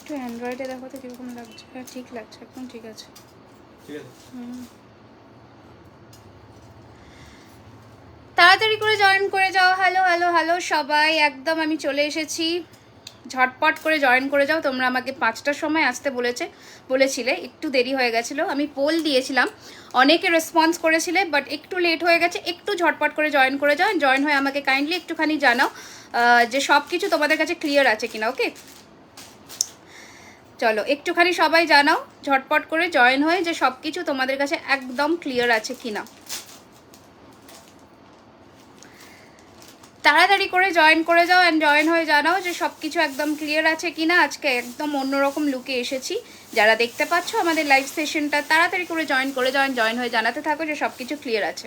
একটু অ্যান্ড্রয়েডে দেখো তো কীরকম লাগছে। হ্যাঁ ঠিক লাগছে, একদম ঠিক আছে। তাড়াতাড়ি করে জয়েন করে যাও। হ্যালো হ্যালো হ্যালো সবাই, একদম আমি চলে এসেছি। ঝটপট করে জয়েন করে যাও। তোমরা আমাকে 5টার সময় আসতে বলেছিলে, একটু দেরি হয়ে গেছিলো। আমি পোল দিয়েছিলাম, অনেকে রেসপন্স করেছিলে, বাট একটু লেট হয়ে গেছে। একটু ঝটপট করে জয়েন করে যাও। জয়েন হয়ে আমাকে কাইন্ডলি একটুখানি জানাও যে সব কিছু তোমাদের কাছে ক্লিয়ার আছে কিনা। ওকে, চলো একটুখানি সবাই জানাও ঝটপট করে জয়েন হয়ে যে সব কিছু তোমাদের কাছে একদম ক্লিয়ার আছে কিনা। তাড়াতাড়ি করে জয়েন করে যাও অ্যান্ড জয়েন হয়ে জানাও যে সব কিছু একদম ক্লিয়ার আছে কিনা। আজকে একদম অন্যরকম লুকে এসেছি। যারা দেখতে পাচ্ছ আমাদের লাইভ সেশনটা, তাড়াতাড়ি করে জয়েন করে যাও, জয়েন হয়ে জানাতে থাকো যে সব কিছু ক্লিয়ার আছে।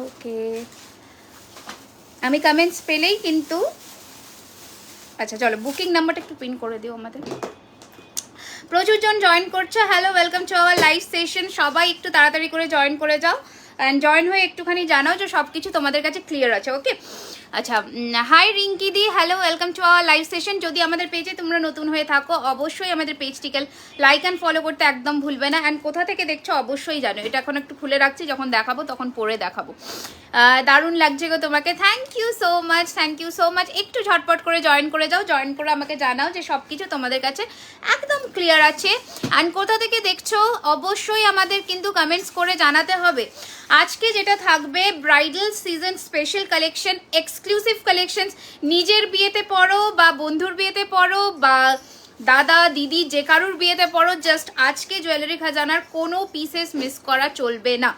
ওকে, আমি কমেন্টস পেলেই কিন্তু, আচ্ছা চলো বুকিং নাম্বারটা একটু পিন করে দিও আমাদের। প্রচুর জন জয়েন করছে। Hello, welcome to our live session. সবাই একটু তাড়াতাড়ি করে জয়েন করে যাও অ্যান্ড জয়েন হয়ে একটুখানি জানাও যে সব কিছু তোমাদের কাছে ক্লিয়ার আছে। ওকে, আচ্ছা, hi Rinki di, hello, welcome to our live session. যদি আমাদের পেজে তোমরা নতুন হয়ে থাকো, অবশ্যই আমাদের পেজটিকে লাইক অ্যান্ড ফলো করতে একদম ভুলবে না। অ্যান্ড কোথা থেকে দেখছো অবশ্যই জানো। এটা এখন একটু খুলে রাখছি, যখন দেখাবো তখন পরে দেখাবো। দারুণ লাগছে গো তোমাকে, thank you so much, thank you so much. একটু ঝটপট করে জয়েন করে যাও, জয়েন করে আমাকে জানাও যে সব কিছু তোমাদের কাছে একদম ক্লিয়ার আছে। অ্যান্ড কোথা থেকে দেখছো অবশ্যই আমাদের কিন্তু কমেন্টস করে জানাতে হবে। আজকে যেটা থাকবে bridal season special collection, exclusive collections. নিজের বিয়েতে পড়ো বা বন্ধুর বিয়েতে পড়ো বা দাদা দিদি যে কারুর বিয়েতে পড়ো, জাস্ট আজকে জুয়েলারি খাজানার কোনো পিসেস মিস করা চলবে না।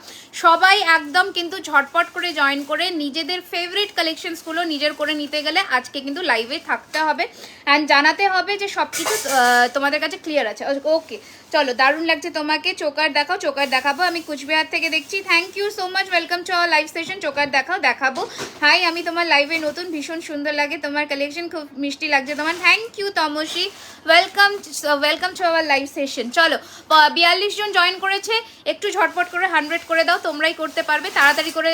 সবাই একদম কিন্তু ঝটপট করে জয়েন করে নিজেদের ফেভারিট কালেকশনসগুলো নিজের করে নিতে গেলে আজকে কিন্তু লাইভে থাকতে হবে অ্যান্ড জানাতে হবে যে সব কিছু তোমাদের কাছে ক্লিয়ার আছে। ওকে, চলো, দারুণ লাগছে তোমাকে। চোকার দেখাও, চোকার দেখাবো। আমি কুচবিহার থেকে দেখছি, thank you so much, welcome to our live session. Choker দেখাও, দেখাবো। হাই, আমি তোমার লাইভে নতুন, ভীষণ সুন্দর লাগে তোমার কালেকশন, খুব মিষ্টি লাগছে তোমার। Thank you Tamasi, welcome welcome to our live session. চলো, 42 জন জয়েন করেছে, একটু ঝটপট করে 100 করে দাও। তোমরাই করতে পারবে, তাড়াতাড়ি করে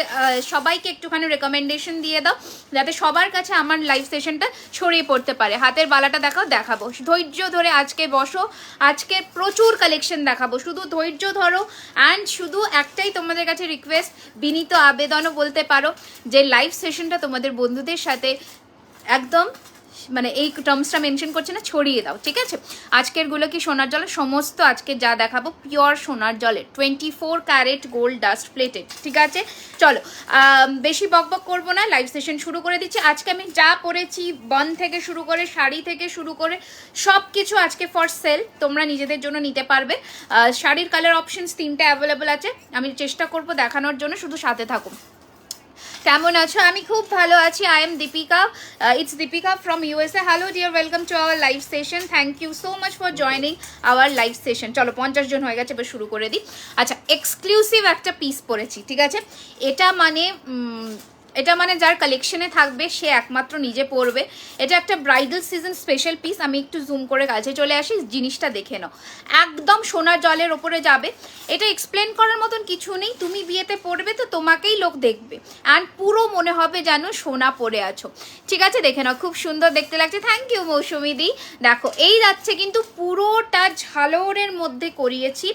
সবাইকে একটুখানি রেকমেন্ডেশন দিয়ে দাও যাতে সবার কাছে আমার লাইভ সেশনটা ছড়িয়ে পড়তে পারে। হাতের বালাটা দেখাও, দেখাবো। ধৈর্য ধরে আজকে বসো, আজকে প্রচুর কালেকশন দেখাবো, শুধু ধৈর্য ধরো। অ্যান্ড শুধু একটাই তোমাদের কাছে রিকোয়েস্ট, বিনীত আবেদনও বলতে পারো, যে লাইভ সেশনটা তোমাদের বন্ধুদের সাথে একদম, মানে এই টার্মসটা মেনশন করছে না, ছড়িয়ে দাও, ঠিক আছে? আজকের গুলো কি সোনার জলে, সমস্ত আজকে যা দেখাবো পিওর সোনার জলে, 24 ক্যারেট গোল্ড ডাস্ট প্লেটেড, ঠিক আছে? চলো, বেশি বকবক করবো না, লাইভ সেশন শুরু করে দিচ্ছি। আজকে আমি যা পরেছি, বন থেকে শুরু করে শাড়ি থেকে শুরু করে সব কিছু আজকে ফর সেল, তোমরা নিজেদের জন্য নিতে পারবে। শাড়ির কালার অপশনস 3টে অ্যাভেলেবল আছে, আমি চেষ্টা করবো দেখানোর জন্য, শুধু সাথে থাকুন। কেমন আছো? আমি খুব ভালো আছি। I am Deepika, it's Deepika from USA. Hello dear, welcome to our live session. Thank you so much for joining our live session. চলো, 50 জন হয়ে গেছে, এবার শুরু করে দিই। আচ্ছা, এক্সক্লুসিভ একটা পিস পরেছি, ঠিক আছে? এটা মানে যার কালেকশনে থাকবে সে একমাত্র নিজে পরবে। এটা একটা ব্রাইডাল সিজন স্পেশাল পিস। আমি একটু জুম করে কাছে চলে আসি, জিনিসটা দেখে নাও, একদম সোনার জলের ওপরে যাবে। এটা এক্সপ্লেন করার মতন কিছু নেই, তুমি বিয়েতে পরবে তো তোমাকেই লোক দেখবে অ্যান্ড পুরো মনে হবে যেন সোনা পরে আছো, ঠিক আছে? দেখে নাও, খুব সুন্দর দেখতে লাগছে। থ্যাংক ইউ মৌসুমি দি। দেখো, এই যাচ্ছে কিন্তু পুরোটা ঝালরের মধ্যে করিয়েছি,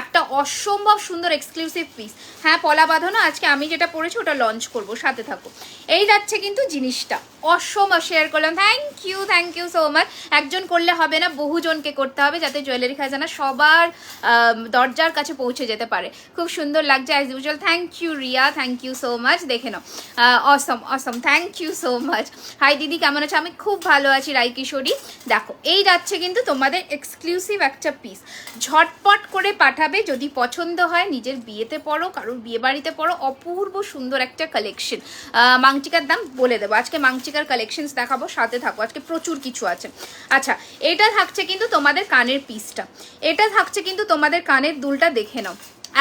একটা অসম্ভব সুন্দর এক্সক্লুসিভ পিস। হ্যাঁ, পলা বাঁধানো। আজকে আমি যেটা পরেছি ওটা লঞ্চ করবো, সাথে থাকো। এই যাচ্ছে কিন্তু জিনিসটা অসম্ভব, শেয়ার করলাম। Thank you so much. একজন করলে হবে না, বহুজনকে করতে হবে, যাতে জুয়েলারি খাজানা সবার দরজার কাছে পৌঁছে যেতে পারে। খুব সুন্দর লাগছে as usual. Thank you Riya, thank you so much. দেখে নাও, Assam Assam, thank you so much. Hi দিদি, কেমন আছো? আমি খুব ভালো আছি, রাই কিশোরী। দেখো, এই যাচ্ছে কিন্তু তোমাদের এক্সক্লুসিভ একটা পিস, ঝটপট করে পাঠাবে। যদি পছন্দ হয়, নিজের বিয়েতে পড়ো, কারোর বিয়ে বাড়িতে পড়ো, অপূর্ব সুন্দর একটা কালেকশন। মাংটিকার দাম বলে দেবো, আজকে মাংটিকার কালেকশনস দেখাবো, সাথে থাকো, আজকে প্রচুর কিছু আছে। আচ্ছা, এটা থাকছে কিন্তু তোমাদের কানের পিসটা, এটা থাকছে কিন্তু তোমাদের কানের দুলটা, দেখে নাও,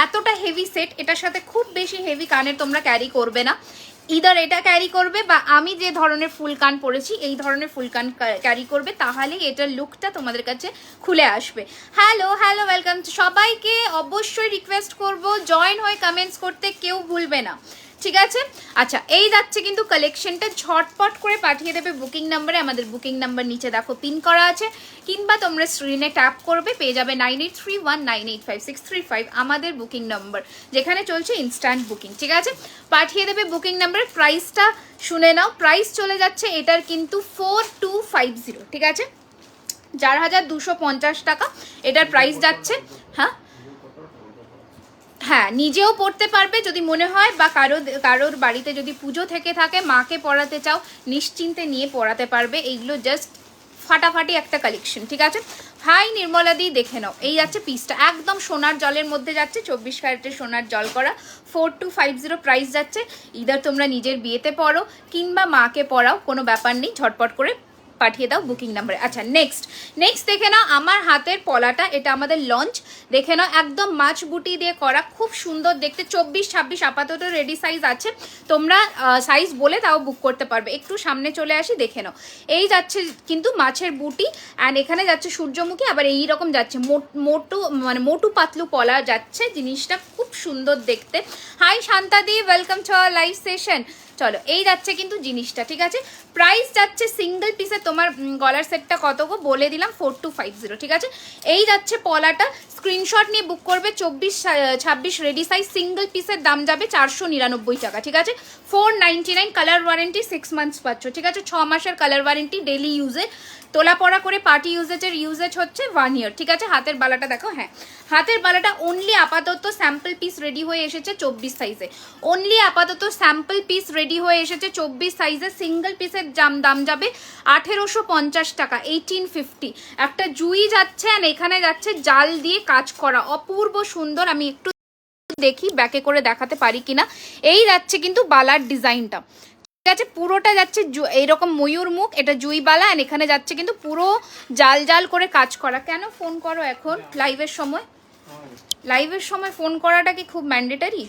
এতটা হেভি সেট। এটার সাথে খুব বেশি হেভি কানের তোমরা ক্যারি করবে না, ইদার এটা ক্যারি করবে বা আমি যে ধরনের ফুল কান পরেছি এই ধরনের ফুল কান ক্যারি করবে, তাহলে এটার লুকটা তোমাদের কাছে খুলে আসবে। Hello hello, welcome. সবাইকে অবশ্যই রিকোয়েস্ট করব জয়েন হয়ে কমেন্টস করতে কেউ ভুলবে না, ঠিক আছে। আচ্ছা এই যাচ্ছে কিন্তু কালেকশনটা, ঝটপট করে পাঠিয়ে দেবে বুকিং নাম্বারে। আমাদের বুকিং নাম্বার নিচে দেখো পিন করা আছে, কিংবা তোমরা স্ক্রিনে ট্যাপ করবে, পেয়ে যাবে 9831985635 আমাদের বুকিং নাম্বার, যেখানে চলছে ইনস্ট্যান্ট বুকিং। ঠিক আছে, পাঠিয়ে দেবে বুকিং নাম্বারের। প্রাইসটা শুনে নাও, প্রাইস চলে যাচ্ছে এটার কিন্তু 4250। ঠিক আছে, 4250 টাকা এটার প্রাইস যাচ্ছে। হ্যাঁ নিজেও পড়তে পারবে যদি মনে হয়, বা কারোর বাড়িতে যদি পুজো থেকে থাকে, মাকে পড়াতে চাও, নিশ্চিন্তে নিয়ে পড়াতে পারবে। এইগুলো জাস্ট ফাটাফাটি একটা কালেকশন। ঠিক আছে, হাই নির্মলাদি দেখে নাও, এই যাচ্ছে পিসটা একদম সোনার জলের মধ্যে যাচ্ছে, 24 ক্যারেটের সোনার জল করা, 4250 প্রাইস যাচ্ছে। ইদার তোমরা নিজের বিয়েতে পড়ো কিংবা মাকে পড়াও, কোনো ব্যাপার নেই, ঝটপট করে পাঠিয়ে দাও বুকিং নাম্বারে। আচ্ছা নেক্সট দেখে নাও আমার হাতের পলাটা, এটা আমাদের লঞ্চ। দেখে নাও একদম মাছ বুটি দিয়ে করা, খুব সুন্দর দেখতে। 24-26 আপাতত রেডি সাইজ আছে, তোমরা সাইজ বলে তাও বুক করতে পারবে। একটু সামনে চলে আসি, দেখে নাও এই যাচ্ছে কিন্তু মাছের বুটি, অ্যান্ড এখানে যাচ্ছে সূর্যমুখী, আবার এই রকম যাচ্ছে মোটু পাতলু পলা যাচ্ছে, জিনিসটা খুব সুন্দর দেখতে। হাই শান্তাদি, welcome to our live session. চলো এই যাচ্ছে কিন্তু জিনিসটা। ঠিক আছে, প্রাইস যাচ্ছে সিঙ্গেল পিসে, তোমার গলার সেটটা কত গো বলে দিলাম, 4250। ঠিক আছে, এই যাচ্ছে পলাটা, স্ক্রিনশট নিয়ে বুক করবে। 24-26 রেডি সাইজ, সিঙ্গেল পিসের দাম যাবে 499 টাকা। ঠিক আছে, 499, কালার ওয়ারেন্টি 6 মান্থস পাচ্ছ। ঠিক আছে, 6 মাসের কালার ওয়ারেন্টি, ডেলি ইউজে, তোলা পড়া করে পার্টি ইউজেজ হচ্ছে 1 ইয়ার। ঠিক আছে, হাতের বালাটা দেখো, হ্যাঁ হাতের বালাটা অনলি আপাতত স্যাম্পল পিস রেডি হয়ে এসেছে 24 সাইজে, অনলি আপাতত স্যাম্পল পিস রেডি হয়ে এসেছে 24 সাইজে। সিঙ্গেল পিসের দাম যাবে 1850 টাকা, 1850। একটা জুই যাচ্ছে, আর এখানে যাচ্ছে জাল দিয়ে কাজ করা, অপূর্ব সুন্দর। আমি একটু দেখি ব্যাকে করে দেখাতে পারি কিনা। এই যাচ্ছে কিন্তু বালার ডিজাইনটা। ঠিক আছে, পুরোটা যাচ্ছে এইরকম ময়ূর মুখ, এটা জুইবালা, আর এখানে যাচ্ছে কিন্তু পুরো জাল জাল করে কাজ করা। কেন ফোন করো এখন লাইভের সময় ফোন করাটা কি খুব ম্যান্ডেটারি?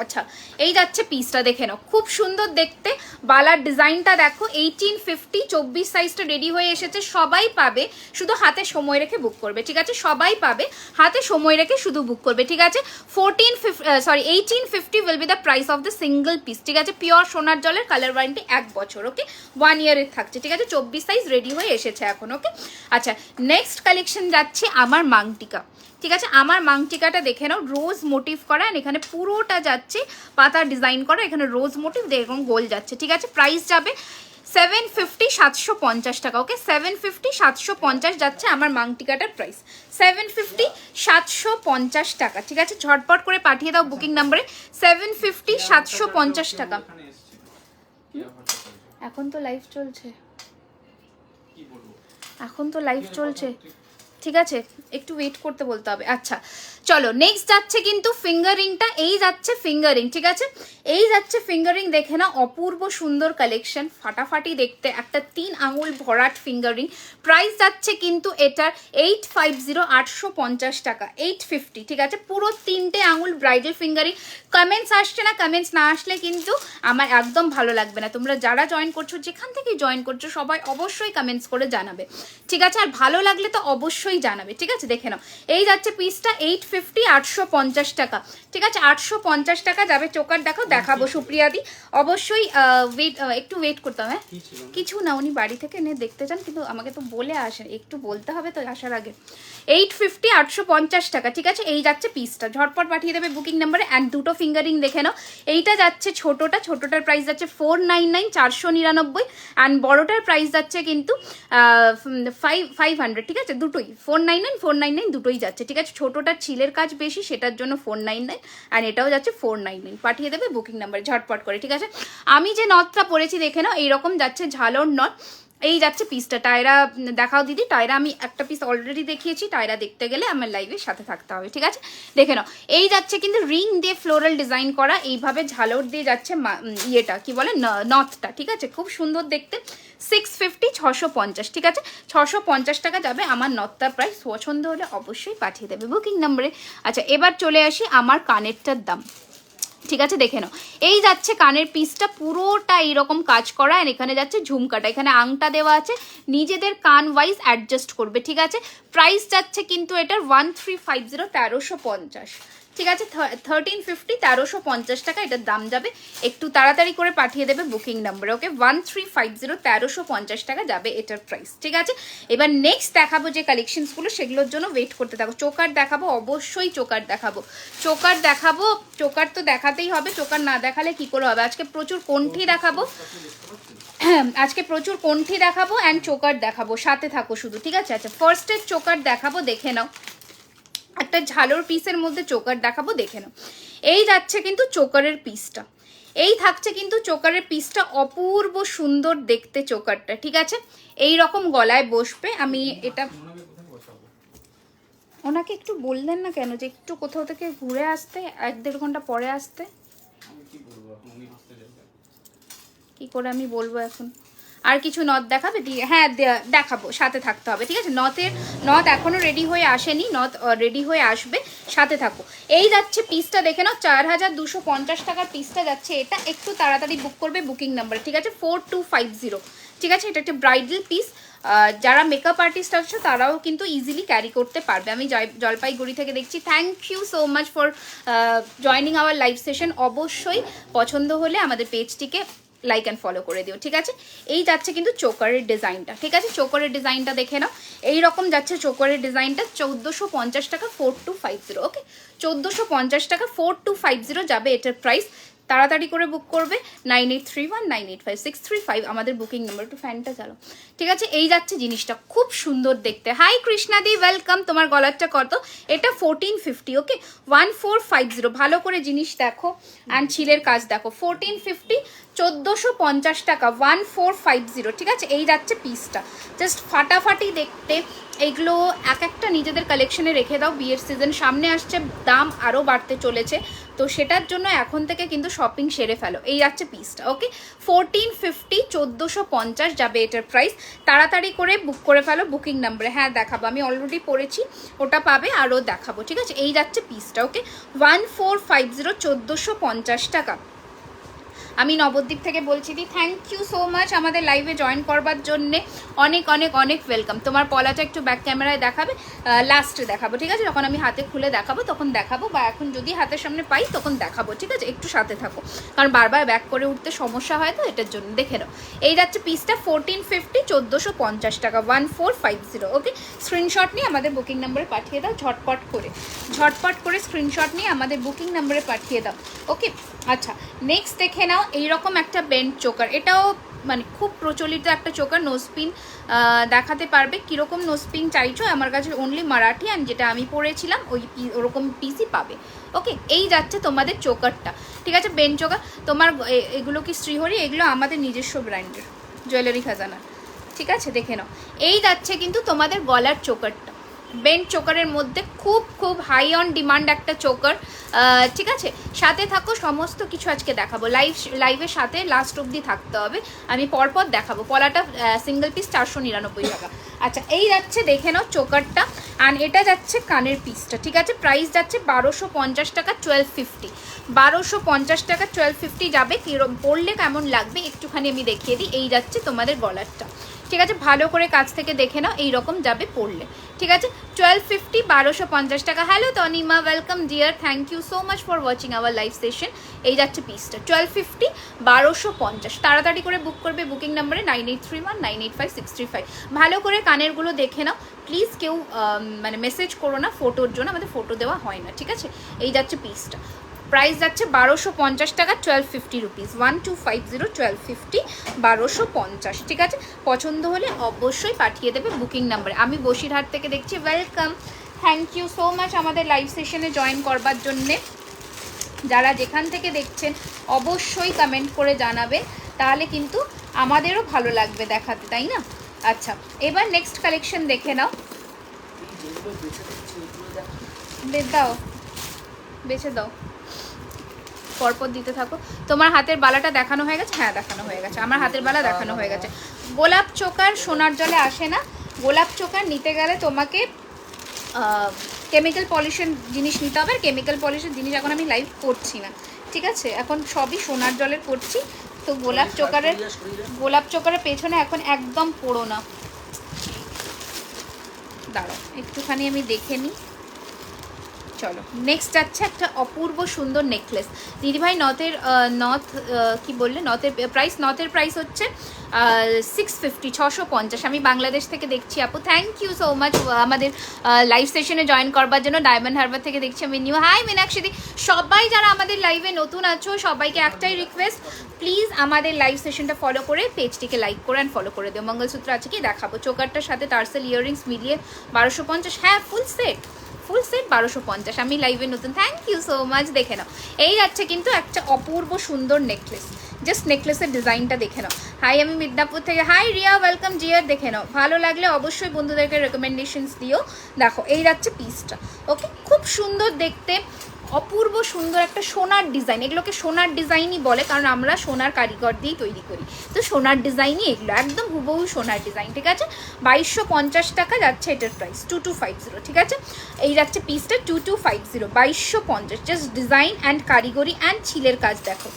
আচ্ছা এই যাচ্ছে পিসটা, দেখে নাও খুব সুন্দর দেখতে। বালার ডিজাইনটা দেখো, 1850, 24 সাইজটা রেডি হয়ে এসেছে। সবাই পাবে, শুধু হাতে সময় রেখে বুক করবে। ঠিক আছে, সবাই পাবে, হাতে সময় রেখে শুধু বুক করবে। ঠিক আছে, 1850 will be the price of the single piece. ঠিক আছে, পিওর সোনার জলের, কালার ওয়ারেন্টি 1 বছর। ওকে, 1 ইয়ারের থাকছে। ঠিক আছে, 24 সাইজ রেডি হয়ে এসেছে এখন। ওকে, আচ্ছা নেক্সট কালেকশন যাচ্ছে আমার মাংটিকা। ঠিক আছে, আমার মাংটিকাটা দেখে নাও, রোজ মোটিভ করা, এখানে পুরোটা যাচ্ছে পাতা ডিজাইন করা, এখানে রোজ মোটিভ দেখুন গোল যাচ্ছে। ঠিক আছে, প্রাইস যাবে 750, 750 টাকা। ওকে, 750, 750 যাচ্ছে আমার মাংটিকাটার প্রাইস, 750, 750 টাকা। ঠিক আছে, ঝটপট করে পাঠিয়ে দাও বুকিং নাম্বারে, 750, 750 টাকা। এখন তো লাইভ চলছে, ঠিক আছে, একটু ওয়েট করতে বলতে হবে। আচ্ছা চলো নেক্সট যাচ্ছে কিন্তু ফিঙ্গারিংটা, এই যাচ্ছে ফিঙ্গারিং। ঠিক আছে, এই যাচ্ছে ফিঙ্গারিং, দেখে না অপূর্ব সুন্দর কালেকশন, ফাটাফাটি দেখতে, একটা 3 আঙুল ভরাট ফিঙ্গারিং। প্রাইস যাচ্ছে কিন্তু এটার 850, 850 টাকা, 850। ঠিক আছে, পুরো 3টে আঙুল ব্রাইডাল ফিঙ্গারিং। কমেন্টস আসছে না, কমেন্টস না আসলে কিন্তু আমার একদম ভালো লাগবে না। তোমরা যারা জয়েন করছো, যেখান থেকে জয়েন করছো, সবাই অবশ্যই কমেন্টস করে জানাবে। ঠিক আছে, আর ভালো লাগলে তো অবশ্যই জানাবে। ঠিক আছে, দেখে নাও এই যাচ্ছে পিসটা 850, 850 টাকা। ঠিক আছে, 850 টাকা যাবে। চোকার দেখাবো সুপ্রিয়াদি, অবশ্যই একটু ওয়েট করতে হবে। কিছু না, উনি বাড়ি থেকে এনে দেখতে চান, কিন্তু আমাকে তো বলে আসেন, একটু বলতে হবে তো আসার আগে। 850, 850 টাকা। ঠিক আছে, এই যাচ্ছে পিসটা, ঝটপট পাঠিয়ে দেবে বুকিং নাম্বারে। অ্যান্ড দুটো ফিঙ্গারিং দেখে নাও, এইটা যাচ্ছে ছোটোটার প্রাইস যাচ্ছে 499, 499, অ্যান্ড বড়োটার প্রাইস যাচ্ছে কিন্তু 500। ঠিক আছে, দুটোই 499, 499 দুটোই যাচ্ছে। ঠিক আছে, ছোটোটার ছিলের কাজ বেশি, সেটার জন্য 499, অ্যান্ড এটাও যাচ্ছে 499। পাঠিয়ে দেবে বুকিং নাম্বারে ঝটপট করে। ঠিক আছে, আমি যে নথটা পরেছি দেখে নাও, এইরকম যাচ্ছে ঝালর নথ। এই যাচ্ছে পিসটা, টায়রা দেখাও দিদি। টায়রা আমি একটা পিস অলরেডি দেখিয়েছি, টায়রা দেখতে গেলে আমার লাইভের সাথে থাকতে হবে। ঠিক আছে, দেখে নাও এই যাচ্ছে কিন্তু রিং দিয়ে ফ্লোরাল ডিজাইন করা, এইভাবে ঝালর দিয়ে যাচ্ছে ইয়েটা কি বলে নথটা। ঠিক আছে, খুব সুন্দর দেখতে, 650, 650। ঠিক আছে, 650 টাকা যাবে আমার নথটার প্রাইস। পছন্দ হলে অবশ্যই পাঠিয়ে দেবে বুকিং নাম্বারে। আচ্ছা এবার চলে আসি আমার কানেরটার দাম। ঠিক আছে, দেখে নাও এই যাচ্ছে কানের পিসটা, পুরোটা এইরকম কাজ করা, আর এখানে যাচ্ছে ঝুমকাটা, এখানে আংটা দেওয়া আছে, নিজেদের কান ওয়াইজ অ্যাডজাস্ট করবে। ঠিক আছে, প্রাইস যাচ্ছে কিন্তু এটার 1350, 1350। ঠিক আছে 1350, 1350 টাকা এটার দাম যাবে। একটু তাড়াতাড়ি করে পাঠিয়ে দেবে বুকিং নাম্বার, ওকে 1350, 1350 টাকা যাবে এটার প্রাইস। ঠিক আছে, এবার নেক্সট দেখাবো যে কালেকশনসগুলো, সেগুলোর জন্য ওয়েট করতে থাকো। চোকার দেখাবো, অবশ্যই চোকার দেখাবো, চোকার দেখাবো, চোকার তো দেখাতেই হবে, চোকার না দেখালে কি করে হবে। আজকে প্রচুর কণ্ঠি দেখাবো, আজকে প্রচুর কণ্ঠি দেখাবো অ্যান্ড চোকার দেখাবো, সাথে থাকো শুধু। ঠিক আছে, আচ্ছা ফার্স্টের চোকার দেখাবো, দেখে নাও। একটা ঝালোর পিসের মধ্যে চোকার দেখাবো, দেখে নাও। এই যাচ্ছে কিন্তু চোকারের পিসটা, এই থাকছে কিন্তু চোকারের পিসটা, অপূর্ব সুন্দর দেখতে চোকারটা। ঠিক আছে, এই রকম গলায় বসবে। আমি এটা ওনাকে একটু বললেন না কেন যে একটু কোথাও থেকে ঘুরে আসতে, 1-1.5 ঘন্টা পরে আসতে? কি করে আমি বলবো এখন? আর কিছু নথ দেখাবে? দিয়ে হ্যাঁ দেখাবো, সাথে থাকতে হবে। ঠিক আছে, নথ এখনো রেডি হয়ে আসেনি, নথ রেডি হয়ে আসবে, সাথে থাকো। এই যাচ্ছে পিসটা, দেখে নাও 4250 টাকার পিসটা যাচ্ছে এটা। একটু তাড়াতাড়ি বুক করবে বুকিং নাম্বার। ঠিক আছে 4250। ঠিক আছে, এটা একটা ব্রাইডাল পিস, যারা মেকআপ আর্টিস্ট আছে তারাও কিন্তু ইজিলি ক্যারি করতে পারবে। আমি জলপাইগুড়ি থেকে দেখছি। Thank you so much for joining our live session. অবশ্যই পছন্দ হলে আমাদের পেজটিকে লাইক অ্যান্ড ফলো করে দিও। ঠিক আছে, এই যাচ্ছে কিন্তু চোকারের ডিজাইনটা। ঠিক আছে, চোকারের ডিজাইনটা দেখে নাও, এই রকম যাচ্ছে চোকারের ডিজাইনটা। 1450 টাকা 4250। ওকে 1450 টাকা 4250 যাবে এটার প্রাইস। তাড়াতাড়ি করে বুক করবে 9831985635 আমাদের বুকিং নাম্বার। একটু ফ্যানটা চালো। ঠিক আছে, এই যাচ্ছে জিনিসটা, খুব সুন্দর দেখতে। হাই কৃষ্ণাদি, ওয়েলকাম। তোমার গলারটা কত? এটা 1450। ওকে 1450। ভালো করে জিনিস দেখো অ্যান্ড ছিলের কাজ দেখো। 1450, 1450 টাকা 1450। ঠিক আছে, এই যাচ্ছে পিসটা, জাস্ট ফাটাফাটি দেখতে। এইগুলো এক একটা নিজেদের কালেকশনে রেখে দাও, বিয়ের সিজন সামনে আসছে, দাম আরও বাড়তে চলেছে, তো সেটার জন্য এখন থেকে কিন্তু শপিং সেরে ফেলো। এই যাচ্ছে পিসটা। ওকে 1450, 1450 যাবে এটার প্রাইস। তাড়াতাড়ি করে বুক করে ফেলো বুকিং নাম্বারে। হ্যাঁ দেখাবো, আমি অলরেডি পড়েছি, ওটা পাবে, আরও দেখাবো। ঠিক আছে, এই যাচ্ছে পিসটা। ওকে 1450, 1450 টাকা। আমি নবদ্বীপ থেকে বলছি দি, থ্যাংক ইউ সো মাচ আমাদের লাইভে জয়েন করবার জন্যে। অনেক অনেক অনেক ওয়েলকাম। তোমার পলাটা একটু ব্যাক ক্যামেরায় দেখাবে, লাস্টে দেখাবো। ঠিক আছে, যখন আমি হাতে খুলে দেখাবো তখন দেখাবো, বা এখন যদি হাতের সামনে পাই তখন দেখাবো। ঠিক আছে, একটু সাথে থাকো, কারণ বারবার ব্যাক করে উঠতে সমস্যা হয়, তো এটার জন্য দেখে নাও। এই যাচ্ছে পিসটা 1450, 1450 টাকা 1450। ওকে স্ক্রিনশট নিয়ে আমাদের বুকিং নাম্বারে পাঠিয়ে দাও, ঝটপট করে স্ক্রিনশট নিয়ে আমাদের বুকিং নাম্বারে পাঠিয়ে দাও। ওকে আচ্ছা, নেক্সট দেখে নাও, এইরকম একটা বেন্ড চোকার। এটাও মানে খুব প্রচলিত একটা চোকার, নোজপিন দেখাতে পারবে। কীরকম নোজপিন চাইছো? আমার কাছে অনলি মারাঠি অ্যান্ড যেটা আমি পরেছিলাম ওরকম পিসই পাবে। ওকে এই যাচ্ছে তোমাদের চোকারটা। ঠিক আছে, বেন্ড চোকার। তোমার এগুলো কি শ্রীহরি? এগুলো আমাদের নিজস্ব ব্র্যান্ডের, জুয়েলারি খাজানা। ঠিক আছে, দেখে নাও। এই যাচ্ছে কিন্তু তোমাদের গলার চোকারটা, বেন্ড চোকারের মধ্যে খুব খুব হাই অন ডিমান্ড একটা চোকার। ঠিক আছে, সাথে থাকো, সমস্ত কিছু আজকে দেখাবো। লাইভের সাথে লাস্ট অবধি থাকতে হবে, আমি পরপর দেখাবো। পলাটা সিঙ্গেল পিস 499 টাকা। আচ্ছা, এই যাচ্ছে দেখে নাও চোকারটা, অ্যান্ড এটা যাচ্ছে কানের পিসটা। ঠিক আছে, প্রাইস যাচ্ছে 1250 টাকা 1250। 1250 টাকা 1250 যাবে। কিরম পরলে কেমন লাগবে একটুখানি আমি দেখিয়ে দিই। এই যাচ্ছে তোমাদের গলারটা। ঠিক আছে, ভালো করে কাছ থেকে দেখে নাও, এইরকম যাবে পরলে। ঠিক আছে 1250, 1250 টাকা। Hello Tanima, welcome dear, thank you so much for watching our live session. এই যাচ্ছে পিসটা 1250, 1250। তাড়াতাড়ি করে বুক করবে বুকিং নাম্বারে 9831985635। ভালো করে কানেরগুলো দেখে নাও প্লিজ, কেউ মানে মেসেজ করো না ফটোর জন্য, আমাদের ফটো দেওয়া হয় না। ঠিক আছে, এই যাচ্ছে পিসটা, প্রাইস যাচ্ছে 1250 টাকা 1250 রুপিস। 1250, 1250, 1250। ঠিক আছে, পছন্দ হলে অবশ্যই পাঠিয়ে দেবে বুকিং নাম্বারে। আমি বসিরহাট থেকে দেখছি, welcome, thank you so much আমাদের লাইভ সেশনে জয়েন করবার জন্যে। যারা যেখান থেকে দেখছেন অবশ্যই কমেন্ট করে জানাবেন, তাহলে কিন্তু আমাদেরও ভালো লাগবে দেখাতে, তাই না? আচ্ছা, এবার নেক্সট কালেকশন দেখে নাও। দাও, বেছে দাও, পরপর দিতে থাকো। তোমার হাতের বালাটা দেখানো হয়ে গেছে? হ্যাঁ দেখানো হয়ে গেছে, আমার হাতের বালা দেখানো হয়ে গেছে। গোলাপ চোকার সোনার জলে আসে না। গোলাপ চোকার নিতে গেলে তোমাকে কেমিক্যাল পলিশের জিনিস নিতে হবে। আর কেমিক্যাল পলিশের জিনিস এখন আমি লাইভ করছি না। ঠিক আছে, এখন সবই সোনার জলের করছি। তো গোলাপ চোকারের পেছনে এখন একদম পড়ো না। দাঁড়াও একটুখানি আমি দেখে নিই। চলো নেক্সট যাচ্ছে একটা অপূর্ব সুন্দর নেকলেস। দিদিভাই নথের কি বললে, নথের প্রাইস হচ্ছে 650, 650। আমি বাংলাদেশ থেকে দেখছি আপু, থ্যাংক ইউ সো মাচ আমাদের লাইভ সেশনে জয়েন করবার জন্য। ডায়মন্ড হারবার থেকে দেখছি আমি নিউ। হাই মীনাক্ষী, সবাই যারা আমাদের লাইভে নতুন আছো সবাইকে একটাই রিকোয়েস্ট, প্লিজ আমাদের লাইভ সেশনটা ফলো করে পেজটিকে লাইক করে অ্যান্ড ফলো করে দিও। মঙ্গলসূত্র আছে কি দেখাবো, চোকারটার সাথে টার্সেল ইয়াররিংস মিলিয়ে 1250। হ্যাঁ ফুল সেট 1250। আমি লাইভে নতুন, থ্যাংক ইউ সো মাচ। দেখে নাও, এই যাচ্ছে কিন্তু একটা অপূর্ব সুন্দর নেকলেস। জাস্ট নেকলেসের ডিজাইনটা দেখে নাও। হাই আমি মিদনাপুর থেকে, হাই রিয়া, ওয়েলকাম জিয়ার। দেখে নাও, ভালো লাগলে অবশ্যই বন্ধুদেরকে রেকমেন্ডেশনস দিও। দেখো এই যাচ্ছে পিসটা, ওকে, খুব সুন্দর দেখতে, অপূর্ব সুন্দর একটা সোনার ডিজাইন। এগুলোকে সোনার ডিজাইনই বলে, কারণ আমরা সোনার কারিগর দিয়েই তৈরি করি, তো সোনার ডিজাইনই এগুলো, একদম হুবহু সোনার ডিজাইন। ঠিক আছে, 2250 টাকা যাচ্ছে এটার প্রাইস, 2250। ঠিক আছে, এই যাচ্ছে পিসটা 2250, 2250। জাস্ট ডিজাইন অ্যান্ড কারিগরি অ্যান্ড ছিলের কাজ দেখো।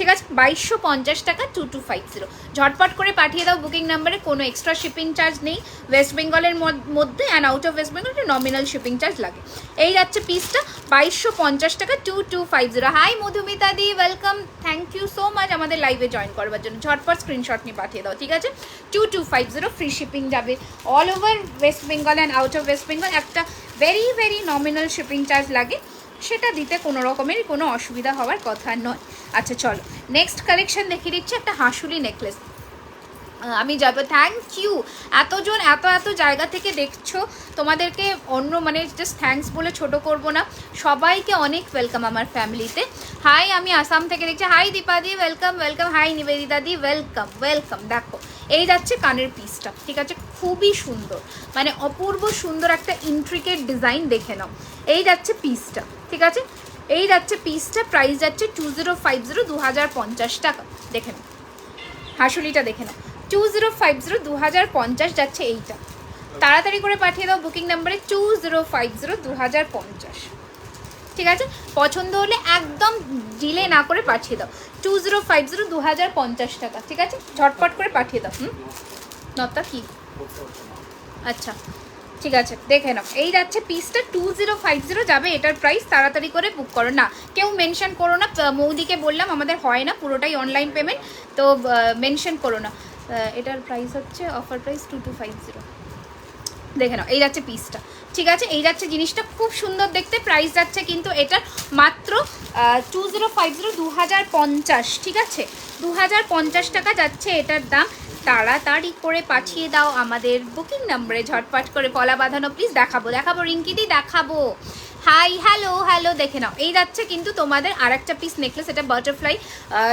ঠিক আছে, 2250 টাকা, 2250। ঝটপট করে পাঠিয়ে দাও বুকিং নাম্বারে, কোনো এক্সট্রা শিপিং চার্জ নেই। ওয়েস্ট বেঙ্গলের মধ্যে and out of West Bengal একটা নমিনাল শিপিং চার্জ লাগে। এই যাচ্ছে পিসটা 2250 টাকা, 2250। Hi Madhumita di, welcome, thank you so much আমাদের লাইভে জয়েন করবার জন্য। ঝটপট স্ক্রিনশট নিয়ে পাঠিয়ে দাও। ঠিক আছে, 2250 ফ্রি শিপিং যাবে all over West Bengal and out of West Bengal. একটা very very nominal shipping charge লাগে, সেটা দিতে কোনো রকমেরই কোনো অসুবিধা হওয়ার কথা নয়। আচ্ছা চলো নেক্সট কালেকশন দেখিয়ে দিচ্ছি, একটা হাঁসুলি নেকলেস। আমি যাবো, থ্যাংক ইউ এতজন এত জায়গা থেকে দেখছো, তোমাদেরকে অন্য মানে জাস্ট থ্যাঙ্কস বলে ছোট করব না, সবাইকে অনেক ওয়েলকাম আমার ফ্যামিলিতে। হাই আমি আসাম থেকে দেখছি, হাই দীপাদি, ওয়েলকাম ওয়েলকাম। হাই নিবেদিতা দি, ওয়েলকাম ওয়েলকাম। দেখো এই যাচ্ছে কানের পিসটা, ঠিক আছে, খুবই সুন্দর, মানে অপূর্ব সুন্দর একটা ইন্ট্রিকেট ডিজাইন। দেখে নাও, এই যাচ্ছে পিসটা। ঠিক আছে, এই যাচ্ছে পিসটা, প্রাইস যাচ্ছে 2050, 2050 টাকা। দেখে নাও হাঁসুলিটা, দেখে নাও 2050, 2050 যাচ্ছে এইটা। তাড়াতাড়ি করে পাঠিয়ে দাও বুকিং নাম্বারে 2050, 2050। ঠিক আছে, পছন্দ হলে একদম ডিলে না করে পাঠিয়ে দাও, 2050, 2050 টাকা। ঠিক আছে, ঝটপট করে পাঠিয়ে দাও। নটা কি, আচ্ছা ঠিক আছে, দেখে নাও এই যাচ্ছে পিসটা 2050 যাবে এটার প্রাইস। তাড়াতাড়ি করে বুক করো, না কেউ মেনশন করো না, মৌদিকে বললাম আমাদের হয় না, পুরোটাই অনলাইন পেমেন্ট, তো মেনশন করো না। এটার প্রাইস হচ্ছে অফার প্রাইস 2250। দেখে নাও এই যাচ্ছে পিসটা। ঠিক আছে, এই যাচ্ছে জিনিসটা, খুব সুন্দর দেখতে। প্রাইস যাচ্ছে কিন্তু এটার মাত্র 2050, 2050। ঠিক আছে, 2050 টাকা যাচ্ছে এটার দাম। তাড়াতাড়ি করে পাঠিয়ে দাও আমাদের বুকিং নাম্বারে, ঝটপট করে পলা বাঁধানো প্লিজ। দেখাবো রিঙ্কিদি, দেখাবো। হাই হ্যালো হ্যালো, দেখে নাও এই যাচ্ছে কিন্তু তোমাদের আর একটা পিস নেকলেস। এটা বাটারফ্লাই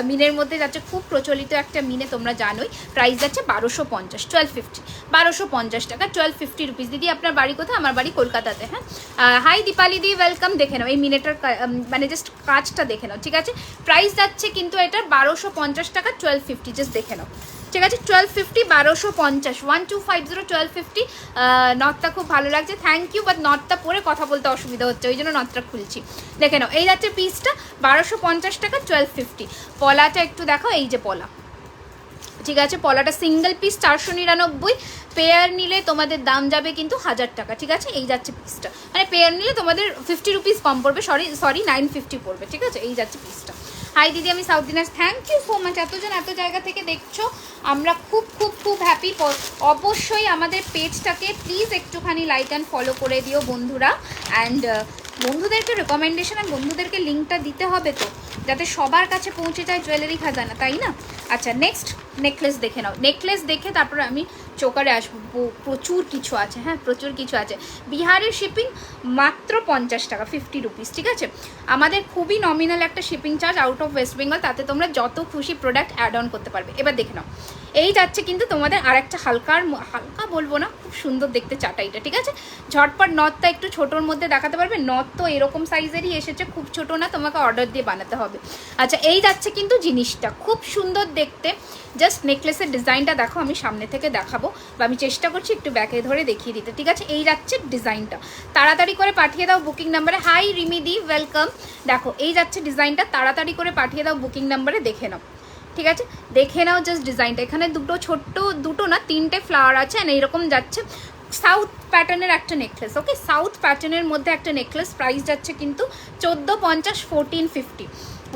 মিনের মধ্যে যাচ্ছে, খুব প্রচলিত একটা মিনে, তোমরা জানোই। প্রাইস যাচ্ছে 1250, 1250, 1250 টাকা, 1250 রুপিস। দিদি আপনার বাড়ি কোথায়? আমার বাড়ি কলকাতাতে। হ্যাঁ, হাই দীপালি দি, ওয়েলকাম। দেখে নাও এই মিনেটার মানে জাস্ট কাজটা দেখে নাও। ঠিক আছে, প্রাইস যাচ্ছে কিন্তু এটা 1250 টাকা, 1250। জাস্ট দেখে নাও। ঠিক আছে, 1250, 1250, 1250, 1250। নটটা খুব ভালো লাগছে, থ্যাংক ইউ। বাট নটটা পরে কথা বলতে অসুবিধা হচ্ছে, ওই জন্য নটটা খুলছি। দেখে নাও এই যাচ্ছে পিসটা 1250 টাকা, 1250। পলাটা একটু দেখো, এই যে পলা। ঠিক আছে, পলাটা সিঙ্গেল পিস 499, পেয়ার নিলে তোমাদের দাম যাবে কিন্তু 1000 টাকা। ঠিক আছে, এই যাচ্ছে পিসটা, মানে পেয়ার নিলে তোমাদের 50 রুপিস কম পড়বে, সরি 950 পড়বে। ঠিক আছে, এই যাচ্ছে পিসটা। হাই দিদি, আমি south Dinaj, thank you so much. এতজন এত জায়গা থেকে দেখছো, আমরা খুব খুব খুব হ্যাপি। অবশ্যই আমাদের পেজটাকে প্লিজ একটুখানি লাইক অ্যান্ড ফলো করে দিও বন্ধুরা। অ্যান্ড বন্ধুদেরকে রেকমেন্ডেশন আর বন্ধুদেরকে লিঙ্কটা দিতে হবে তো, যাতে সবার কাছে পৌঁছে যায় জুয়েলারি খাজানা, তাই না? আচ্ছা নেক্সট নেকলেস দেখে নাও। নেকলেস দেখে তারপরে আমি চোকারে আসবো। প্রচুর কিছু আছে, হ্যাঁ প্রচুর কিছু আছে। বিহারের শিপিং মাত্র 50 টাকা, 50 রুপিস। ঠিক আছে, আমাদের খুবই নমিনাল একটা shipping charge out of West Bengal, তাতে তোমরা যত খুশি প্রোডাক্ট অ্যাড অন করতে পারবে। এবার দেখে নাও এই যাচ্ছে কিন্তু তোমাদের আর একটা হালকা বলবো না, খুব সুন্দর দেখতে চাটাইটা। ঠিক আছে, ঝটপট নথটা একটু ছোটোর মধ্যে দেখাতে পারবে। নথ তো এরকম সাইজেরই এসেছে, খুব ছোটো না, তোমাকে অর্ডার দিয়ে বানাতে হবে। আচ্ছা এই যাচ্ছে কিন্তু জিনিসটা খুব সুন্দর দেখতে। জাস্ট নেকলেসের ডিজাইনটা দেখো, আমি সামনে থেকে দেখাবো বা আমি চেষ্টা করছি একটু ব্যাকে ধরে দেখিয়ে দিতে। ঠিক আছে, এই যাচ্ছে ডিজাইনটা, তাড়াতাড়ি করে পাঠিয়ে দাও বুকিং নাম্বারে। হাই রিমিদি, ওয়েলকাম। দেখো এই যাচ্ছে ডিজাইনটা, তাড়াতাড়ি করে পাঠিয়ে দাও বুকিং নাম্বারে। দেখে নাও, ঠিক আছে, দেখে নাও জাস্ট ডিজাইনটা। এখানে দুটো ছোট্ট, দুটো না তিনটে ফ্লাওয়ার আছে, আর এইরকম যাচ্ছে। সাউথ প্যাটার্নের একটা নেকলেস, ওকে, সাউথ প্যাটার্নের মধ্যে একটা নেকলেস, প্রাইস যাচ্ছে কিন্তু 1450, 1450,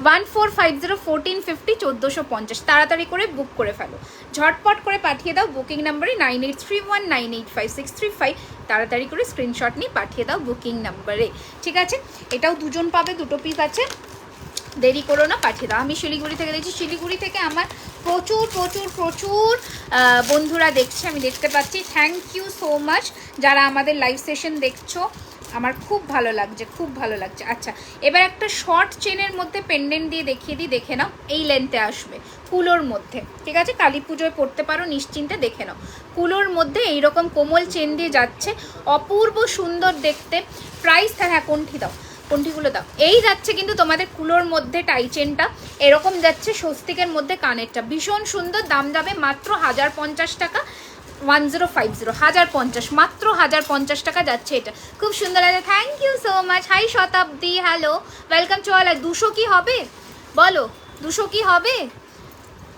1450, 1450, 1450। তাড়াতাড়ি করে বুক করে ফেলো, ঝটপট করে পাঠিয়ে দাও বুকিং নাম্বারে 9831985635। তাড়াতাড়ি করে স্ক্রিনশট নিয়ে পাঠিয়ে দাও বুকিং নাম্বারে, ঠিক আছে? এটাও দুজন পাবে, দুটো পিস আছে, দেরি করো না, পাঠিয়ে দাও। আমি শিলিগুড়ি থেকে দেখছি, শিলিগুড়ি থেকে আমার প্রচুর প্রচুর প্রচুর বন্ধুরা দেখছে, আমি দেখতে পাচ্ছি। থ্যাংক ইউ সো মাচ যারা আমাদের লাইভ সেশন দেখছো, আমার খুব ভালো লাগছে, খুব ভালো লাগছে। আচ্ছা, এবার একটা শর্ট চেনের মধ্যে পেন্ডেন্ট দিয়ে দেখিয়ে দিই, দেখে নাও। এই লেন্থে আসবে, কুলোর মধ্যে, ঠিক আছে? কালী পুজোয় পড়তে পারো নিশ্চিন্তে, দেখে নাও। কুলোর মধ্যে এইরকম কোমল চেন দিয়ে যাচ্ছে, অপূর্ব সুন্দর দেখতে। প্রাইস, হ্যাঁ কণ্ঠি দাও, কণ্ঠিগুলো দাও। এই যাচ্ছে কিন্তু তোমাদের কুলোর মধ্যে টাই চেনটা, এরকম যাচ্ছে স্বস্তিকের মধ্যে কানেরটা, ভীষণ সুন্দর। দাম যাবে মাত্র 1050 টাকা, 1050, 1050, মাত্র 1050 টাকা যাচ্ছে এটা। খুব সুন্দর আছে, thank you so much. Hi Shatabdi, hello, welcome to all. 200 কি হবে বলো, 200 কি হবে?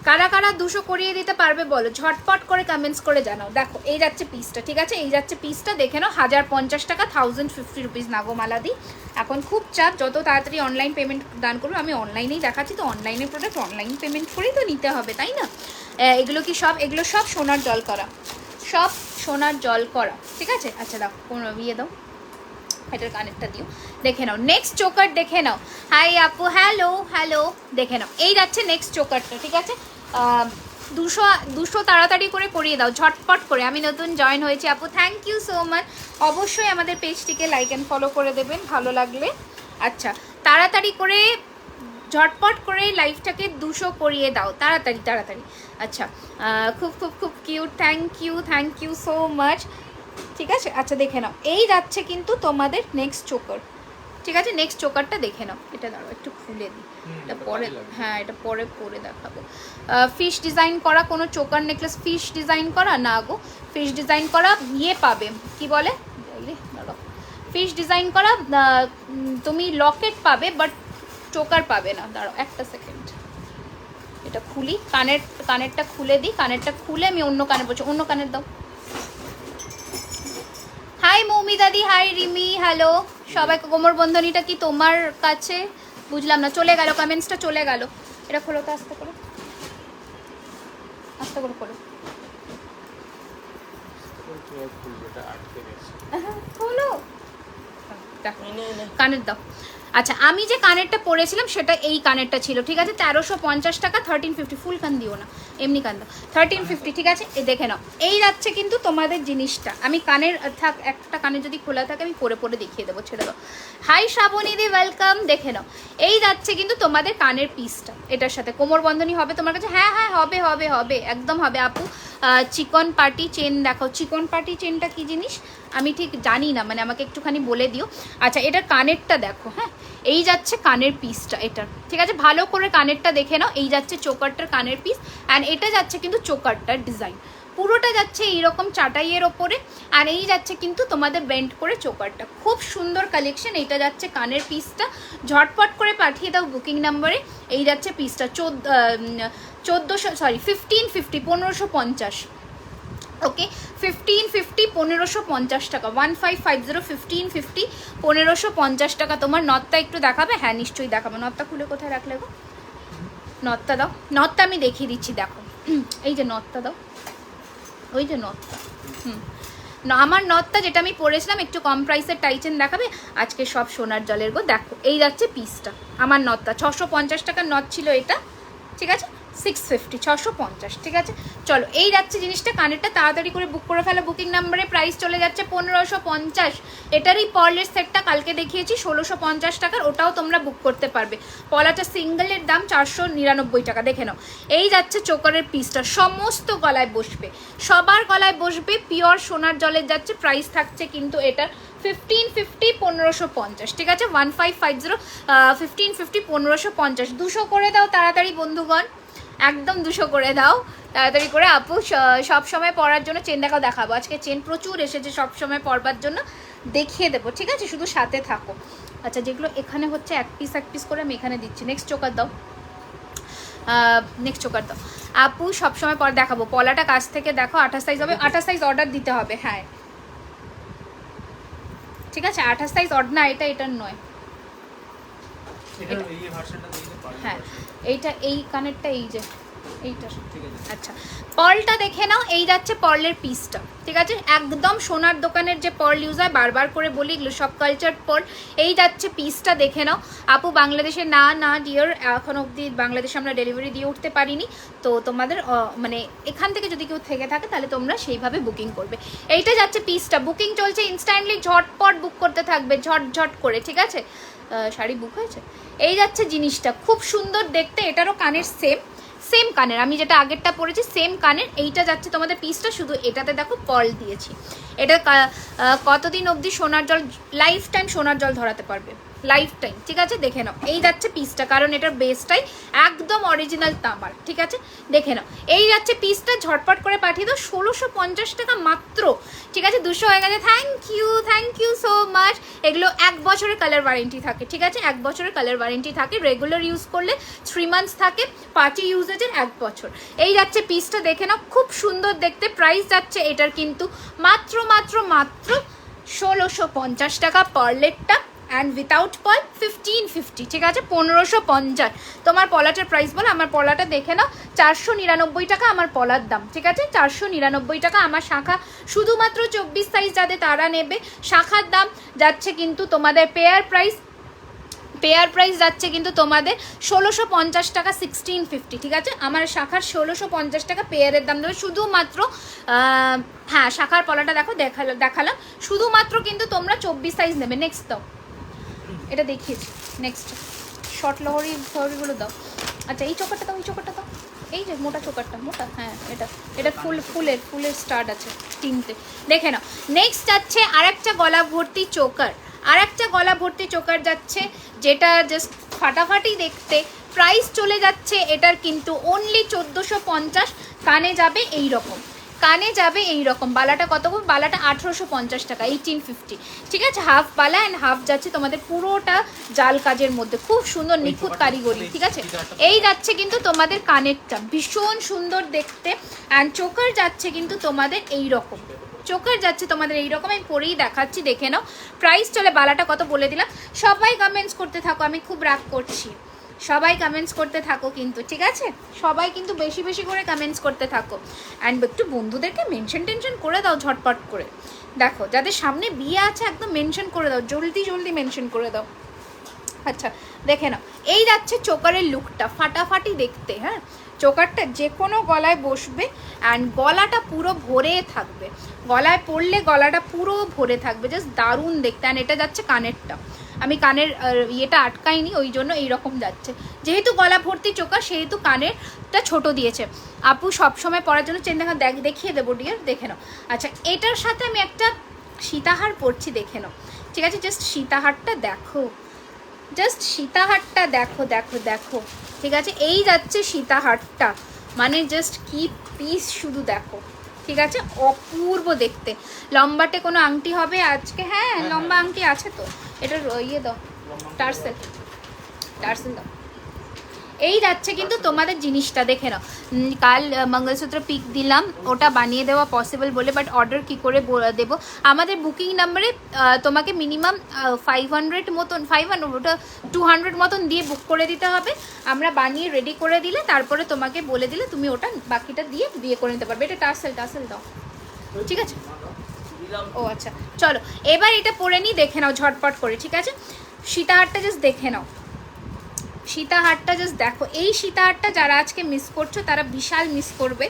কারা কারা 200 করিয়ে দিতে পারবে বলো, ঝটপট করে কমেন্টস করে জানাও। দেখো এই যাচ্ছে পিসটা, ঠিক আছে? এই যাচ্ছে পিসটা, দেখে নাও। 1050 টাকা, 1050 রুপিস। নাগমালা দি এখন খুব চাপ, যত তাড়াতাড়ি অনলাইন পেমেন্ট দান করবে। আমি অনলাইনেই দেখাচ্ছি, তো অনলাইনের প্রোডাক্ট অনলাইন পেমেন্ট করেই তো নিতে হবে, তাই না? এগুলো কি সব, এগুলো সব সোনার জল করা, সব সোনার জল করা, ঠিক আছে? আচ্ছা দাও, কোনো ইয়ে দাও, এটার কানেরটা দিও, দেখে নাও। নেক্সট চোকার দেখে নাও। হাই আপু, হ্যালো হ্যালো, দেখে নাও। এই যাচ্ছে নেক্সট চোকারটা, ঠিক আছে? 200 তাড়াতাড়ি করে করিয়ে দাও, ঝটপট করে। আমি নতুন জয়েন হয়েছি আপু, থ্যাংক ইউ সো মাচ। অবশ্যই আমাদের পেজটিকে লাইক অ্যান্ড ফলো করে দেবেন ভালো লাগলে। আচ্ছা, তাড়াতাড়ি করে ঝটপট করে লাইভটাকে 200 করিয়ে দাও, তাড়াতাড়ি তাড়াতাড়ি। আচ্ছা, খুব খুব খুব cute, thank you so much, ঠিক আছে? আচ্ছা দেখে নাও, এই যাচ্ছে কিন্তু তোমাদের নেক্সট চোকার, ঠিক আছে? নেক্সট চোকারটা দেখে নাও। এটা দাঁড়াও একটু খুলে দিই, এটা পরে, হ্যাঁ এটা পরে পরে দেখাবো। ফিশ ডিজাইন করা কোনো চোকার নেকলেস, ফিশ ডিজাইন করা না গো, ফিশ ডিজাইন করা ইয়ে পাবে, কি বলে, দাঁড়াও, ফিশ ডিজাইন করা তুমি লকেট পাবে, বাট চোকার পাবে না। দাঁড়াও একটা সেকেন্ড, এটা খুলি, কানেরটা খুলে দিই। কানেরটা খুলে আমি অন্য কানে বলছি, অন্য কানের দাও। হাই মৌমি দাদি, হাই রিমি, হ্যালো সবাই। কোমর বন্ধনীটা কি তোমার কাছে? বুঝলাম না, চলে গেল, কমেন্টসটা চলে গেল। এটা খোলো তো, আস্তে করে, আস্তে করে খোলো, খোলো, কানের দাও। আচ্ছা, আমি যে কানেরটা পরেছিলাম সেটা এই কানেরটা ছিল, ঠিক আছে? 1350 টাকা, 1350, ফুল কান দিও না, এমনি কান দাও, 1350, ঠিক আছে? এ দেখে নাও, এই যাচ্ছে কিন্তু তোমাদের জিনিসটা। আমি কানের থাক, একটা কানে যদি খোলা থাকে আমি পরে পরে দেখিয়ে দেবো, ছেড়ে দাও। হাই শ্রাবণীদি, ওয়েলকাম, দেখে নাও। এই যাচ্ছে কিন্তু তোমাদের কানের পিসটা, এটার সাথে কোমর বন্ধনী হবে তোমার কাছে। হ্যাঁ হ্যাঁ হবে হবে হবে, একদম হবে আপু। চিকন পার্টি চেন দেখাও। চিকন পার্টি চেনটা কি জিনিস আমি ঠিক জানি না, মানে আমাকে একটুখানি বলে দিও। আচ্ছা, এটার কানেরটা দেখো, হ্যাঁ এই যাচ্ছে কানের পিসটা এটার, ঠিক আছে? ভালো করে কানেরটা দেখে নাও। এই যাচ্ছে চোকারটার কানের পিস, অ্যান্ড এটা যাচ্ছে কিন্তু চোকারটার ডিজাইন, পুরোটা যাচ্ছে এইরকম চাটাইয়ের ওপরে, আর এই যাচ্ছে কিন্তু তোমাদের বেন্ড করে চোকারটা। খুব সুন্দর কালেকশন। এইটা যাচ্ছে কানের পিসটা, ঝটপট করে পাঠিয়ে দাও বুকিং নাম্বারে। এই যাচ্ছে পিসটা 1550, 1550, ওকে 1550, 1550 টাকা, 1550, 1550, 1550 টাকা। তোমার নথটা একটু দেখাবে? হ্যাঁ নিশ্চয়ই দেখাবে। নথটা খুলে কোথায় রাখলে গো? নথটা দাও, নথটা আমি দেখিয়ে দিচ্ছি, দেখো এই যে নথটা দাও, ওই যে নথটা, আমার নথটা যেটা আমি পরেছিলাম, একটু কম প্রাইসের টাইচেন দেখাবে। আজকে সব সোনার জলের গো, দেখো এই যাচ্ছে পিসটা, আমার নথটা 650 টাকার নথ ছিল এটা, ঠিক আছে? 650, 650, ঠিক আছে? চলো, এই যাচ্ছে জিনিসটা। কানেরটা তাড়াতাড়ি করে বুক করে ফেলো বুকিং নাম্বারে। প্রাইস চলে যাচ্ছে 1550। এটারই পলের সেটটা কালকে দেখিয়েছি 1650 টাকার, ওটাও তোমরা বুক করতে পারবে। পলাটা সিঙ্গেলের দাম 499 টাকা, দেখে নাও। এই যাচ্ছে চোকারের পিসটা, সমস্ত গলায় বসবে, সবার গলায় বসবে, পিওর সোনার জলের যাচ্ছে। প্রাইস থাকছে কিন্তু এটার 1550, 1550, ঠিক আছে? 1550, 1550, 1550, 200 করে দাও তাড়াতাড়ি বন্ধুগণ, একদম 200 করে দাও তাড়াতাড়ি করে। আপু সব সময় পরার জন্য চেন দেখাবো আজকে, চেন প্রচুর এসেছে, সব সময় পরবার জন্য দেখিয়ে দেবো, ঠিক আছে? শুধু সাথে থাকো। আচ্ছা, যেগুলো এখানে হচ্ছে এক পিস করে আমি এখানে দিচ্ছি। নেক্সট চোকার দাও, নেক্সট চোকার দাও আপু, সবসময় পর দেখাবো। পলাটা কাছ থেকে দেখো, 28 সাইজ হবে, 28 সাইজ অর্ডার দিতে হবে, হ্যাঁ ঠিক আছে 28 সাইজ অড না, এটার নয়। হ্যাঁ এইটা, এই কানেরটা, এই যে এইটা, আচ্ছা পার্লটা দেখে নাও। এই যাচ্ছে পার্লের পিসটা, ঠিক আছে একদম সোনার দোকানের যে পার্ল ইউজ হয়, বারবার করে বলি এগুলো সব কালচার পার্ল। এই যাচ্ছে পিসটা দেখে নাও। আপু বাংলাদেশে না ডিয়ার, এখন অবধি বাংলাদেশে আমরা ডেলিভারি দিয়ে উঠতে পারিনি, তো তোমাদের মানে এখান থেকে যদি কেউ থেকে থাকে তাহলে তোমরা সেইভাবে বুকিং করবে। এইটা যাচ্ছে পিসটা, বুকিং চলছে ইনস্ট্যান্টলি, ঝটপট বুক করতে থাকবে, ঝট করে, ঠিক আছে। শাড়ি বুক হয়েছে। এই যাচ্ছে জিনিসটা, খুব সুন্দর দেখতে, এটারও কানের সেম কানের, আমি যেটা আগেরটা পরেছি সেম কানের। এইটা যাচ্ছে তোমাদের পিসটা, শুধু এটাতে দেখো পার্ল দিয়েছি। এটা কতদিন অবধি সোনার জল, লাইফ টাইম সোনার জল ধরাতে পারবে, লাইফ টাইম, ঠিক আছে দেখে নাও। এই যাচ্ছে পিসটা, কারণ এটার বেসটাই একদম অরিজিনাল তামার, ঠিক আছে দেখে নাও। এই যাচ্ছে পিসটা, ঝটপট করে পাঠিয়ে দাও, 1650 টাকা মাত্র, ঠিক আছে 200 হয়ে গেছে। Thank you so much. এগুলো 1 বছরের কালার ওয়ারেন্টি থাকে, ঠিক আছে 1 বছরের কালার ওয়ারেন্টি থাকে, রেগুলার ইউজ করলে 3 মান্থস থাকে, পার্টি ইউজেজের 1 বছর। এই যাচ্ছে পিসটা দেখে নাও, খুব সুন্দর দেখতে। প্রাইস যাচ্ছে এটার কিন্তু মাত্র 1650 টাকা পার্লেরটা, অ্যান্ড উইথাউট পার্ল 1550, ঠিক আছে 1550। তোমার পলাটার প্রাইস বলো, আমার পলাটা দেখে নাও 499 টাকা আমার পলার দাম, ঠিক আছে 499 টাকা। আমার শাখা শুধুমাত্র 24 সাইজ যাদের তারা নেবে, শাখার দাম যাচ্ছে কিন্তু তোমাদের পেয়ার প্রাইস যাচ্ছে কিন্তু তোমাদের 1650 টাকা, 1650, ঠিক আছে আমার শাখার 1650 টাকা পেয়ারের দাম দেবে শুধুমাত্র। হ্যাঁ শাখার পলাটা দেখো, দেখালাম, শুধুমাত্র কিন্তু তোমরা 24 সাইজ নেবে। নেক্সট দাও, এটা দেখিয়েছি, নেক্সট শর্ট লহরিগুলো দাও। আচ্ছা এই চোকারটা দাও, এই যে মোটা চোকারটা, মোটা, হ্যাঁ এটা ফুলের স্টার্ট আছে 3টে, দেখে নাও। নেক্সট যাচ্ছে আরেকটা গলা ভর্তি চোকার যাচ্ছে, যেটা জাস্ট ফাটাফাটি দেখতে। প্রাইস চলে যাচ্ছে এটার কিন্তু অনলি 1450। কানে যাবে এই রকম, বালাটা কত? বালাটা 1850 টাকা, 1850, ঠিক আছে হাফ বালা অ্যান্ড হাফ যাচ্ছে তোমাদের পুরোটা জাল কাজের মধ্যে, খুব সুন্দর নিখুঁত কারিগরি, ঠিক আছে। এই যাচ্ছে কিন্তু তোমাদের কানেরটা, ভীষণ সুন্দর দেখতে, অ্যান্ড চোকার যাচ্ছে কিন্তু তোমাদের এই রকম, আমি পরেই দেখাচ্ছি, দেখে নাও। প্রাইস চলে, বালাটা কত বলে দিলাম। সবাই কমেন্টস করতে থাকো, আমি খুব রাগ করছি, সবাই কমেন্টস করতে থাকো কিন্তু, ঠিক আছে সবাই কিন্তু বেশি করে কমেন্টস করতে থাকো। অ্যান্ড একটু বন্ধুদেরকে টেনশন করে দাও ঝটপট করে, দেখো যাদের সামনে বিয়ে আছে একদম মেনশন করে দাও, জলদি মেনশন করে দাও। আচ্ছা দেখে নাও, এই যাচ্ছে চোকারের লুকটা, ফাটাফাটি দেখতে, হ্যাঁ চোকারটা যে কোনো গলায় বসবে, অ্যান্ড গলাটা পুরো ভরে থাকবে, গলায় পরলে গলাটা পুরো ভরে থাকবে, জাস্ট দারুণ দেখতে। অ্যান্ড এটা যাচ্ছে কানেরটা, আমি কানের ইয়েটা আটকাইনি, ওই জন্য এইরকম যাচ্ছে, যেহেতু গলা ভর্তি চোকার সেহেতু কানেরটা ছোট দিয়েছে। আপু সবসময় পরার জন্য চেন দেখিয়ে দেবো ডিয়ার, দেখে নাও। আচ্ছা এটার সাথে আমি একটা সীতাহার পরছি, দেখে নাও, ঠিক আছে জাস্ট সীতাহারটা দেখো, দেখো, ঠিক আছে এই যাচ্ছে সীতাহারটা, মানে জাস্ট কি পিস শুধু দেখো, ঠিক আছে অপূর্ব দেখতে। লম্বাটে কোনো আংটি হবে আজকে, হ্যাঁ লম্বা আংটি আছে তো, এটার ইয়ে দাও, টার্সেল দাও। এই যাচ্ছে কিন্তু তোমাদের জিনিসটা, দেখে নাও। কাল মঙ্গলসূত্র পিক দিলাম, ওটা বানিয়ে দেওয়া পসিবল বলে, বাট অর্ডার কী করে দেবো? আমাদের বুকিং নাম্বারে তোমাকে মিনিমাম 500 মতন, 500 ওটা 200 মতন দিয়ে বুক করে দিতে হবে। আমরা বানিয়ে রেডি করে দিলে তারপরে তোমাকে বলে দিলে তুমি ওটা বাকিটা দিয়ে বিয়ে করে নিতে পারবে। এটা টার্সেল দাও, ঠিক আছে। ও আচ্ছা চলো এবার এটা পরে নিই, দেখে নাও ঝটপট করে, ঠিক আছে। সীতাহারটা জাস্ট দেখে নাও, সীতাহারটা জাস্ট দেখো। এই সীতাহারটা যারা আজকে মিস করছো তারা বিশাল মিস করবে,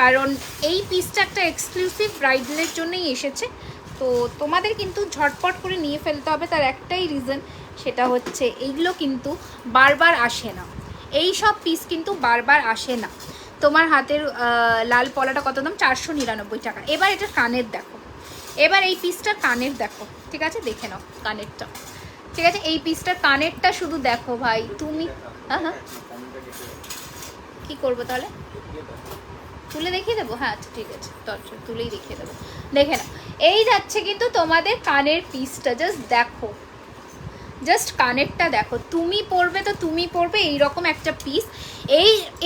কারণ এই পিসটা একটা এক্সক্লুসিভ ব্রাইডালের জন্যই এসেছে, তো তোমাদের কিন্তু ঝটপট করে নিয়ে ফেলতে হবে। তার একটাই রিজন, সেটা হচ্ছে এইগুলো কিন্তু বারবার আসে না, এই সব পিস কিন্তু বারবার আসে না। তোমার হাতের লাল পলাটা কত দাম? 499 টাকা। এবার এটা কানের দেখো, এবার এই পিসটার কানের দেখো, ঠিক আছে দেখে নাও কানেরটা, ঠিক আছে এই পিসটার কানেরটা শুধু দেখো ভাই তুমি। হ্যাঁ কি করবো তাহলে, তুলে দেখিয়ে দেবো? হ্যাঁ আচ্ছা ঠিক আছে, তুলেই দেখিয়ে দেবো, দেখে নাও। এই যাচ্ছে কিন্তু তোমাদের কানের পিসটা, জাস্ট দেখো, জাস্ট কানেরটা দেখো, তুমি পরবে তো তুমি পরবে এইরকম একটা পিস।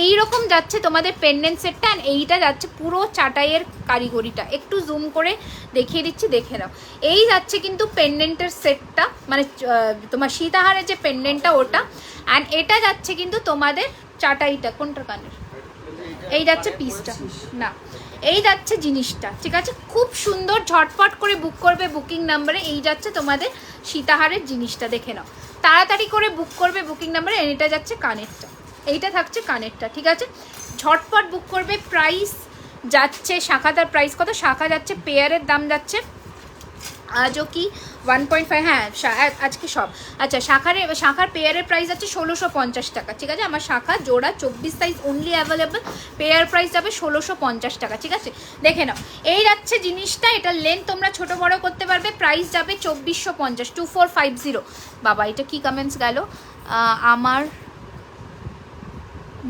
এইরকম যাচ্ছে তোমাদের পেন্ডেন্ট সেটটা, অ্যান্ড এইটা যাচ্ছে পুরো চাটাইয়ের কারিগরিটা। একটু জুম করে দেখিয়ে দিচ্ছি, দেখে নাও। এই যাচ্ছে কিন্তু পেন্ডেন্টের সেটটা, মানে তোমার সীতাহারের যে পেন্ডেন্টটা ওটা, অ্যান্ড এটা যাচ্ছে কিন্তু তোমাদের চাটাইটা। কোনটা কানের? এই যাচ্ছে পিসটা, না এই যাচ্ছে জিনিসটা, ঠিক আছে? খুব সুন্দর, ঝটপট করে বুক করবে বুকিং নাম্বারে। এই যাচ্ছে তোমাদের সীতাহারের জিনিসটা, দেখে নাও, তাড়াতাড়ি করে বুক করবে বুকিং নাম্বারে। এটা যাচ্ছে কানেরটা, এইটা থাকছে কানেরটা, ঠিক আছে? ঝটপট বুক করবে। প্রাইস যাচ্ছে, শাখাটার প্রাইস কত? শাখা যাচ্ছে, পেয়ারের দাম যাচ্ছে আজও কি 1.5, হ্যাঁ আজকে সব। আচ্ছা, শাখার পেয়ারের প্রাইস আছে 1650 টাকা, ঠিক আছে? আমার শাখা জোড়া 24 size only available, pair price যাবে 1650 টাকা, ঠিক আছে? দেখে নাও, এই যাচ্ছে জিনিসটা। এটার লেন্থ তোমরা ছোট বড় করতে পারবে। প্রাইস যাবে 2450, 2450। বাবা এটা কি কমেন্টস গেল আমার,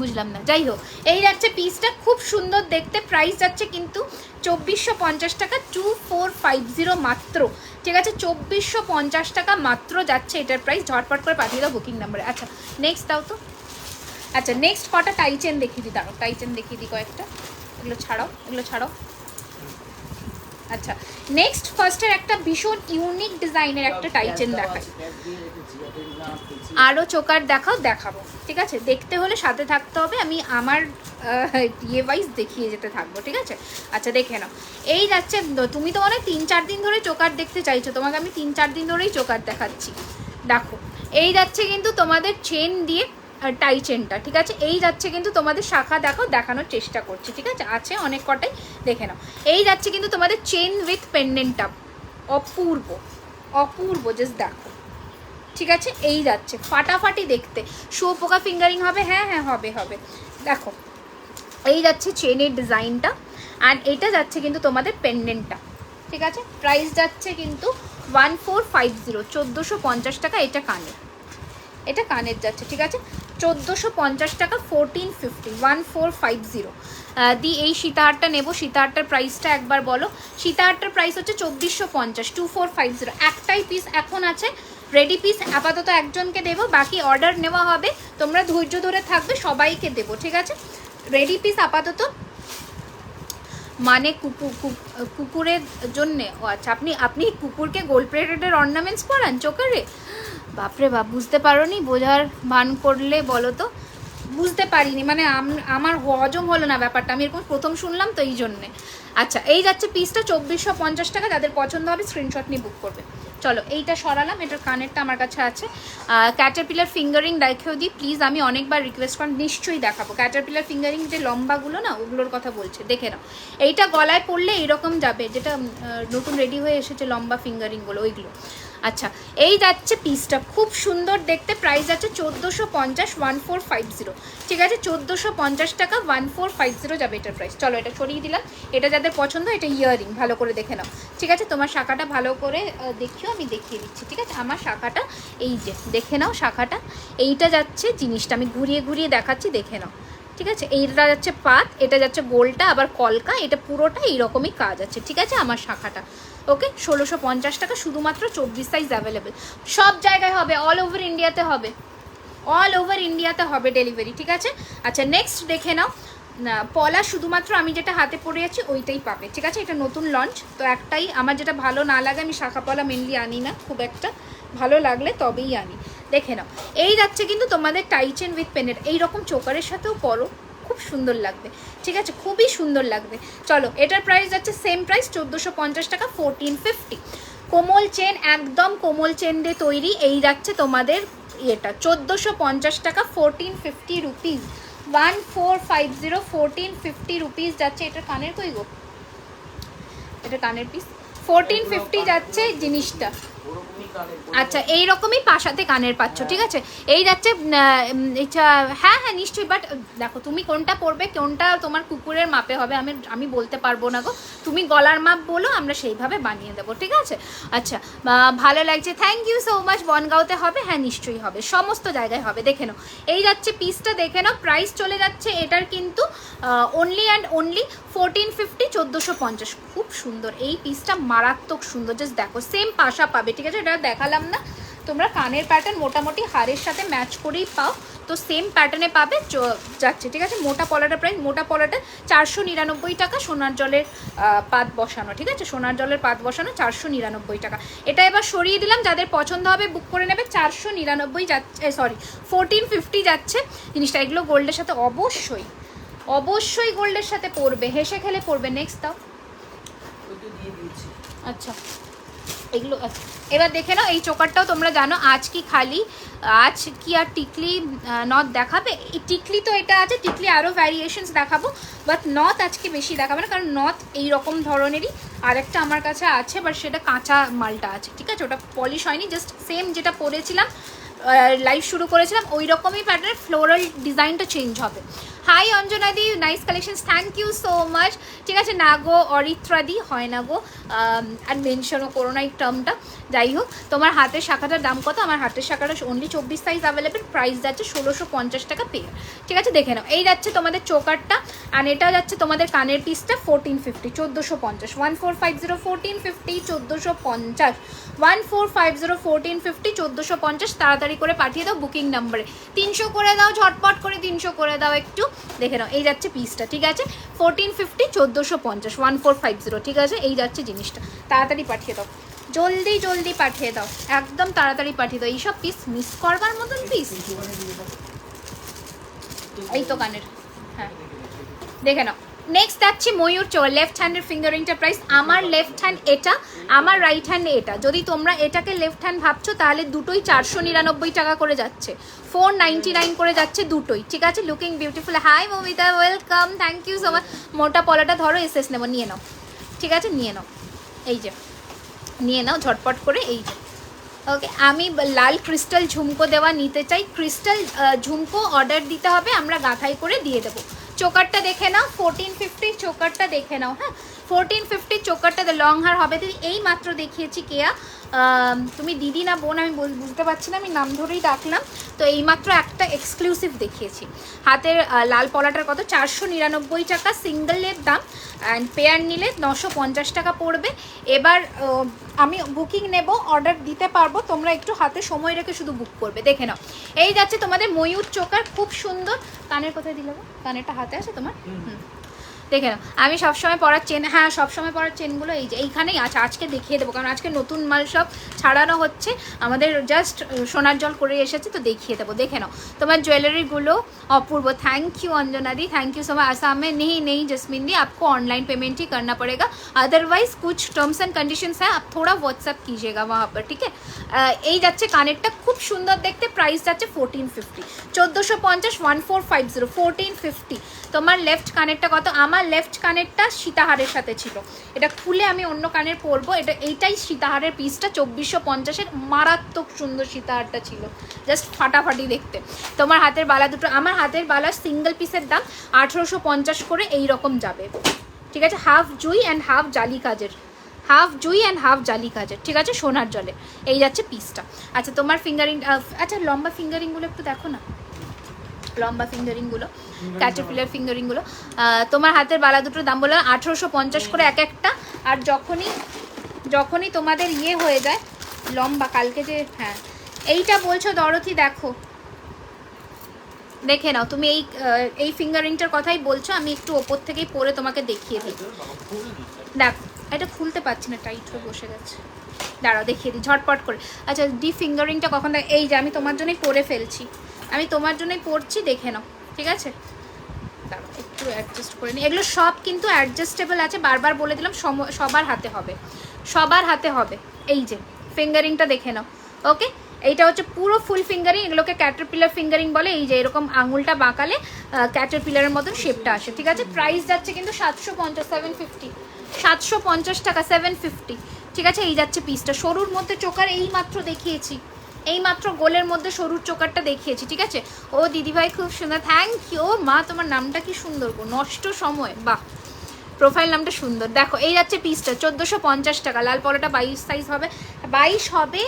বুঝলাম না, যাই হোক। এই যাচ্ছে পিসটা, খুব সুন্দর দেখতে। প্রাইস যাচ্ছে কিন্তু 2450 টাকা, 2450 মাত্র, ঠিক আছে? 2450 টাকা মাত্র যাচ্ছে এটার প্রাইস। ঝটপট করে পাঠিয়ে দাও বুকিং নাম্বারে। আচ্ছা নেক্সট দাও তো। আচ্ছা নেক্সট কটা টাইচেন দেখিয়ে দিই, দাঁড়াও টাইচেন দেখিয়ে দিই কয়েকটা। এগুলো ছাড়াও, এগুলো ছাড়াও। আচ্ছা নেক্সট ফার্স্টের একটা ভীষণ ইউনিক ডিজাইনের একটা টাইচেন দেখাই। আরও চোকার দেখাবো, ঠিক আছে? দেখতে হলে সাথে থাকতে হবে, আমি আমার ইয়ে ওয়াইজ দেখিয়ে যেতে থাকবো, ঠিক আছে? আচ্ছা দেখে নাও, এই যাচ্ছে। তুমি তো মনে হয় 3-4 দিন ধরে চোকার দেখতে চাইছো, তোমাকে আমি 3-4 দিন ধরেই চোকার দেখাচ্ছি। দেখো এই যাচ্ছে কিন্তু তোমাদের চেন দিয়ে টাই চেনটা, ঠিক আছে? এই যাচ্ছে কিন্তু তোমাদের শাখা, দেখো দেখানোর চেষ্টা করছি, ঠিক আছে? আছে অনেক কটাই, দেখে নাও। এই যাচ্ছে কিন্তু তোমাদের চেন উইথ পেন্ডেন্টটা, অপূর্ব অপূর্ব, জাস্ট দেখো, ঠিক আছে? এই যাচ্ছে ফাটাফাটি দেখতে। শুয়োপোকা ফিঙ্গারিং হবে, হ্যাঁ হ্যাঁ হবে হবে। দেখো এই যাচ্ছে চেনের ডিজাইনটা, আর এটা যাচ্ছে কিন্তু তোমাদের পেন্ডেন্টটা, ঠিক আছে? প্রাইস যাচ্ছে কিন্তু 1450, 1450 টাকা। এটা কানের, এটা কানের যাচ্ছে, ঠিক আছে? 1450 টাকা, 1450, 1450 দি। এই সীতাহারটা নেবো, সীতাহারটার প্রাইসটা একবার বলো। সীতাহারটার প্রাইস হচ্ছে 2450, 2450। একটাই পিস এখন আছে, রেডি পিস আপাতত একজনকে দেবো, বাকি অর্ডার নেওয়া হবে। তোমরা ধৈর্য ধরে থাকবে, সবাইকে দেবো, ঠিক আছে? রেডি পিস আপাতত, মানে কুকুরের জন্যে। ও আচ্ছা, আপনি কুকুরকে গোল্ড প্লেটেডের অর্নামেন্টস পরান চোকারে? বাপরে বাপ, বুঝতে পারো নি? বোঝার ভান করলে বলো তো। বুঝতে পারিনি, মানে আমার হজম হলো না ব্যাপারটা, আমি এরকম প্রথম শুনলাম তো এই জন্যে। আচ্ছা এই যাচ্ছে পিসটা 2450 টাকা। যাদের পছন্দ হবে স্ক্রিনশট নিয়ে বুক করবে। চলো এইটা সরালাম, এটার কানেরটা আমার কাছে আছে। ক্যাটারপিলার ফিঙ্গারিং দেখেও দিই প্লিজ, আমি অনেকবার রিকোয়েস্ট করেন, নিশ্চয়ই দেখাবো। ক্যাটারপিলার ফিঙ্গারিং যে লম্বাগুলো না, ওগুলোর কথা বলছে, দেখে নাও। এইটা গলায় পরলে এইরকম যাবে, যেটা নতুন রেডি হয়ে এসেছে লম্বা ফিঙ্গারিংগুলো, ওইগুলো। আচ্ছা এই যাচ্ছে পিসটা, খুব সুন্দর দেখতে। প্রাইস আছে 1450, 1450, ঠিক আছে? 1450 টাকা, 1450 যাবে এটার প্রাইস। চলো এটা ছড়িয়ে দিলাম। এটা যাদের পছন্দ, এটা ইয়াররিং, ভালো করে দেখে নাও, ঠিক আছে? তোমার শাখাটা ভালো করে দেখিও, আমি দেখিয়ে দিচ্ছি, ঠিক আছে? আমার শাখাটা এই যে, দেখে নাও শাখাটা। এইটা যাচ্ছে জিনিসটা, আমি ঘুরিয়ে ঘুরিয়ে দেখাচ্ছি, দেখে নাও, ঠিক আছে? এইটা যাচ্ছে পাত, এটা যাচ্ছে গোলটা, আবার কলকা, এটা পুরোটা এইরকমই কাজ আছে, ঠিক আছে? আমার শাখাটা ওকে 1650 টাকা, শুধুমাত্র 24 সাইজ অ্যাভেলেবেল। সব জায়গায় হবে, অল ওভার ইন্ডিয়াতে হবে, অল ওভার ইন্ডিয়াতে হবে ডেলিভারি, ঠিক আছে? আচ্ছা নেক্সট দেখে নাও। পলা শুধুমাত্র আমি যেটা হাতে পরে আছি ওইটাই পাবে, ঠিক আছে? এটা নতুন লঞ্চ তো, একটাই। আমার যেটা ভালো না লাগে, আমি শাখা পলা মেনলি আনি না খুব একটা, ভালো লাগলে তবেই আনি। দেখে নাও, এই যাচ্ছে কিন্তু তোমাদের টাইচেন উইথ পেনের, এইরকম চোকারের সাথেও পরো, খুব সুন্দর লাগবে, ঠিক আছে? খুবই সুন্দর লাগবে। চলো এটার প্রাইস যাচ্ছে সেম প্রাইস, 1450 টাকা, 1450। কোমল চেন, একদম কোমল চেন দিয়ে তৈরি। এই যাচ্ছে তোমাদের এটা 1450 টাকা, 1450 রুপিস, 1450, 1450 রুপিস যাচ্ছে। এটা কানের কই গো, এটা কানের পিস, 1450 যাচ্ছে জিনিসটা। আচ্ছা এইরকমই পাশাতে কানের পাচ্ছ, ঠিক আছে? এই যাচ্ছে এটা, হ্যাঁ হ্যাঁ নিশ্চয়ই, বাট দেখো তুমি কোনটা পরবে, কোনটা তোমার কুকুরের মাপে হবে আমি বলতে পারবো না গো, তুমি গলার মাপ বলো, আমরা সেইভাবে বানিয়ে দেবো, ঠিক আছে? আচ্ছা ভালো লাগছে, থ্যাংক ইউ সো মাচ। বনগাঁওতে হবে, হ্যাঁ নিশ্চয়ই হবে, সমস্ত জায়গায় হবে, দেখে নাও। এই যাচ্ছে পিসটা, দেখে নাও। প্রাইস চলে যাচ্ছে এটার কিন্তু অনলি অ্যান্ড অনলি 1450, 1450। খুব সুন্দর এই পিসটা, মারাত্মক সুন্দর, জাস্ট দেখো সেম পাশা পাবে, ঠিক আছে? এটা দেখালাম না তো, তোমরা কানের প্যাটার্ন মোটামুটি হারের সাথে ম্যাচ করেই পাও, তো সেম প্যাটার্নে পাবে যাচ্ছে, ঠিক আছে। মোটা পলাটা প্রাইস, মোটা পলাটা 499 টাকা, সোনার জলের পাত বসানো, ঠিক আছে, সোনার জলের পাত বসানো 499 টাকা। এটা এবার সরিয়ে দিলাম, যাদের পছন্দ হবে বুক করে নেবে। 499 যাচ্ছে, সরি 1450 যাচ্ছে জিনিসটা। এগুলো গোল্ডের সাথে অবশ্যই অবশ্যই গোল্ডের সাথে পরবে, হেসে খেলে পরবে। নেক্সট দাও। আচ্ছা এগুলো এবার দেখে নাও। এই চোকারটাও তোমরা জানো আজ কি খালি, আজ কি আর টিকলি নথ দেখাবে? এই টিকলি তো এটা আছে, টিকলি আরও ভ্যারিয়েশনস দেখাবো, বাট নথ আজকে বেশি দেখাবে না, কারণ নথ এই রকম ধরনেরই আরেকটা আমার কাছে আছে, বাট সেটা কাঁচা মালটা আছে, ঠিক আছে, ওটা পলিশ হয়নি, জাস্ট সেম যেটা পরেছিলাম লাইভ শুরু করেছিলাম ওই রকমই প্যাটার্নের, ফ্লোরাল ডিজাইনটা চেঞ্জ হবে। হাই অঞ্জনাদি, nice collections, thank you so much. ঠিক আছে, না গো অরিত্রাদি, হয় না গো, আর মেনশনও করো না এই টার্মটা। যাই হোক, তোমার হাতের শাখাটার দাম কত? আমার হাতের শাখাটা অনলি 24 সাইজ অ্যাভেলেবেল, প্রাইস যাচ্ছে 1650 টাকা পেয়ার, ঠিক আছে। দেখে নাও, এই যাচ্ছে তোমাদের চোকারটা, আর এটা যাচ্ছে তোমাদের কানের পিসটা 1450, 1450, 1450 1450 1450, 1450 1450 1450। তাড়াতাড়ি করে পাঠিয়ে দাও বুকিং নাম্বারে, 300 করে দাও, ঝটপট করে 300 করে দাও একটু। দেখে নাও, এই যাচ্ছে পিসটা, ঠিক আছে, 1450 1450 1450, ঠিক আছে, এই যাচ্ছে জিনিসটা। তাড়াতাড়ি পাঠিয়ে দাও, জলদি জলদি পাঠিয়ে দাও, একদম তাড়াতাড়ি পাঠিয়ে দাও। এইসব পিস মিস করবার মতন পিস। এই তো কানের, হ্যাঁ দেখে নাও। নেক্সট যাচ্ছি ময়ূর চোর, লেফট হ্যান্ডের ফিঙ্গারিংটা প্রাইস, আমার লেফট হ্যান্ড এটা, আমার রাইট হ্যান্ড এটা। যদি তোমরা এটাকে লেফট হ্যান্ড ভাবছো তাহলে দুটোই 499 টাকা করে যাচ্ছে, 499 করে যাচ্ছে দুটোই, ঠিক আছে। Looking beautiful, hi Mamita, welcome, thank you so much. মোটা পলাটা ধরো, এসএস নেবো, নিয়ে নাও, ঠিক আছে, নিয়ে নাও, এই যে নিয়ে নাও ঝটপট করে, এই যে। ওকে, আমি লাল ক্রিস্টাল ঝুমকো দেওয়া নিতে চাই, ক্রিস্টাল ঝুমকো অর্ডার দিতে হবে, আমরা গাঁথাই করে দিয়ে দেবো। চোকারটা দেখে নাও, 1450 চোকারটা দেখে নাও, হ্যাঁ 1450 চোকারটা লং হার হবে। দিদি এই মাত্র দেখিয়েছি, কেয়া তুমি দিদি না বোন আমি বুঝতে পারছি না, আমি নাম ধরেই ডাকলাম। তো এইমাত্র একটা এক্সক্লুসিভ দেখিয়েছি। হাতের লাল পলাটার কত? 499 টাকা সিঙ্গেলের দাম, অ্যান্ড পেয়ার নিলে 950 টাকা পড়বে। এবার আমি বুকিং নেব, অর্ডার দিতে পারবো, তোমরা একটু হাতে সময় রেখে শুধু বুক করবে। দেখে নাও, এই যাচ্ছে তোমাদের ময়ূর চোকার, খুব সুন্দর। কানের কোথায় দিলে? কানেরটা হাতে আছে তোমার? দেখে নাও, আমি সবসময় পরার চেন, হ্যাঁ সবসময় পরার চেনগুলো এই যে এইখানেই আছে, আজকে দেখিয়ে দেবো, কারণ আজকে নতুন মাল সব ছাড়ানো হচ্ছে, আমাদের জাস্ট সোনার জল করে এসেছে, তো দেখিয়ে দেবো। দেখে নাও, তোমার jewellery Apurva, thank you Anjana di, thank you so much. Assam में नहीं जस्मीन दी, आपको ऑनलाइन पेमेंट ही करना पड़ेगा, अदरवाइज कुछ टर्म्स एंड कंडीशंस है, आप थोड़ा व्हाट्सअप कीजिएगा वहाँ पर, ठीक है। এই যাচ্ছে কানেরটা, খুব সুন্দর দেখতে, প্রাইস যাচ্ছে 1450, 1450 1450 1450। তোমার লেফট কানেরটা কত? আমার লেফট কানেরটা সীতাহারের সাথে ছিল, এটা খুলে আমি অন্য কানের পরবো, এইটাই সীতাহারের পিসটা 2450-এর, মারাত্মক সুন্দর সীতাহারটা ছিল, জাস্ট ফাটাফাটি দেখতে। তোমার হাতের বালা দুটো, আমার হাতের বালা সিঙ্গেল পিসের দাম 1850 করে এই রকম যাবে, ঠিক আছে। হাফ জুই অ্যান্ড হাফ জালি কাজের, হাফ জুই অ্যান্ড হাফ জালি কাজের, ঠিক আছে, সোনার জলে। এই যাচ্ছে পিসটা। আচ্ছা তোমার ফিঙ্গারিং, আচ্ছা লম্বা ফিঙ্গারিংগুলো একটু দেখো না, লম্বা ফিঙ্গারিংগুলো, ক্যাটারপিলার ফিঙ্গারিংগুলো। তোমার হাতের বালা দুটোর দাম বললাম 1850 করে এক একটা। আর যখনই তোমাদের ইয়ে হয়ে যায় লম্বা, কালকে যে, হ্যাঁ এইটা বলছো দরথি, দেখো দেখে নাও, তুমি এই ফিঙ্গারিংটার কথাই বলছো, আমি একটু ওপর থেকেই পরে তোমাকে দেখিয়ে দিই। দেখো, এটা খুলতে পারছি না, টাইট হয়ে বসে গেছে, দাঁড়াও দেখিয়ে দিই ঝটপট করে। আচ্ছা ডি ফিঙ্গারিংটা কখন? এই যে আমি তোমার জন্যই পরে ফেলছি, আমি তোমার জন্যই পরছি, দেখে নাও, ঠিক আছে। দাঁড়াও একটু অ্যাডজাস্ট করে নিই, এগুলো সব কিন্তু অ্যাডজাস্টেবল আছে, বারবার বলে দিলাম, সবার হাতে হবে, সবার হাতে হবে। এই যে ফিঙ্গারিংটা দেখে নাও, ওকে। এইটা হচ্ছে পুরো ফুল ফিঙ্গারিং, এগুলোকে ক্যাটারপিলার ফিঙ্গারিং বলে। এই যে এরকম আঙুলটা বাঁকালে ক্যাটারপিলারের মতন শেপটা আসে, ঠিক আছে। প্রাইস যাচ্ছে কিন্তু 750 750, 750 টাকা 750, ঠিক আছে। এই যাচ্ছে পিসটা, সরুর মধ্যে চোকার এই মাত্র দেখিয়েছি, এই মাত্র গোলের মধ্যে সরুর চোকারটা দেখিয়েছি, ঠিক আছে। ও দিদিভাই খুব সুন্দর, থ্যাংক ইউ। মা তোমার নামটা কি সুন্দর গো, নষ্ট সময়, বাহ প্রোফাইল নামটা সুন্দর। দেখো এই যাচ্ছে পিসটা 1450 টাকা, লাল পলাটা 22 সাইজ হবে, 22 হবে,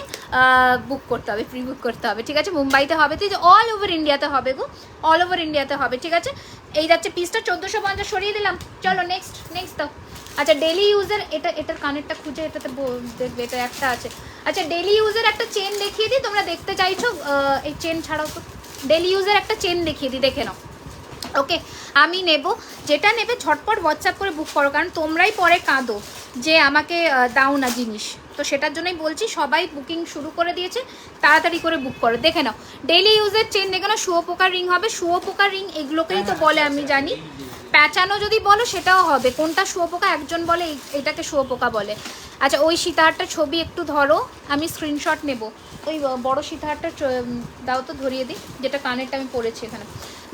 বুক করতে হবে, প্রি বুক করতে হবে, ঠিক আছে। মুম্বাইতে হবে, তো অল ওভার ইন্ডিয়াতে হবে গো, অল ওভার ইন্ডিয়াতে হবে, ঠিক আছে। এই যাচ্ছে পিসটা 1450, সরিয়ে দিলাম। চলো নেক্সট দাও, আচ্ছা ডেলি ইউজের এটার কানেরটা খুঁজে এটাতে দেখবে, এটা একটা আছে। আচ্ছা ডেলি ইউজের একটা চেন দেখিয়ে দিই, তোমরা দেখতে চাইছো এই চেন ছাড়াও তো, ডেলি ইউজের একটা চেন দেখিয়ে দিই, দেখে নাও। ওকে আমি নেব, যেটা নেবে ঝটপট হোয়াটসঅ্যাপ করে বুক করো, কারণ তোমরাই পরে কাঁদো যে আমাকে দাও না জিনিস, তো সেটার জন্যই বলছি সবাই বুকিং শুরু করে দিয়েছে, তাড়াতাড়ি করে বুক করো। দেখে নাও ডেলি ইউজের চেন, দেখে নাও শুয়োপোকার রিং হবে, শুয়োপোকার রিং এগুলোকেই তো বলে আমি জানি, প্যাঁচানো যদি বলো সেটাও হবে, কোনটা শুয়োপোকা একজন বলে এটাকে শুয়োপোকা বলে। আচ্ছা ওই সীতাহারটার ছবি একটু ধরো, আমি স্ক্রিনশট নেব, ওই বড় সীতাহারটা দাও তো, ধরিয়ে দিই, যেটা কানেরটা আমি পরেছি এখানে।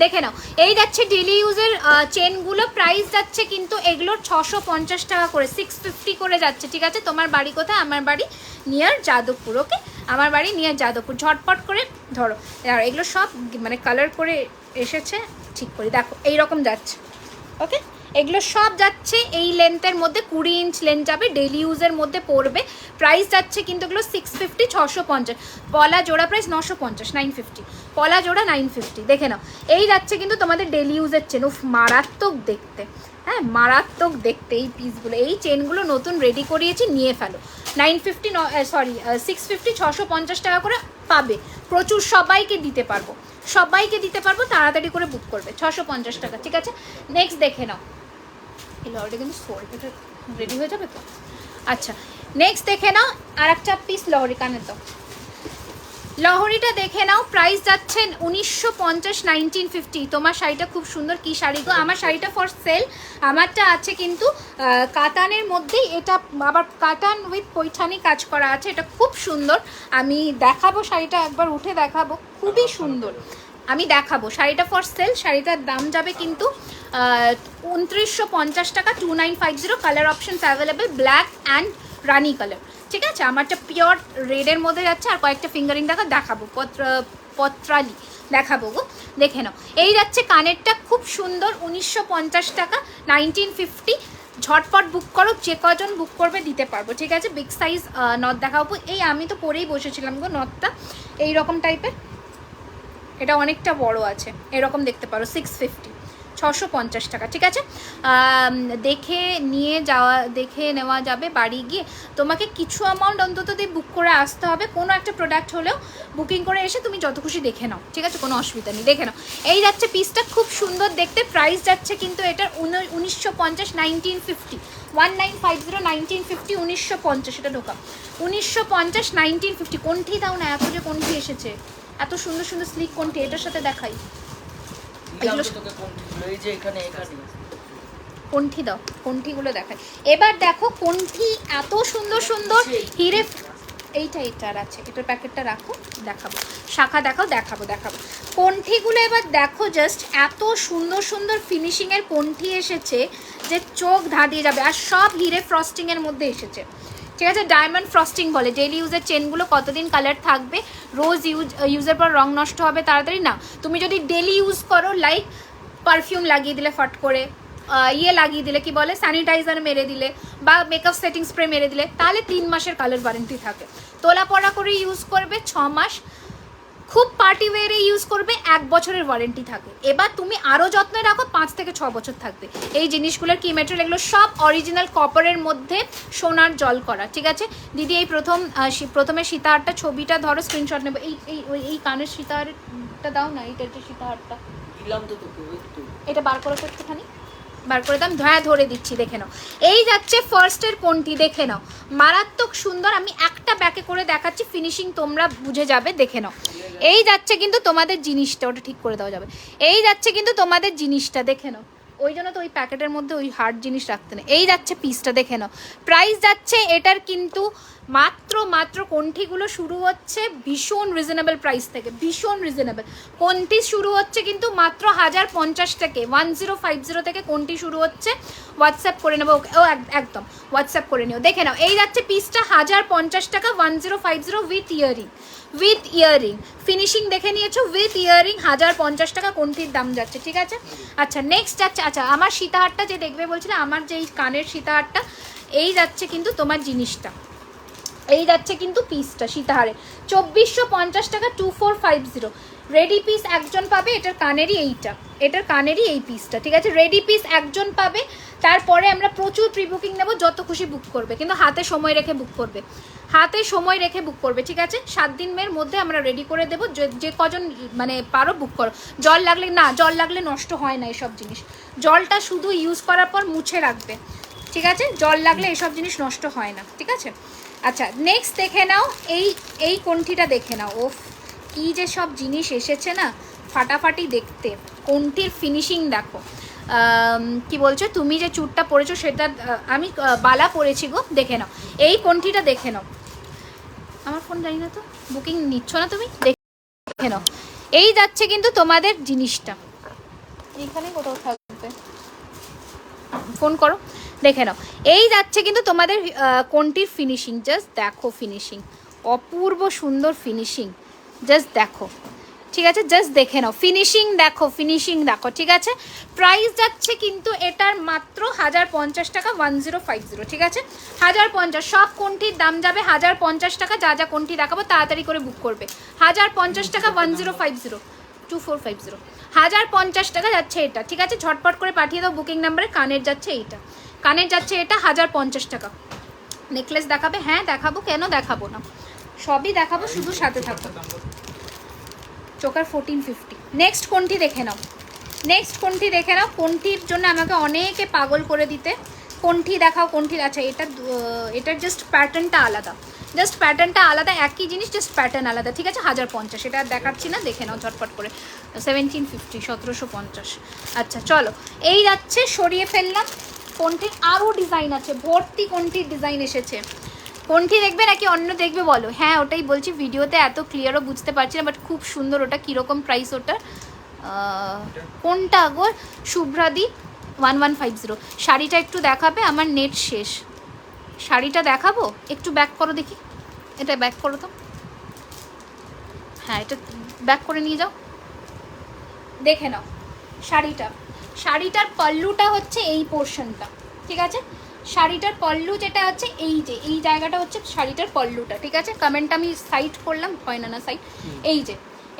দেখে নাও এই যাচ্ছে ডেলি ইউজের চেনগুলো, প্রাইস যাচ্ছে কিন্তু এগুলোর 650 টাকা করে, 650 করে যাচ্ছে, ঠিক আছে। তোমার বাড়ি কোথায়? আমার বাড়ি নিয়ার যাদবপুর। ওকে আমার বাড়ি নিয়ার যাদবপুর, ঝটপট করে ধরো। আর এগুলো সব মানে কালার করে এসেছে, ঠিক করে দেখো এইরকম যাচ্ছে। ওকে এগুলো সব যাচ্ছে এই লেন্থের মধ্যে, 20 ইঞ্চ লেন্থ যাবে, ডেলি ইউজের মধ্যে পড়বে। প্রাইস যাচ্ছে কিন্তু এগুলো 650, 650, পলা জোড়া প্রাইস 950, 950, পলা জোড়া 950। দেখে নাও এই যাচ্ছে কিন্তু তোমাদের ডেলি ইউজের চেন, উফ মারাত্মক দেখতে, হ্যাঁ মারাত্মক দেখতে এই পিসগুলো, এই চেনগুলো নতুন রেডি করিয়েছি, নিয়ে ফেলো। 950 সরি 650, 650 টাকা করে পাবে, প্রচুর সবাইকে দিতে পারবো, সবাইকে দিতে পারবো, তাড়াতাড়ি করে বুক করবে, 650 টাকা, ঠিক আছে। নেক্সট দেখে নাও, এই লরিটা কিন্তু এটা রেডি হয়ে যাবে তো। আচ্ছা নেক্সট দেখে নাও আর একটা পিস লহরি, কানে তো লহরিটা দেখে নাও, প্রাইস যাচ্ছে 1950, 1950। তোমার শাড়িটা খুব সুন্দর, কি শাড়ি গো? আমার শাড়িটা ফর সেল, আমারটা আছে কিন্তু কাতানের মধ্যেই, এটা আবার কাতান উইথ পৈঠানি কাজ করা আছে, এটা খুব সুন্দর। আমি দেখাবো শাড়িটা, একবার উঠে দেখাবো, খুবই সুন্দর, আমি দেখাবো। শাড়িটা ফর সেল, শাড়িটার দাম যাবে কিন্তু 2950 টাকা, 2950। Colour options available, black and Rani colour, ঠিক আছে। আমারটা পিওর রেডের মধ্যে যাচ্ছে, আর কয়েকটা ফিঙ্গারিং দেখাবো, পত্রালি দেখাবো গো, দেখে নাও। এই যাচ্ছে কানেরটা, খুব সুন্দর, 1950 টাকা, 1950। ঝটপট বুক করো, যে কজন বুক করবে দিতে পারবো, ঠিক আছে। বিগ সাইজ নথ দেখাবো, এই আমি তো পরেই বসেছিলাম গো নথটা, এইরকম টাইপের, এটা অনেকটা বড় আছে, এরকম দেখতে পারো, 650, 650 টাকা, ঠিক আছে। দেখে নেওয়া যাবে বাড়ি গিয়ে, তোমাকে কিছু অ্যামাউন্ট অন্তত দিয়ে বুক করে আসতে হবে, কোনো একটা প্রোডাক্ট হলেও বুকিং করে এসে তুমি যত খুশি দেখে নাও, ঠিক আছে, কোনো অসুবিধা নেই, দেখে নাও। এই যাচ্ছে পিসটা, খুব সুন্দর দেখতে, প্রাইস যাচ্ছে কিন্তু এটার 1950, 1950, 1950, 1950, 1950, এটা ঢোকা 1950, 1950। কোনটি দাও না, এত যে কোনটি এসেছে, এত সুন্দর সুন্দর স্লিক কোনটি, এটার সাথে দেখাই, কোনটি দাও, কোনটিগুলো দেখাই। এবার দেখো কোনটি এত সুন্দর সুন্দর হিরে, এইটার আছে, এটার প্যাকেটটা রাখো, দেখাবো, শাখা দেখাবো কোনটিগুলো এবার দেখো, জাস্ট এত সুন্দর সুন্দর ফিনিশিংয়ের কোনটি এসেছে যে চোখ ধাঁধিয়ে যাবে, আর সব হিরে ফ্রস্টিংয়ের মধ্যে এসেছে, ঠিক আছে। ডায়মন্ড ফ্রস্টিং বলে। ডেলি ইউজের চেনগুলো কতদিন কালার থাকবে, রোজ ইউজের পর রং নষ্ট হবে তাড়াতাড়ি না। তুমি যদি ডেলি ইউজ করো, লাইক পারফিউম লাগিয়ে দিলে ফট করে, লাগিয়ে দিলে কি বলে, স্যানিটাইজার মেরে দিলে, বা মেকআপ সেটিং স্প্রে মেরে দিলে, তাহলে 3 মাসের কালার ওয়ারেন্টি থাকে। তোলা পড়া করে ইউজ করবে 6 মাস, খুব পার্টি ওয়ারে ইউজ করবে 1 বছরের ওয়ারেন্টি থাকে। এবার তুমি আরও যত্নে রাখো, 5 থেকে 6 বছর থাকবে। এই জিনিসগুলোর কি মেটেরিয়াল, এগুলো সব অরিজিনাল কপারের মধ্যে সোনার জল করা, ঠিক আছে। দিদি এই প্রথমে সীতাহারটা ছবিটা ধরো, স্ক্রিনশট নেবো, এই কানের সীতাহারটা দাও না, এইটা সীতাহারটা দিলাম তো তোকে, এটা বার করো তো একটুখানি, বার করে দাম, ধরে দিচ্ছি, দেখে নাও। এই যাচ্ছে ফার্স্টের কোনটি, দেখে নাও, মারাত্মক সুন্দর, আমি একটা ব্যাকে করে দেখাচ্ছি, ফিনিশিং তোমরা বুঝে যাবে, দেখে নাও। এই যাচ্ছে কিন্তু তোমাদের জিনিসটা, ওটা ঠিক করে দেওয়া যাবে, এই যাচ্ছে কিন্তু তোমাদের জিনিসটা, দেখে নাও। ওই জন্য তো ওই প্যাকেটের মধ্যে ওই হার্ড জিনিস রাখতে নেই। এই যাচ্ছে পিসটা, দেখে নাও। প্রাইস যাচ্ছে এটার কিন্তু মাত্র কোনটিগুলো শুরু হচ্ছে ভীষণ রিজনেবল প্রাইস থেকে, ভীষণ রিজনেবল। কোনটি শুরু হচ্ছে কিন্তু মাত্র 1050 থেকে, 1050 থেকে কোনটি শুরু হচ্ছে। হোয়াটসঅ্যাপ করে নেবো, ও একদম হোয়াটসঅ্যাপ করে নিও, দেখে নাও। এই যাচ্ছে পিসটা 1050 টাকা, 1050 উইথ ইয়াররিং ফিনিশিং দেখে নিয়েছো, উইথ ইয়াররিং 1050 টাকা কোনটির দাম যাচ্ছে, ঠিক আছে। আচ্ছা নেক্সট যাচ্ছে, আচ্ছা আমার সীতাহারটা যে দেখবে বলছিলে, আমার যে এই কানের সীতাহারটা, এই যাচ্ছে কিন্তু তোমার জিনিসটা, এই যাচ্ছে কিন্তু পিসটা সীতাহারে 2450 টাকা, 2450 রেডি পিস একজন পাবে, এটার কানেরই এই পিসটা, ঠিক আছে। রেডি পিস একজন পাবে, তারপরে আমরা প্রচুর প্রি বুকিং নেবো, যত খুশি বুক করবে, কিন্তু হাতে সময় রেখে বুক করবে, হাতে সময় রেখে বুক করবে, ঠিক আছে? 7 দিনের মধ্যে আমরা রেডি করে দেবো, যে কজন মানে পারো বুক করো। জল লাগলে না, জল লাগলে নষ্ট হয় না এসব জিনিস, জলটা শুধু ইউজ করার পর মুছে রাখবে, ঠিক আছে? জল লাগলে এসব জিনিস নষ্ট হয় না, ঠিক আছে? আচ্ছা নেক্সট দেখে নাও, এই কোনটিটা দেখে নাও। ওফ কী যে সব জিনিস এসেছে না, ফাটাফাটি দেখতে। কোনটির ফিনিশিং দেখো, কি বলছো তুমি যে চুটটা পরেছো সেটা আমি বালা পরেছি গো, দেখে নাও। এই কোনটিটা দেখে নাও, আমার ফোন জানি না তো, বুকিং নিচ্ছ না তুমি, দেখে নাও। এই যাচ্ছে কিন্তু তোমাদের জিনিসটা, এইখানে কোথাও থাকবে, ফোন করো, দেখে নাও। এই যাচ্ছে কিন্তু তোমাদের কোনটির ফিনিশিং, জাস্ট দেখো ফিনিশিং, অপূর্ব সুন্দর ফিনিশিং, জাস্ট দেখো, ঠিক আছে? জাস্ট দেখে নাও ফিনিশিং, দেখো ফিনিশিং দেখো, ঠিক আছে? প্রাইস যাচ্ছে কিন্তু এটার মাত্র 1050 টাকা, 1050, ঠিক আছে? 1050, সব কোনটির দাম যাবে 1050 টাকা। যা যা কোনটি দেখাবো তাড়াতাড়ি করে বুক করবে। 1050 টাকা, 1050, 2450, 1050 টাকা যাচ্ছে এটা, ঠিক আছে? ঝটপট করে পাঠিয়ে দাও বুকিং নাম্বারে। কানের যাচ্ছে এইটা, কানের যাচ্ছে এটা 1050 টাকা। নেকলেস দেখাবে? হ্যাঁ দেখাবো, কেন দেখাবো না, সবই দেখাবো, শুধু সাথে থাকো। চোকার 1450। নেক্সট কোনটি দেখে নাও, নেক্সট কোনটি দেখে নাও। কোনটির জন্য আমাকে অনেকে পাগল করে দিতে, কোনটি দেখাও, কোনটির। আচ্ছা এটার জাস্ট প্যাটার্নটা আলাদা, জাস্ট প্যাটার্নটা আলাদা, একই জিনিস জাস্ট প্যাটার্ন আলাদা, ঠিক আছে? 1050, এটা দেখাচ্ছি না, দেখে নাও ঝটপট করে। 1750, 1750। আচ্ছা চলো, এই যাচ্ছে, সরিয়ে ফেললাম। কোনটির আরও ডিজাইন আছে, ভর্তি কোনটির ডিজাইন এসেছে। কোনটি দেখবে নাকি অন্য দেখবে বলো? হ্যাঁ ওটাই বলছি, ভিডিওতে এত ক্লিয়ারও বুঝতে পারছি না, বাট খুব সুন্দর। ওটা কীরকম প্রাইস ওটার? কোনটা গো শুভ্রাদি? 1150। শাড়িটা একটু দেখাবে, আমার নেট শেষ। শাড়িটা দেখাবো, একটু ব্যাক করো দেখি, এটা ব্যাক করো তো, হ্যাঁ এটা ব্যাক করে নিয়ে যাও, দেখে নাও শাড়িটা। শাড়িটার পল্লুটা হচ্ছে এই পোর্শনটা, ঠিক আছে? শাড়িটার পল্লু যেটা হচ্ছে এই যে এই জায়গাটা হচ্ছে শাড়িটার পল্লুটা, ঠিক আছে? কমেন্ট আমি সাইড করলাম, হয় না না সাইড, এই যে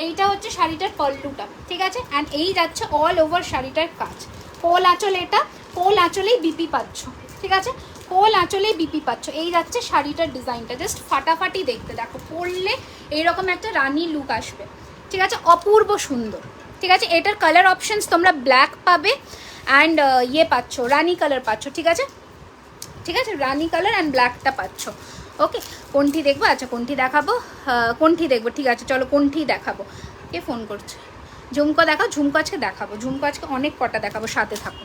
এইটা হচ্ছে শাড়িটার পল্লুটা, ঠিক আছে? অ্যান্ড এই যাচ্ছে অল ওভার শাড়িটার কাজ। কোল আঁচল, এটা কোল আঁচলেই বিপি পাচ্ছ, ঠিক আছে? কোল আঁচলেই বিপি পাচ্ছ। এই যাচ্ছে শাড়িটার ডিজাইনটা, জাস্ট ফাটাফাটি দেখতে, দেখো পরলে এইরকম একটা রানী লুক আসবে, ঠিক আছে? অপূর্ব সুন্দর, ঠিক আছে? এটার কালার অপশনস তোমরা ব্ল্যাক পাবে অ্যান্ড ইয়ে পাচ্ছ, রানি কালার পাচ্ছ, ঠিক আছে? ঠিক আছে, রানি কালার অ্যান্ড ব্ল্যাকটা পাচ্ছ। ওকে, কোনটি দেখবো? আচ্ছা কোনটি দেখাবো, কোনটি দেখবো, ঠিক আছে চলো কোনটি দেখাবো। কে ফোন করছে? ঝুমকো দেখাও, ঝুমকো আজকে দেখাবো, ঝুমকো আজকে অনেক কটা দেখাবো, সাথে থাকো।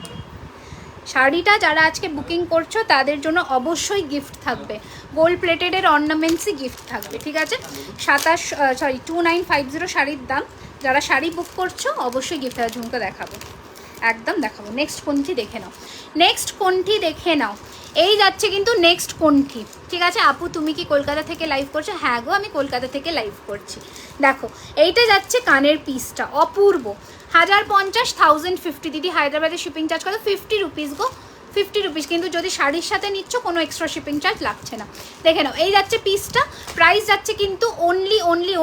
শাড়িটা যারা আজকে বুকিং করছো তাদের জন্য অবশ্যই গিফট থাকবে, গোল্ড প্লেটেডের অর্নামেন্টসই গিফট থাকবে, ঠিক আছে? 2950 শাড়ির দাম। যারা শাড়ি বুক করছো অবশ্যই গিফট থাকবে। ঝুমকো দেখাবো, একদম দেখাবো। নেক্সট কোনটি দেখে নাও, নেক্সট কোনটি দেখে নাও। এই যাচ্ছে কিন্তু নেক্সট কোনটি, ঠিক আছে? আপু তুমি কি কলকাতা থেকে লাইভ করছো? হ্যাঁ গো আমি কলকাতা থেকে লাইভ করছি। দেখো এইটা যাচ্ছে কানের পিসটা, অপূর্ব। 1050, 1050 দিদি, হায়দ্রাবাদের শিপিং চার্জ কত? 50 রুপিস গো, 50 রুপিস। কিন্তু যদি শাড়ির সাথে নিচ্ছ কোনো এক্সট্রা শিপিং চার্জ লাগছে না। দেখে নাও এই যাচ্ছে পিসটা, প্রাইস যাচ্ছে কিন্তু অনলি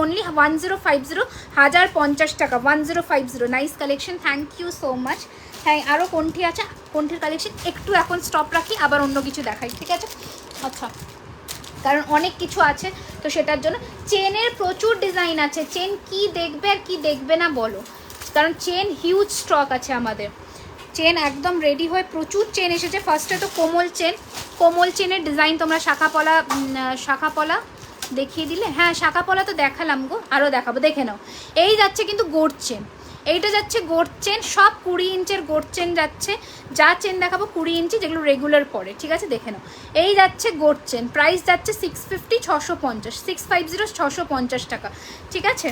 1050, 1050 টাকা, 1050। Nice collection, thank you so much. হ্যাঁ আরও কোনটি আছে, কোনটির কালেকশন একটু এখন স্টপ রাখি, আবার অন্য কিছু দেখাই, ঠিক আছে? আচ্ছা কারণ অনেক কিছু আছে তো সেটার জন্য। চেনের প্রচুর ডিজাইন আছে, চেন কি দেখবে আর কি দেখবে না বলো, কারণ চেন হিউজ স্টক আছে আমাদের। চেন একদম রেডি হয়ে প্রচুর চেন এসেছে। ফার্স্টে তো কোমল চেন, কোমল চেনের ডিজাইন তোমরা শাখাপলা দেখিয়ে দিলে, হ্যাঁ শাখাপলা তো দেখালাম গো, আরও দেখাবো, দেখে নাও। এই যাচ্ছে কিন্তু গোট চেন, এইটা যাচ্ছে গোট চেন, সব 20 ইঞ্চের গোট চেন যাচ্ছে। যা চেন দেখাবো 20 ইঞ্চি, যেগুলো রেগুলার পরে, ঠিক আছে? দেখে নাও এই যাচ্ছে গোট চেন, প্রাইস যাচ্ছে 650, 650, 650, 650 টাকা, ঠিক আছে?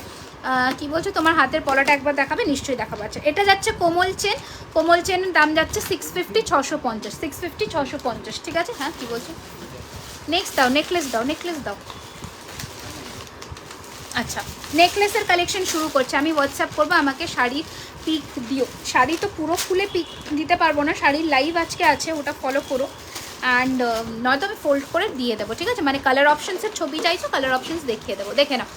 কি বলছো তোমার হাতের পলাটা একবার দেখাবে? নিশ্চয়ই দেখাবো। আচ্ছা এটা যাচ্ছে কোমল চেন, কোমল চেনের দাম যাচ্ছে 650, 650, 650, 650, ঠিক আছে? হ্যাঁ কি বলছো? নেক্সট দাও, নেকলেস দাও, নেকলেস দাও। আচ্ছা নেকলেসের কালেকশন শুরু করছে, আমি হোয়াটসঅ্যাপ করবো, আমাকে শাড়ির পিক দিও। শাড়ি তো পুরো খুলে পিক দিতে পারবো না, শাড়ির লাইভ আজকে আছে, ওটা ফলো করো। অ্যান্ড নয়তো আমি ফোল্ড করে দিয়ে দেবো, ঠিক আছে? মানে কালার অপশানসের ছবি চাইছো, কালার অপশানস দেখিয়ে দেবো। দেখে নাও,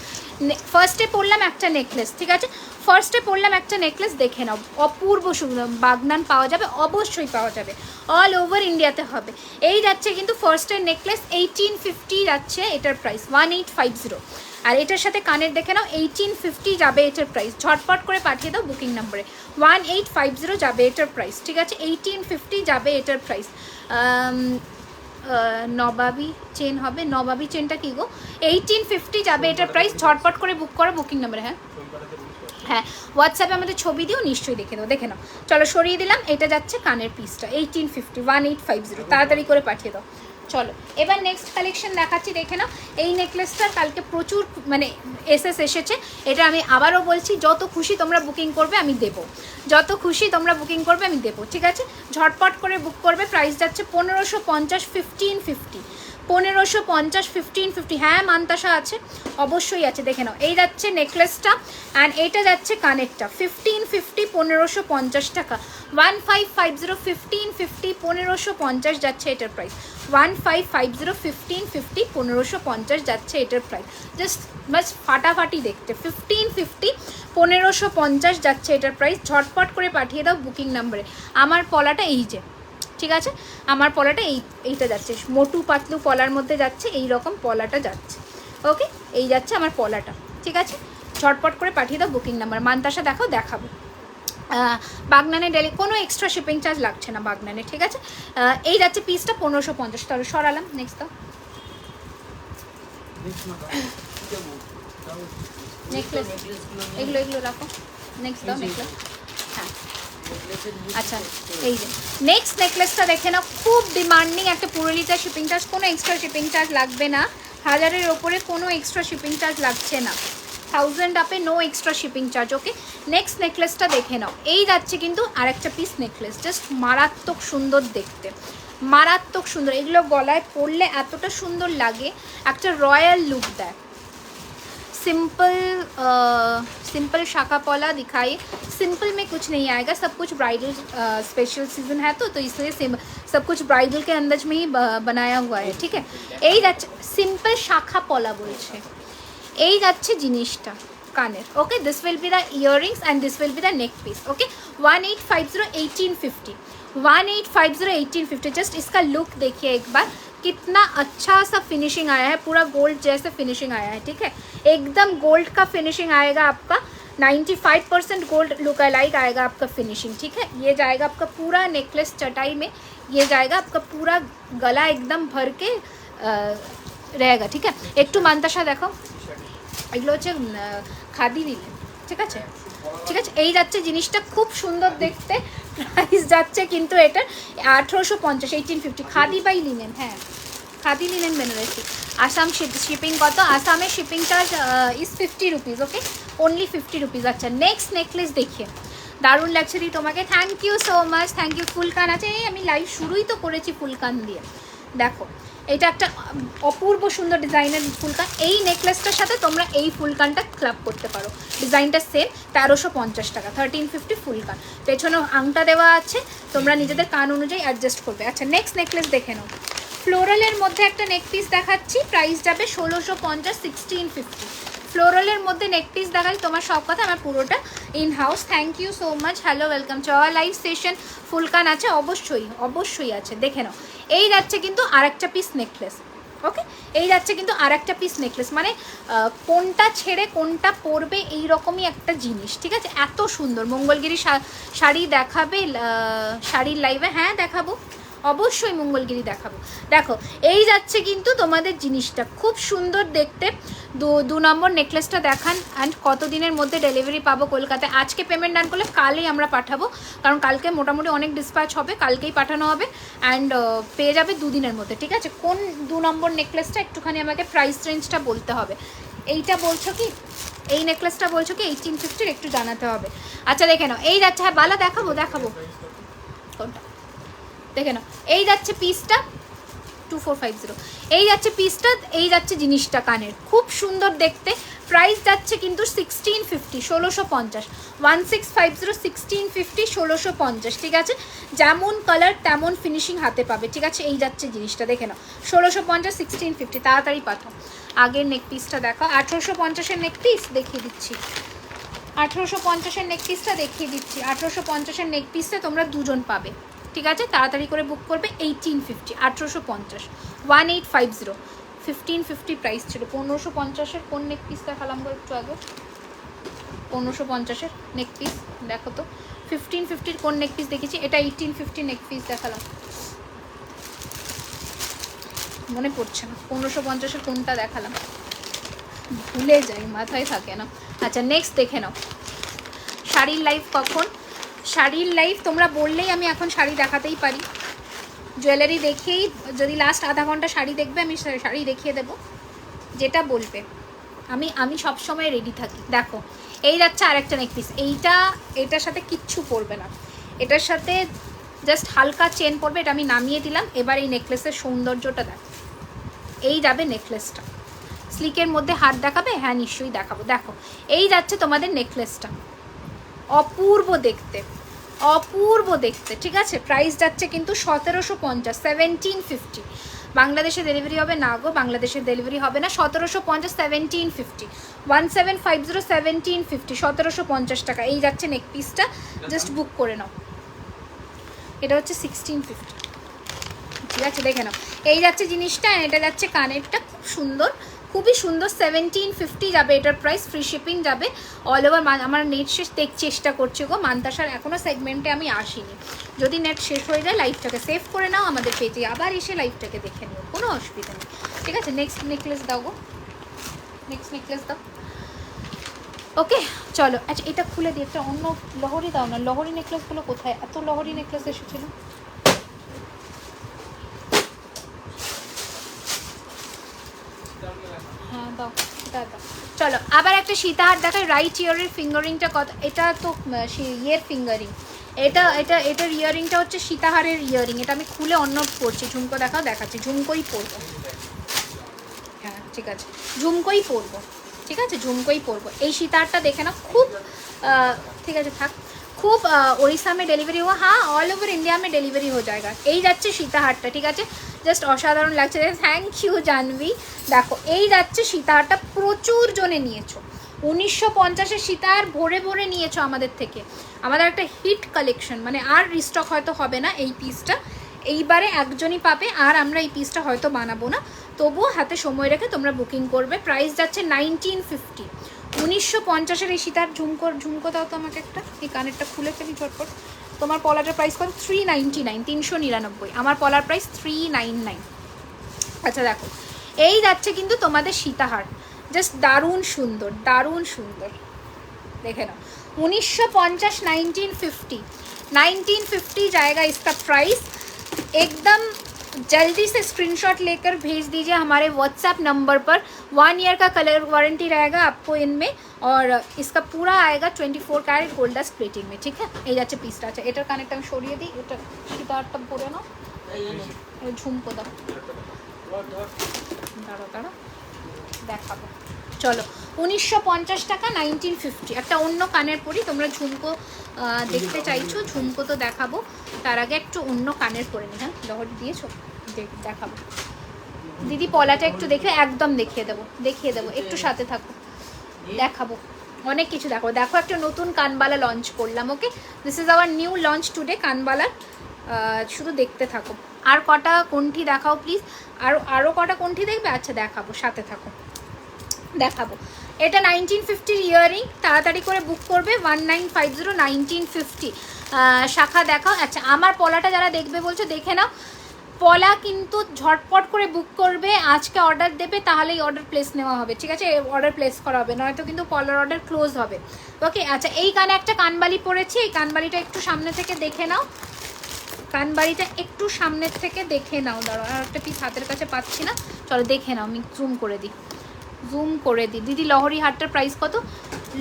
ফার্স্টে পরলাম একটা নেকলেস, ঠিক আছে? ফার্স্টে পরলাম একটা নেকলেস, দেখে নাও, অপূর্ব সুন্দর। বাগনান পাওয়া যাবে, অবশ্যই পাওয়া যাবে, অল ওভার ইন্ডিয়াতে হবে। এই যাচ্ছে কিন্তু ফার্স্টের নেকলেস 1850 যাচ্ছে এটার প্রাইস, 1850। আর এটার সাথে কানের দেখে নাও, 1850 যাবে এটার প্রাইস। ঝটপট করে পাঠিয়ে দাও বুকিং নাম্বারে, 1850 যাবে এটার প্রাইস, ঠিক আছে? 1850 যাবে এটার প্রাইস। নবাবী চেন হবে, নবাবী চেনটা কি গো? 1850 যাবে এটার প্রাইস। ঝটপট করে বুক করো বুকিং নাম্বারে। হ্যাঁ হ্যাঁ, হোয়াটসঅ্যাপে আমাদের ছবি দিও, নিশ্চয়ই দেখে দাও। দেখে নাও, চলো সরিয়ে দিলাম। এটা যাচ্ছে কানের পিসটা 1850, 1850, তাড়াতাড়ি করে পাঠিয়ে দাও। চলো এবার নেক্সট কালেকশন দেখাচ্ছি, দেখে নাও। এই নেকলেসটার কালকে প্রচুর মানে এসেছে। এটা আমি আবারও বলছি, যত খুশি তোমরা বুকিং করবে আমি দেবো, যত খুশি তোমরা বুকিং করবে আমি দেবো, ঠিক আছে? ঝটপট করে বুক করবে। প্রাইস যাচ্ছে 1550, 1550, 1550, 1550। হ্যাঁ মান্তাসা আছে, অবশ্যই আছে, দেখে নাও। এই যাচ্ছে নেকলেসটা অ্যান্ড এইটা যাচ্ছে কানেরটা, 1550, 1550 টাকা। 1550, 1550, 1550 যাচ্ছে এটার প্রাইস। 1550, 1550, 1550 যাচ্ছে এটার প্রাইস। জাস্ট বাস ফাটাফাটি দেখতে, 1550, 1550 যাচ্ছে এটার প্রাইস। ঝটপট করে পাঠিয়ে দাও বুকিং নাম্বারে। আমার পলাটা এই যে, ঠিক আছে? আমার পলাটা এইটা যাচ্ছে, মোটু পাতলু পলার মধ্যে যাচ্ছে, এই রকম পলাটা যাচ্ছে। ওকে, এই যাচ্ছে আমার পলাটা, ঠিক আছে? ঝটপট করে পাঠিয়ে দাও বুকিং নাম্বার। মান্তাসা দেখো, দেখাবো। বাগনানে কোনো এক্সট্রা শিপিং চার্জ লাগছে না বাগনানে, ঠিক আছে? এই যাচ্ছে পিসটা 1550। তাহলে সরালাম। নেক্সট দাও নেকলেস, এগুলো রাখো। নেক্সট দাও নেকলেস। হ্যাঁ আচ্ছা, এই যে নেক্সট নেকলেসটা দেখে নাও, খুব ডিমান্ডিং একটা। পুরোলিটা শিপিং চার্জ, কোনো এক্সট্রা শিপিং চার্জ লাগবে না। 1000-এর ওপরে কোনো এক্সট্রা শিপিং চার্জ লাগছে না। 1000 আপে নো এক্সট্রা শিপিং চার্জ। ওকে, নেক্সট নেকলেসটা দেখে নাও। এই যাচ্ছে কিন্তু আরেকটা পিস নেকলেস, জাস্ট মারাত্মক সুন্দর দেখতে, মারাত্মক সুন্দর। এগুলো গলায় পরলে এতটা সুন্দর লাগে, একটা রয়্যাল লুক দেয়। सिंपल शाखा पौला दिखाई। सिंपल में कुछ नहीं आएगा, सब कुछ ब्राइडल स्पेशल सीजन है तो इसलिए सब कुछ ब्राइडल के अंदाज में ही बनाया हुआ है, ठीक है? এই যাচ্ছে সিম্পল শাখা পলা বলছে, এই যাচ্ছে জিনিসটা কানের। Okay, this will be the earrings and this will be the neck piece. Okay, 1850, 1850, 1850, 1850। Just इसका लुक देखिए एक बार, कितना अच्छा सा फिनिशिंग आया है, पूरा गोल्ड जैसे फिनिशिंग आया है, ठीक है? एकदम गोल्ड का फिनिशिंग आएगा आपका, 95% गोल्ड लुक अलाइक आएगा आपका फिनिशिंग, ठीक है? ये जाएगा आपका पूरा नेकलेस चटाई में, ये जाएगा आपका पूरा गला एकदम भर के रहेगा, ठीक है? একটু মান্তাসা দেখো, এগুলো হচ্ছে খাদি দিলে, ঠিক আছে? ঠিক আছে, এই যাচ্ছে জিনিসটা, খুব সুন্দর দেখতে। প্রাইস যাচ্ছে কিন্তু এটা 1850, 1850। খাদি বাই লিনেন, হ্যাঁ খাদি লিনেন বেনারসি। আসাম শিপিং কত? আসামের shipping charge is 50 rupees. Okay, only 50 rupees. আচ্ছা, নেক্সট নেকলেস দেখিয়ে, দারুণ লাগছে দি তোমাকে, thank you so much, thank you. ফুলকান আছে, এই আমি লাইভ শুরুই তো করেছি ফুলকান দিয়ে। দেখো, এটা একটা অপূর্ব সুন্দর ডিজাইনের ফুলকান। এই নেকলেসটার সাথে তোমরা এই ফুলকানটা ক্লাব করতে পারো, ডিজাইনটা সেম। 1350 টাকা, 1350 ফুলকান। পেছনেও আংটা দেওয়া আছে, তোমরা নিজেদের কান অনুযায়ী অ্যাডজাস্ট করবে। আচ্ছা, নেক্সট নেকলেস দেখে নাও। ফ্লোরালের মধ্যে একটা নেক পিস দেখাচ্ছি, প্রাইস যাবে 1650, 1650। ফ্লোরালের মধ্যে নেক পিস দেখাই, তোমার সব কথা, আমার পুরোটা in house. Thank you so much, hello welcome. চাওয়া লাইভ সেশন ফুলকান আছে, অবশ্যই অবশ্যই আছে, দেখে নাও। এই যাচ্ছে কিন্তু আরেকটা পিস নেকলেস। ওকে, এই যাচ্ছে কিন্তু আরেকটা পিস নেকলেস, মানে কোনটা ছেড়ে কোনটা পরবে এই রকমই একটা জিনিস, ঠিক আছে? এত সুন্দর। মঙ্গলগিরি শাড়ি দেখাবে শাড়ির লাইভে? হ্যাঁ দেখাবো, অবশ্যই মঙ্গলগিরি দেখাবো। দেখো, এই যাচ্ছে কিন্তু তোমাদের জিনিসটা, খুব সুন্দর দেখতে। দু নম্বর নেকলেসটা দেখান অ্যান্ড কতদিনের মধ্যে ডেলিভারি পাবো কলকাতায়? আজকে পেমেন্ট ডান করলে কালই আমরা পাঠাবো, কারণ কালকে মোটামুটি অনেক ডিসপ্যাচ হবে, কালকেই পাঠানো হবে অ্যান্ড পেয়ে যাবে 2 দিনের মধ্যে, ঠিক আছে? কোন 2 নম্বর নেকলেসটা একটুখানি আমাকে প্রাইস রেঞ্জটা বলতে হবে। এইটা বলছো কি, এই নেকলেসটা বলছো কি 1850, একটু জানাতে হবে। আচ্ছা দেখে নাও, এই যাচ্ছে, হ্যাঁ বালা দেখাবো কোনটা দেখে নাও। এই যাচ্ছে পিসটা 2450, এই যাচ্ছে পিসটা, এই যাচ্ছে জিনিসটা কানের, খুব সুন্দর দেখতে। প্রাইস যাচ্ছে কিন্তু 1650, 1650, 1650, 1650, 1650, ঠিক আছে। যেমন কালার তেমন ফিনিশিং হাতে পাবে, ঠিক আছে। এই যাচ্ছে জিনিসটা, দেখে নাও, 1650, 1650, তাড়াতাড়ি পাঠাও। আগের নেক পিসটা দেখো, 1850-এর নেক পিস দেখিয়ে দিচ্ছি, 1850-এর নেক পিসটা দেখিয়ে দিচ্ছি। 1850-এর নেক পিসটা তোমরা দুজন পাবে, ঠিক আছে। তাড়াতাড়ি করে বুক করবে। 1850, 1850, 1850, 1550 প্রাইস ছিল। 1550-এর কোন নেক পিস দেখালাম গো একটু আগে? 1550-এর নেক পিস দেখো তো। 1550-র কোন নেক পিস দেখেছি? এটা 1850 নেক পিস দেখালাম, মনে পড়ছে না 1550-এর কোনটা দেখালাম, ভুলে যাই, মাথায় থাকে না। আচ্ছা নেক্সট দেখে নাও। শাড়ির লাইভ কখন? শাড়ির লাইভ তোমরা বললেই আমি এখন শাড়ি দেখাতেই পারি। জুয়েলারি দেখেই, যদি লাস্ট আধা ঘন্টা শাড়ি দেখবে আমি শাড়ি দেখিয়ে দেবো, যেটা বলবে। আমি সবসময় রেডি থাকি। দেখো এই যাচ্ছে আরেকটা নেক পিস। এটার সাথে কিচ্ছু পরবে না, এটার সাথে জাস্ট হালকা চেন পরবে। এটা আমি নামিয়ে দিলাম। এবার এই নেকলেসের সৌন্দর্যটা দেখো। এই যাবে নেকলেসটা, স্লিকের মধ্যে হাত দেখাবে, হ্যাঁ নিশ্চয়ই দেখাবো। দেখো এই যাচ্ছে তোমাদের নেকলেসটা, অপূর্ব দেখতে, অপূর্ব দেখতে, ঠিক আছে। প্রাইস যাচ্ছে কিন্তু 1750, 1750। বাংলাদেশে ডেলিভারি হবে না গো, বাংলাদেশে ডেলিভারি হবে না। 1750, 1750, 1750, 1750, 1750 টাকা। এই যাচ্ছে নেক পিসটা, জাস্ট বুক করে নাও। এটা হচ্ছে 1650, ঠিক আছে, দেখে নাও। এই যাচ্ছে জিনিসটা, এটা যাচ্ছে কানেরটা, খুব সুন্দর, খুবই সুন্দর। 1750 যাবে এটার প্রাইস, ফ্রি শিপিং যাবে অল ওভার। আমার নেট শেষ চেষ্টা করছি গো, মান্তাসার এখনও সেগমেন্টে আমি আসিনি। যদি নেট শেষ হয়ে যায় লাইভটাকে সেভ করে নাও আমাদের পেজে, আবার এসে লাইভটাকে দেখে নিও, কোনো অসুবিধা নেই, ঠিক আছে। নেক্সট নেকলেস দাও গো, নেক্সট নেকলেস দাও। ওকে চলো। আচ্ছা এটা খুলে দিই, একটা অন্য লহরি দাও না। লহরি নেকলেসগুলো কোথায়? এত লহরি নেকলেস এসেছিলো। হ্যাঁ দাও, দাও। চলো আবার একটা সীতাহার দেখাই। রাইট ইয়ারের ফিঙ্গারিংটা কত? এটা তো ইয়ের ফিঙ্গারিং, এটার ইয়ারিংটা হচ্ছে সীতাহারের ইয়ারিং। এটা আমি খুলে অন্য পরছি, ঝুমকো দেখাচ্ছি। ঝুমকোই পরবো, হ্যাঁ ঠিক আছে, ঝুমকোই পরবো, ঠিক আছে, ঝুমকোই পরবো। এই সীতাহারটা দেখে না, খুব ঠিক আছে থাক। खूब उड़ीसा में डिलीवरी हुआ, हाँ ऑल ओवर इंडिया में डिलीवरी हो जाएगा। এই যাচ্ছে সীতাহারটা, ঠিক আছে, জাস্ট অসাধারণ লাগছে। Thank you Jahnavi. দেখো এই যাচ্ছে সীতাহারটা, প্রচুর জনে নিয়েছো। 1950-এর সীতাহার ভরে ভরে নিয়েছো আমাদের থেকে। আমাদের একটা হিট কালেকশন, মানে আর রিস্টক হয়তো হবে না এই পিসটা, এইবারে একজনই পাবে, আর আমরা এই পিসটা হয়তো বানাবো না, তবুও হাতে সময় রেখে তোমরা বুকিং করবে। প্রাইস যাচ্ছে 1950, 1950-এর এই সীতার ঝুমকো দাও তো আমাকে একটা। এই কানেরটা খুলে ফেলি ঝটপট। তোমার পলাটার প্রাইস কত? 399, 399। আমার পলার প্রাইস 399। আচ্ছা দেখো এই যাচ্ছে কিন্তু তোমাদের সীতাহার, জাস্ট দারুণ সুন্দর, দারুণ সুন্দর, দেখে নাও। 1950, 1950, 1950 जाएगा इसका प्राइस। एकदम जल्दी से स्क्रीनशॉट लेकर भेज दीजिए हमारे व्हाट्सएप नंबर पर। 1 ईयर का कलर वारंटी रहेगा आपको इनमें, और इसका पूरा आएगा 24 कैरेट गोल्ड डस्ट प्लेटिंग में, ठीक है। এই যাচ্ছে পিসটা। আচ্ছা এটার কানেরটা আমি সরিয়ে দিই, এটা সীতাহারটা পরে নাও, ঝুমকো দাও, দাঁড়া দেখাবো। চলো 1950 টাকা, 1950। একটা অন্য কানের পরি, তোমরা ঝুমকো দেখতে চাইছো, ঝুমকো তো দেখাবো, তার আগে একটু অন্য কানের পরে নি। হ্যাঁ লহরি দিয়েছো, দেখাবো। দিদি পলাটা একটু দেখে, একদম দেখিয়ে দেবো, একটু সাথে থাকো, দেখাবো অনেক কিছু। দেখো দেখো একটা নতুন কানবালা লঞ্চ করলাম, okay, this is our new launch today কানবালার। শুধু দেখতে থাকো। আর কটা কণ্ঠি দেখাও প্লিজ, আরও কটা কণ্ঠি দেখবে? আচ্ছা দেখাবো, সাথে থাকো, দেখাবো। এটা 1950 ইয়ারিং, তাড়াতাড়ি করে বুক করবে। 1950, 1950 শাখা দেখাও। আচ্ছা আমার পলাটা যারা দেখবে বলছো দেখে নাও, পলা কিন্তু ঝটপট করে বুক করবে, আজকে অর্ডার দেবে, তাহলেই অর্ডার প্লেস নেওয়া হবে, ঠিক আছে, অর্ডার প্লেস করা হবে, নয়তো কিন্তু পলার অর্ডার ক্লোজ হবে, ওকে। আচ্ছা এই কানে একটা কানবালি পরেছি, এই কানবালিটা একটু সামনে থেকে দেখে নাও, কানবালিটা একটু সামনের থেকে দেখে নাও। দাঁড়াও আর একটা পিস হাতের কাছে পাচ্ছি না, চলো দেখে নাও, আমি জুম করে দিই। দিদি লহরি হারটার প্রাইস কত?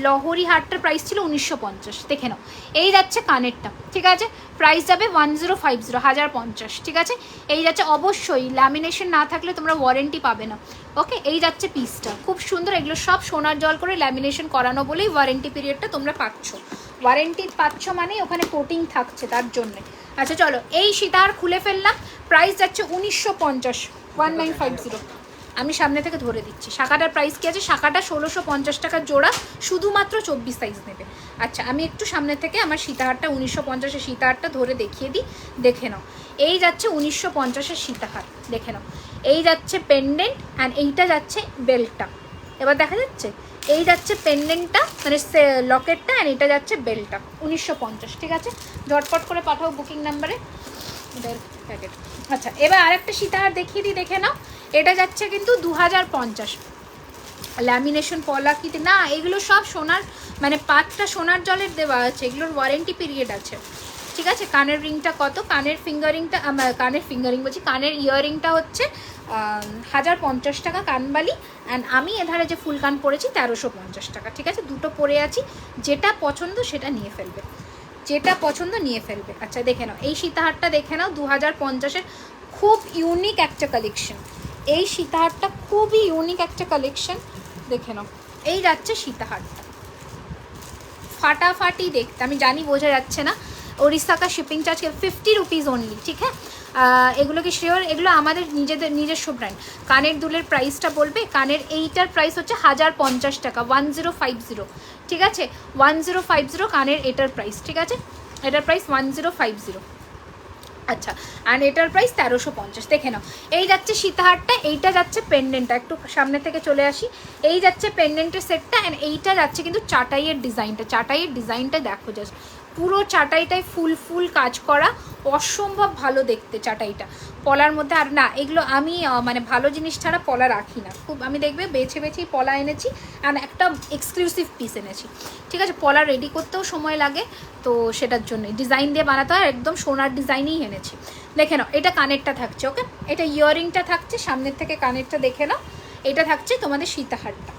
লহরি হারটার প্রাইস ছিল 1950, দেখে নাও। এই যাচ্ছে কানেরটা, ঠিক আছে, প্রাইস যাবে 1050, 1050, ঠিক আছে। এই যাচ্ছে, অবশ্যই ল্যামিনেশন না থাকলে তোমরা ওয়ারেন্টি পাবে না, ওকে। এই যাচ্ছে পিসটা, খুব সুন্দর। এগুলো সব সোনার জল করে ল্যামিনেশন করানো বলেই ওয়ারেন্টি পিরিয়ডটা তোমরা পাচ্ছ। ওয়ারেন্টি পাচ্ছ মানে ওখানে কোটিং থাকছে তার জন্যে। আচ্ছা চলো, এই সীতাহার খুলে ফেললাম, প্রাইস যাচ্ছে 1950, 1950। আমি সামনে থেকে ধরে দিচ্ছি। শাখাটার প্রাইস কি আছে? শাখাটা 1650 টাকার জোড়া, শুধুমাত্র 24 সাইজ নেবে। আচ্ছা আমি একটু সামনে থেকে আমার সীতাহারটা 1950-এর সীতাহারটা ধরে দেখিয়ে দিই, দেখে নাও। এই যাচ্ছে 1950-এর সীতাহার, দেখে নাও। এই যাচ্ছে পেন্ডেন্ট অ্যান্ড এইটা যাচ্ছে বেল্টটা, এবার দেখা যাচ্ছে। এই যাচ্ছে পেন্ডেন্টটা মানে লকেটটা, অ্যান্ড এটা যাচ্ছে বেল্টটা, 1950, ঠিক আছে। ঝটপট করে পাঠাও বুকিং নাম্বারে প্যাকেট। আচ্ছা এবার আরেকটা সীতাহার দেখিয়ে দিই, দেখে নাও। এটা যাচ্ছে কিন্তু 2050, ল্যামিনেশন পলা কি না, এগুলো সব সোনার মানে পাতটা সোনার জলের দেওয়া আছে, এগুলোর ওয়ারেন্টি পিরিয়ড আছে, ঠিক আছে। কানের রিংটা কত? কানের ফিঙ্গারিংটা, কানের ফিঙ্গারিং বলছি, কানের ইয়াররিংটা হচ্ছে 1050 টাকা কানবালি, অ্যান্ড আমি এধারে যে ফুল কান পরেছি 1350 টাকা, ঠিক আছে। দুটো পরে আছি, যেটা পছন্দ সেটা নিয়ে ফেলবে, যেটা পছন্দ নিয়ে ফেলবে। আচ্ছা দেখে নাও, এই সীতাহারটা দেখে নাও, 2050-এর খুব ইউনিক একটা কালেকশন। এই সীতাহারটা খুবই ইউনিক একটা কালেকশন, দেখে নাও। এই যাচ্ছে সীতাহারটা, ফাটাফাটি দেখতে, আমি জানি বোঝা যাচ্ছে না। ওড়িশা কা শিপিং চার্জ 50 রুপিস অনলি, ঠিক হ্যাঁ। এগুলো কি শিওর? এগুলো আমাদের নিজস্ব ব্র্যান্ড। কানের দুলের প্রাইসটা বলবে, কানের এইটার প্রাইস হচ্ছে 1050 টাকা, 1050, ঠিক আছে। 1050 কানের এটার প্রাইস, ঠিক আছে। এটার প্রাইস 1050, আচ্ছা। অ্যান্ড এটার প্রাইস 1350, দেখে নাও। এই যাচ্ছে সীতাহারটা, এইটা যাচ্ছে পেন্ডেন্টটা, একটু সামনে থেকে চলে আসি। এই যাচ্ছে পেন্ডেন্টের সেটটা, অ্যান্ড এইটা যাচ্ছে কিন্তু চাটাইয়ের ডিজাইনটা। চাটাইয়ের ডিজাইনটা দেখো জাস্ট, পুরো চাটাইটায় ফুল ফুল কাজ করা, অসম্ভব ভালো দেখতে চাটাইটা। পলার মধ্যে আর না, এগুলো আমি মানে ভালো জিনিস ছাড়া পলা রাখি না, খুব আমি দেখবে বেছে বেছেই পলা এনেছি, অ্যান্ড একটা এক্সক্লুসিভ পিস এনেছি, ঠিক আছে। পলা রেডি করতেও সময় লাগে, তো সেটার জন্য ডিজাইন দিয়ে বানাতে হয়, একদম সোনার ডিজাইনেই এনেছি। দেখে নাও, এটা কানেরটা থাকছে, ওকে। এটা ইয়াররিংটা থাকছে, সামনের থেকে কানেরটা দেখে নাও। এটা থাকছে তোমাদের সীতাহারটা।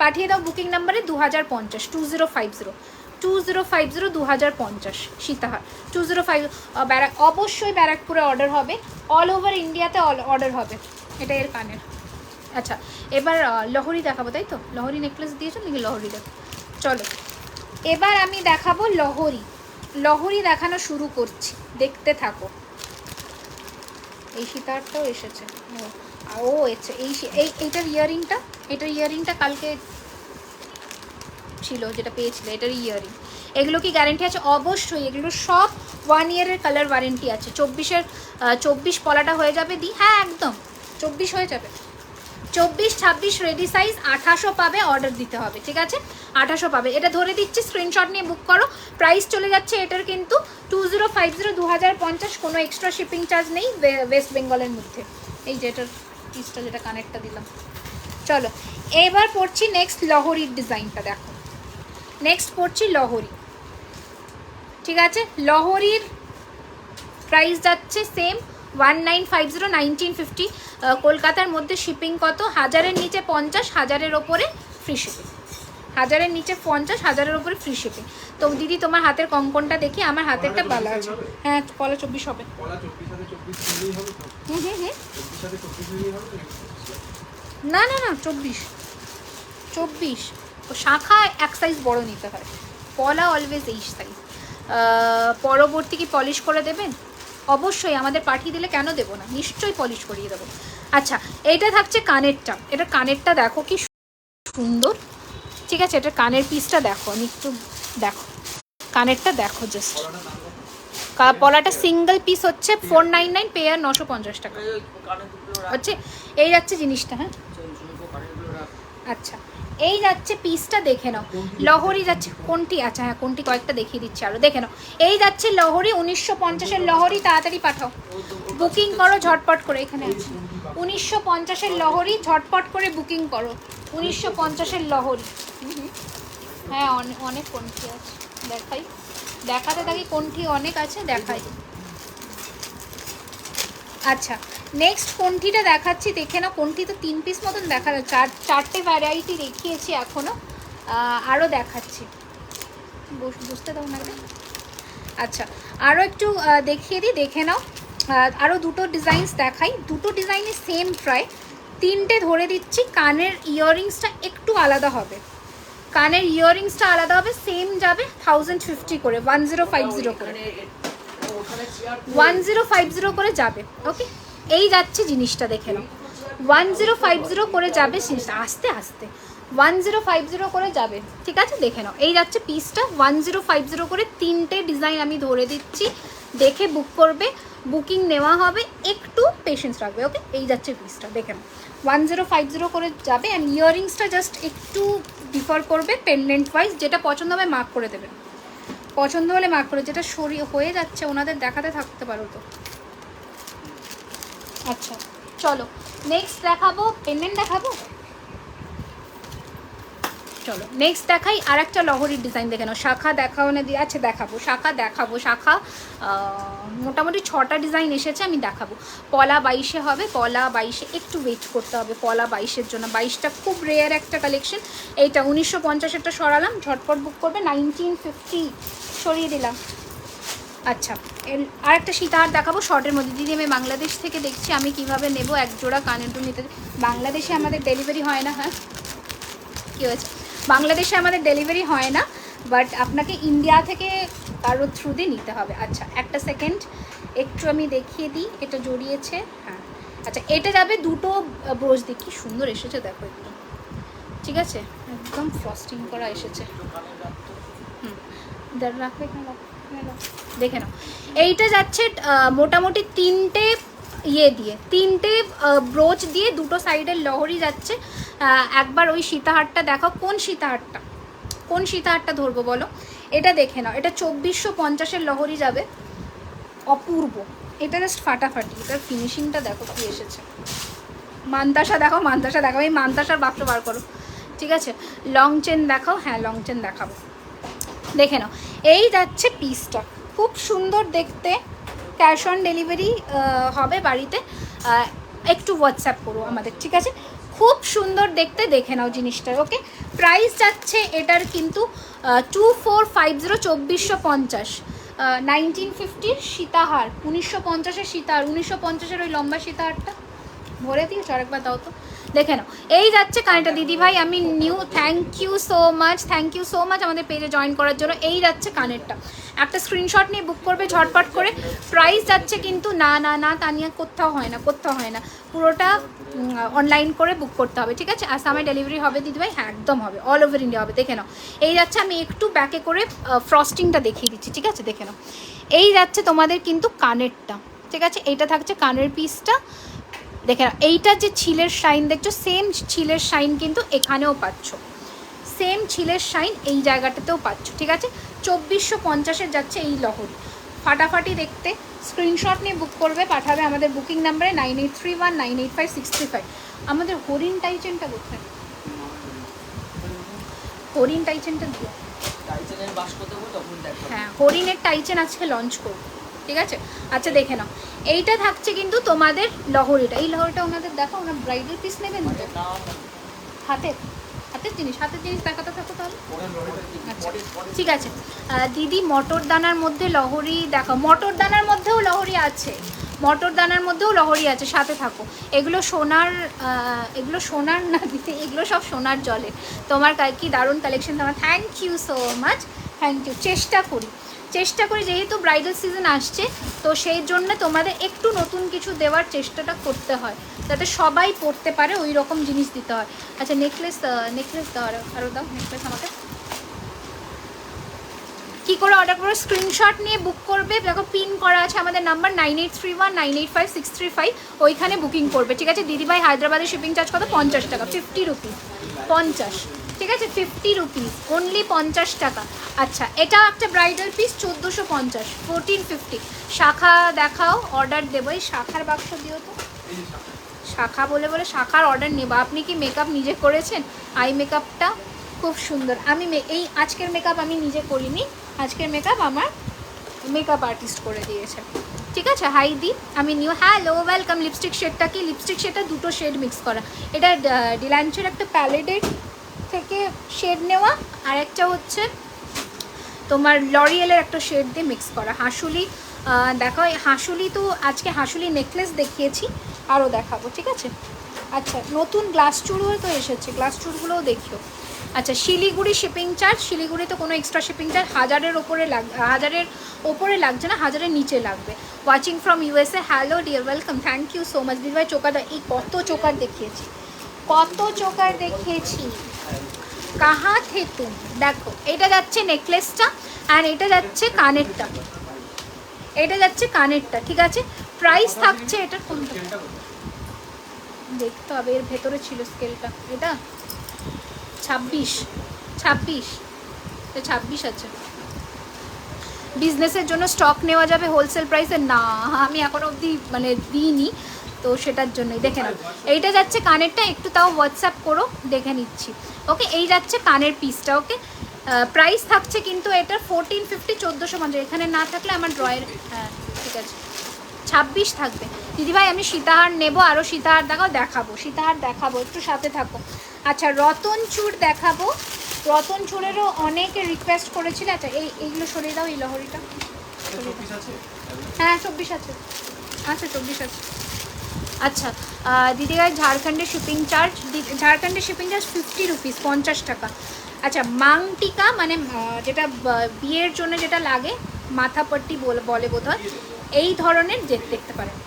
পাঠিয়ে দাও বুকিং নাম্বারে 2050, 2050, 2050, 2050 সীতাহার 2050। অবশ্যই ব্যারাকপুরে অর্ডার হবে, অল ওভার ইন্ডিয়াতে অর্ডার হবে। এটা এর কানের। আচ্ছা এবার লহরি দেখাবো, তাই তো? লহরি নেকলেস দিয়েছো নাকি? লহরি দেখো, চলো এবার আমি দেখাবো লহরি। লহরি দেখানো শুরু করছি, দেখতে থাকো। এই সীতাহারটাও এসেছে, ও এসছে। এইটার ইয়াররিংটা, এটার ইয়াররিংটা কালকে ছিল যেটা পেয়েছিলে, এটার ইয়াররিং। এগুলো কি গ্যারেন্টি আছে? অবশ্যই, এগুলো সব 1 ইয়ারের কালার ওয়ারেন্টি আছে। 24 পলাটা হয়ে যাবে দি, হ্যাঁ একদম 24 হয়ে যাবে। 24, 26 রেডি সাইজ, 2800 পাবে, অর্ডার দিতে হবে, ঠিক আছে। 2800 পাবে, এটা ধরে দিচ্ছি, স্ক্রিনশট নিয়ে বুক করো। প্রাইস চলে যাচ্ছে এটার কিন্তু 2050, 2050, কোনো এক্সট্রা শিপিং চার্জ নেই ওয়েস্ট বেঙ্গলের মধ্যে। এই যে এটার পিসটা, যেটা কানেক্টটা দিলাম। চলো এবার পড়ছি নেক্সট লহরির ডিজাইনটা, দেখো। নেক্সট পড়ছি লহরি, ঠিক আছে। লহরির প্রাইস যাচ্ছে সেম 1950, 1950। কলকাতার মধ্যে শিপিং কত? 1000-এর নিচে 50, 1000-এর ওপরে ফ্রি শিপিং। 1000-এর নিচে 50, 1000-এর ওপরে ফ্রি শিপিং। তো দিদি তোমার হাতের কঙ্কনটা দেখি, আমার হাতেরটা ভালো আছে। হ্যাঁ পলা 24 হবে। না না না 24, ও শাখা এক সাইজ বড় নিতে হয়, পলা অলওয়েজ এই সাইজ। পরবর্তী কি পলিশ করে দেবেন? অবশ্যই, আমাদের পাঠিয়ে দিলে কেন দেবো না, নিশ্চয়ই পলিশ করিয়ে দেবো। আচ্ছা এইটা থাকছে কানেরটা, এটা কানেরটা দেখো কি সুন্দর, ঠিক আছে। এটা কানের পিসটা দেখো, আমি একটু দেখো কানেরটা দেখো জাস্ট। পলাটা সিঙ্গেল পিস হচ্ছে 499, পেয়ার 950 টাকা হচ্ছে। এই যাচ্ছে জিনিসটা, হ্যাঁ আচ্ছা। এই যাচ্ছে পিসটা, দেখে নাও। লহরি যাচ্ছে কোনটি? আচ্ছা হ্যাঁ কোনটি, কয়েকটা দেখিয়ে দিচ্ছি আরও, দেখে নাও। এই যাচ্ছে লহরি, 1950-এর লহরি, তাড়াতাড়ি পাঠাও, বুকিং করো ঝটপট করে। এখানে আছে 1950-এর লহরি, ঝটপট করে বুকিং করো। 1950-এর লহরি, হ্যাঁ অনেক কোনটি আছে, দেখাই, দেখাতে থাকি, কোনটি অনেক আছে, দেখাই। আচ্ছা নেক্সট কোনটিটা দেখাচ্ছি, দেখে নাও। কোনটি তো 3 পিস মতন দেখা যায়, 4টে ভ্যারাইটি দেখিয়েছি এখনও। আরও দেখাচ্ছি, বুঝতে দাও না। আচ্ছা আরও একটু দেখিয়ে দিই, দেখে নাও। আরও দুটো ডিজাইনস দেখাই, দুটো ডিজাইনই সেম প্রায়, তিনটে ধরে দিচ্ছি। কানের ইয়াররিংসটা একটু আলাদা হবে, কানের ইয়াররিংসটা আলাদা হবে, সেম যাবে 1050 করে, 1050 করে, 1050 করে যাবে। ওকে, এই যাচ্ছে জিনিসটা, দেখে নাও 1050 করে যাবে জিনিসটা, আস্তে আস্তে 1050 করে যাবে, ঠিক আছে। দেখে নাও এই যাচ্ছে পিসটা 1050 করে, তিনটে ডিজাইন আমি ধরে দিচ্ছি, দেখে বুক করবে, বুকিং নেওয়া হবে, একটু পেশেন্স রাখবে। ওকে, এই যাচ্ছে পিসটা, দেখে নাও 1050 করে যাবে। অ্যান্ড ইয়াররিংসটা জাস্ট একটু ডিফার করবে পেন্ডেন্ট ওয়াইজ, যেটা পছন্দ হবে মার্ক করে দেবে, পছন্দ হলে মার্ক করে, যেটা সরিয়ে হয়ে যাচ্ছে ওনাদের দেখাতে থাকতে পারো তো। আচ্ছা চলো নেক্সট দেখাবো, পেন্ডেন্ট দেখাবো, চলো নেক্সট দেখাই। আর একটা লহরির ডিজাইন দেখে নাও, শাখা দেখাও না দিয়ে, আচ্ছা দেখাবো, শাখা দেখাবো। শাখা মোটামুটি 6টা ডিজাইন এসেছে, আমি দেখাবো। পলা 22-এ হবে, পলা 22-এ একটু ওয়েট করতে হবে, পলা 22-এর জন্য। 22টা খুব রেয়ার একটা কালেকশন। এইটা 1950-এরটা সরালাম, ঝটপট বুক করবে। 1950 সরিয়ে দিলাম। আচ্ছা আর একটা সীতাহার দেখাবো শর্টের মধ্যে। দিদি আমি বাংলাদেশ থেকে দেখছি, আমি কিভাবে নেব এক জোড়া কানের দুল নিতে? বাংলাদেশে আমাদের ডেলিভারি হয় না। হ্যাঁ কী হয়েছে, বাংলাদেশে আমাদের ডেলিভারি হয় না, বাট আপনাকে ইন্ডিয়া থেকে কারো থ্রু দিয়ে নিতে হবে। আচ্ছা একটা সেকেন্ড, একটু আমি দেখিয়ে দিই, এটা জড়িয়েছে। হ্যাঁ আচ্ছা, এটা যাবে দুটো ব্রোচ দিয়ে, কী সুন্দর এসেছে দেখো একটু, ঠিক আছে, একদম ফ্রস্টিং করা এসেছে। রাখবে দেখে নাও, এইটা যাচ্ছে মোটামুটি তিনটে ইয়ে দিয়ে, তিনটে ব্রোচ দিয়ে, দুটো সাইডের লহরি যাচ্ছে। একবার ওই সীতাহারটা দেখো, কোন সীতাহারটা, কোন সীতাহারটা ধরবো বলো? এটা দেখে নাও, এটা 2450-এর লহরি যাবে, অপূর্ব, এটা জাস্ট ফাটাফাটি। এটার ফিনিশিংটা দেখো কি এসেছে। মান্তাসা দেখো, মান্তাসা দেখাও, এই মান্তাসার বাক্স বার করো, ঠিক আছে। লং চেন দেখাও, হ্যাঁ লং চেন দেখাবো, দেখে নাও। এই যাচ্ছে পিসটা, খুব সুন্দর দেখতে, ক্যাশ অন ডেলিভারি হবে বাড়িতে, একটু হোয়াটসঅ্যাপ করো আমাদের, ঠিক আছে। খুব সুন্দর দেখতে, দেখে নাও জিনিসটা। ওকে, প্রাইস যাচ্ছে এটার কিন্তু 2450, 2450, 1950-র সীতাহার, 1950-এর সীতাহার, 1950-এর ওই লম্বা সীতাহারটা ভরে দিয়েছো, আরেকবার দাও তো, দেখে নাও। এই যাচ্ছে কানেরটা, দিদি ভাই আমি new, thank you so much, thank you so much আমাদের পেজে জয়েন করার জন্য। এই যাচ্ছে কানেরটা, একটা স্ক্রিনশট নিয়ে বুক করবে ঝটপট করে। প্রাইস যাচ্ছে কিন্তু না না না তানিয়া, কোথাও হয় না, কোথাও হয় না, পুরোটা অনলাইন করে বুক করতে হবে, ঠিক আছে। আসামে ডেলিভারি হবে দিদিভাই, হ্যাঁ একদম হবে, অল ওভার ইন্ডিয়া হবে। দেখে নাও এই যাচ্ছে, আমি একটু ব্যাকে করে ফ্রস্টিংটা দেখিয়ে দিচ্ছি, ঠিক আছে, দেখে নাও। এই যাচ্ছে তোমাদের কিন্তু কানেরটা, ঠিক আছে, এইটা থাকছে কানের পিসটা, দেখে নাও। এইটা যে ছিলের শাইন দেখছো, সেম ছিলের শাইন কিন্তু এখানেও পাচ্ছ, সেম ছিলের শাইন এই জায়গাটাতেও পাচ্ছ, ঠিক আছে। 2450-এর যাচ্ছে এই লহরি, ফাটাফাটি দেখতে। স্ক্রিনশট নিয়ে বুক করবে, পাঠাবে আমাদের বুকিং নাম্বারে 9831985635। আমাদের হরিণ টাইচেনটা কোথায়, হরিণ টাইচেনটা দিও, হ্যাঁ হরিণের টাইচেন আজকে লঞ্চ করবো, ঠিক আছে। আচ্ছা দেখে নাও, এইটা থাকছে কিন্তু তোমাদের লহরিটা, এই লহরিটা ওনাদের দেখো, ওনার ব্রাইডাল পিস নেবেন তো, হাতের, হাতের জিনিস, হাতের জিনিস দেখাতে থাকো তাহলে। আচ্ছা ঠিক আছে দিদি, মটর দানার মধ্যে লহরি দেখো, মটর দানার মধ্যেও লহরি আছে, মটর দানার মধ্যেও লহরি আছে, সাথে থাকো। এগুলো সোনার, এগুলো সোনার না দিতে, এগুলো সব সোনার জলে। তোমার কি দারুণ কালেকশন, তোমার thank you so much, thank you. চেষ্টা করি যেহেতু ব্রাইডাল সিজন আসছে, তো সেই জন্য তোমাদের একটু নতুন কিছু দেওয়ার চেষ্টাটা করতে হয়, যাতে সবাই পরতে পারে, ওই রকম জিনিস দিতে হয়। আচ্ছা নেকলেস দাও, আরও দাও নেকলেস আমাকে। কী করে অর্ডার করো, স্ক্রিনশট নিয়ে বুক করবে, দেখো পিন করা আছে আমাদের নাম্বার 9831985635, ওইখানে বুকিং করবে, ঠিক আছে। দিদিভাই হায়দ্রাবাদের শিপিং চার্জ কত? 50 টাকা, 50 রুপিস, 50, ঠিক আছে, 50 রুপিস অনলি, 50 টাকা। আচ্ছা এটা একটা ব্রাইডাল পিস 1450, 1450। শাখা দেখাও, অর্ডার দেবো, এই শাখার বাক্স দিও তো, শাখা বলে শাখার অর্ডার নেব। আপনি কি মেকআপ নিজে করেছেন? আই মেকআপটা খুব সুন্দর, আমি এই আজকের মেকআপ আমি নিজে করিনি, আজকের মেকআপ আমার মেকআপ আর্টিস্ট করে দিয়েছে, ঠিক আছে। হাই দি, আমি নিউ, হ্যালো ওয়েলকাম। লিপস্টিক শেডটা কি? লিপস্টিক শেডটা দুটো শেড মিক্স করা, এটা ডিলাঞ্চের একটা প্যালেটের থেকে শেড নেওয়া, আর একটা হচ্ছে তোমার লরিয়েলের একটা শেড দিয়ে মিক্স করা। হাঁসুলি দেখো, হাঁসুলি তো আজকে হাঁসুলি নেকলেস দেখিয়েছি, আরও দেখাবো, ঠিক আছে? আচ্ছা, নতুন গ্লাস চুড়ও তো এসেছে, গ্লাস চুড়গুলোও দেখিও। আচ্ছা, শিলিগুড়ি শিপিং চার্জ, শিলিগুড়িতে কোনো এক্সট্রা শিপিং চার্জ 1000-এর ওপরে লাগছে না, 1000-এর নিচে লাগবে। Watching from USA, hello dear, welcome, thank you so much. দিদিভাই চোকার, এই কত চোকার দেখিয়েছি, কত চোকার দেখিয়েছি। কাহা থে তুম, দেখো এটা যাচ্ছে নেকলেসটা, আর এটা যাচ্ছে কানেরটা, এটা যাচ্ছে কানেরটা, ঠিক আছে? প্রাইস থাকছে এটার, কোনটা দেখতে হবে, এর ভেতরে ছিল স্কেলটা, এটা 26 আছে। বিজনেসের জন্য স্টক নেওয়া যাবে হোলসেল প্রাইসে? না, আমি এখনো অবধি মানে দিইনি, তো সেটার জন্যই দেখে নাও। এইটা যাচ্ছে কানেরটা, একটু তাও হোয়াটসঅ্যাপ করো, দেখে নিচ্ছি। ওকে, এই যাচ্ছে কানের পিসটা। ওকে, প্রাইস থাকছে কিন্তু এটার 1450, 1450। এখানে না থাকলে আমার ড্রয়ের, হ্যাঁ ঠিক আছে, 26 থাকবে। দিদিভাই আমি সীতাহার নেব, আরও সীতাহার দেখাবো, সীতাহার দেখাবো, একটু সাথে থাকো। আচ্ছা, রতন চূড় দেখাবো, রতন চূড়েরও অনেকে রিকোয়েস্ট করেছিল। আচ্ছা, এইগুলো সরিয়ে দাও, এই লহরিটা হ্যাঁ 24 আছে, আচ্ছা 24 আছে। আচ্ছা দিদিভাই, ঝাড়খণ্ডের শিপিং চার্জ, ঝাড়খণ্ডের শিপিং চার্জ 50 রুপিস, 50 টাকা। আচ্ছা, মাংটিকা মানে বিয়ের জন্য যেটা লাগে, মাথাপট্টি বলে বোধহয়, এই ধরনের দেখতে পারেন,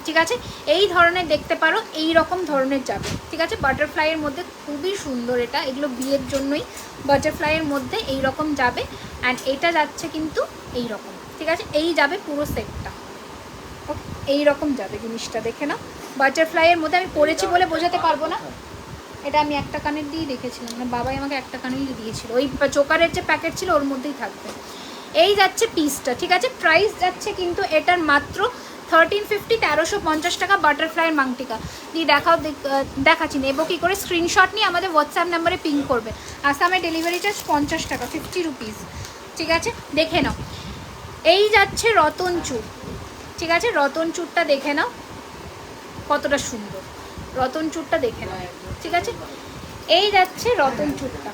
ঠিক আছে? এই ধরনের দেখতে পারো, এই রকম ধরনের যাবে, ঠিক আছে? বাটারফ্লাইয়ের মধ্যে খুবই সুন্দর এটা, এগুলো বিয়ের জন্যই, বাটারফ্লাইয়ের মধ্যে এই রকম যাবে। অ্যান্ড এটা যাচ্ছে কিন্তু এই রকম, ঠিক আছে? এই যাবে পুরো সেটটা, ওকে, এই রকম যাবে জিনিসটা, দেখে নাও। বাটারফ্লাইয়ের মধ্যে আমি পরেছি বলে বোঝাতে পারবো না, এটা আমি একটা কানের দিয়েই দেখেছিলাম, মানে বাবাই আমাকে একটা কানেরই দিয়েছিল, ওই চোকারের যে প্যাকেট ছিল ওর মধ্যেই থাকবে। এই যাচ্ছে পিসটা, ঠিক আছে? প্রাইস যাচ্ছে কিন্তু এটার মাত্র 1350, 1350 টাকা। বাটারফ্লাইয়ের মাংটিকা দিয়ে দেখাচ্ছি, নেবো কী করে? স্ক্রিনশট নিয়ে আমাদের হোয়াটসঅ্যাপ নাম্বারে পিং করবে। আসামে ডেলিভারি চার্জ 50 টাকা, 50 রুপিস, ঠিক আছে? দেখে নাও। এই যাচ্ছে রতন চূড়, ঠিক আছে? রতন চূড়টা দেখে নাও কতটা সুন্দর, রতন চূড়টা দেখে নাও, ঠিক আছে? এই যাচ্ছে রতন চূড়টা,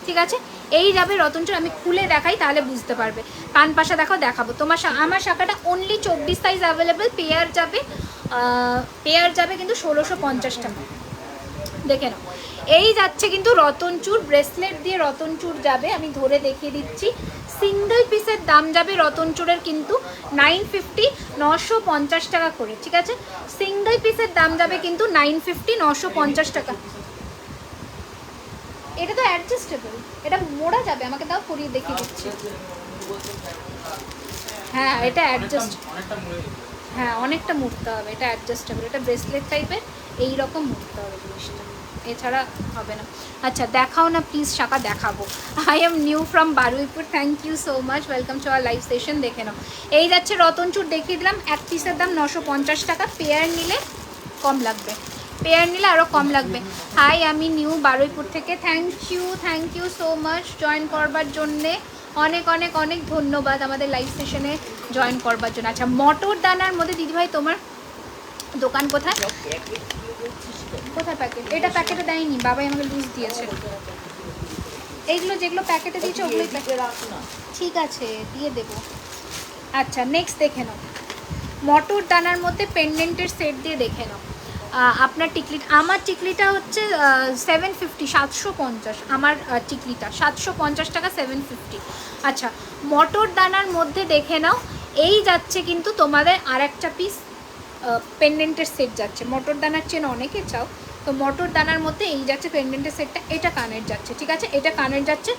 ঠিক আছে? এই যাবে রতন চূড়, আমি খুলে দেখাই তাহলে বুঝতে পারবে। কান পাশা দেখাবো তোমার, আমার শাখাটা অনলি 24 সাইজ অ্যাভেলেবেল, পেয়ার যাবে কিন্তু 1650 টাকা, দেখে নাও। এই যাচ্ছে কিন্তু রতন চূড়, ব্রেসলেট দিয়ে রতন চূড় যাবে, আমি ধরে দেখিয়ে দিচ্ছি। সিঙ্গেল পিসের দাম যাবে রতন চূড়ের কিন্তু 950, 950 টাকা করে, ঠিক আছে? সিঙ্গেল পিসের দাম যাবে কিন্তু 950, 950 টাকা। এটা তো অ্যাডজাস্টেবল, এটা মোড়া যাবে, আমাকে দাও পরিয়ে দেখিয়ে দিচ্ছি। হ্যাঁ এটা অ্যাডজাস্ট, হ্যাঁ অনেকটা মুড়তে হবে, এটা অ্যাডজাস্টেবল, এটা ব্রেসলেট টাইপের, এইরকম মুড়তে হবে জিনিসটা, এছাড়া হবে না। আচ্ছা দেখাও না প্লিজ শাখা, দেখাবো। I am new from Baruipur, thank you so much, welcome to our live session. দেখে নাও, এই যাচ্ছে রতন চূড়, দেখিয়ে দিলাম। এক পিসের দাম 950 টাকা, পেয়ার নিলে কম লাগবে, পেয়ার নিলে আরও কম লাগবে। হাই, আমি নিউ বারুইপুর থেকে, thank you so much join করবার জন্যে, অনেক অনেক অনেক ধন্যবাদ আমাদের লাইভ সেশনে জয়েন করবার জন্য। আচ্ছা, মটর দানার মধ্যে দিদিভাই তোমার দোকান কোথায়? কোথায় প্যাকেট? এটা প্যাকেটে দেয়নি, বাবাই আমাকে লুজ দিয়েছে। এইগুলো যেগুলো প্যাকেটে দিয়েছে ওগুলোই ঠিক আছে, দিয়ে দেবো। আচ্ছা নেক্সট দেখে নাও, মটর দানার মধ্যে পেন্ডেন্টের সেট দিয়ে দেখে নাও। আপনার টিকলিটা, আমার টিকলিটা হচ্ছে 750, 750 আমার টিকলিটা, 750 টাকা, 750। আচ্ছা, মটর দানার মধ্যে দেখে নাও, এই যাচ্ছে কিন্তু তোমাদের আর একটা পিস পেন্ডেন্টের সেট যাচ্ছে। মটর দানার চেন অনেকে চাও, তো মটর দানার মধ্যে এই যাচ্ছে পেন্ডেন্টের সেটটা, এটা কানের যাচ্ছে, ঠিক আছে? এটা কানের যাচ্ছে,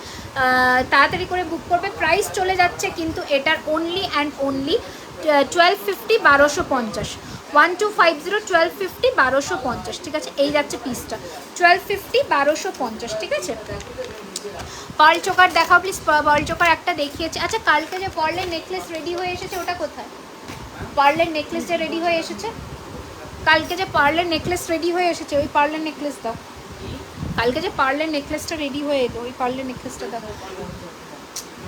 তাড়াতাড়ি করে বুক করবে। প্রাইস চলে যাচ্ছে কিন্তু এটার অনলি অ্যান্ড অনলি 1250, 1250, 1250, 1250, 1250, ঠিক আছে? এই যাচ্ছে পিসটা 1250, 1250, ঠিক আছে? পার্ল চোকার দেখাও প্লিজ, পার্ল চোকার একটা দেখিয়েছে। আচ্ছা, কালকে যে পার্লের নেকলেস রেডি হয়ে এসেছে ওটা কোথায়? পার্লের নেকলেস যে রেডি হয়ে এসেছে, কালকে যে পার্লের নেকলেস রেডি হয়ে এসেছে, ওই পার্লের নেকলেস দাও। কালকে যে পার্লের নেকলেসটা রেডি হয়ে এলো, ওই পার্লের নেকলেসটা দাও।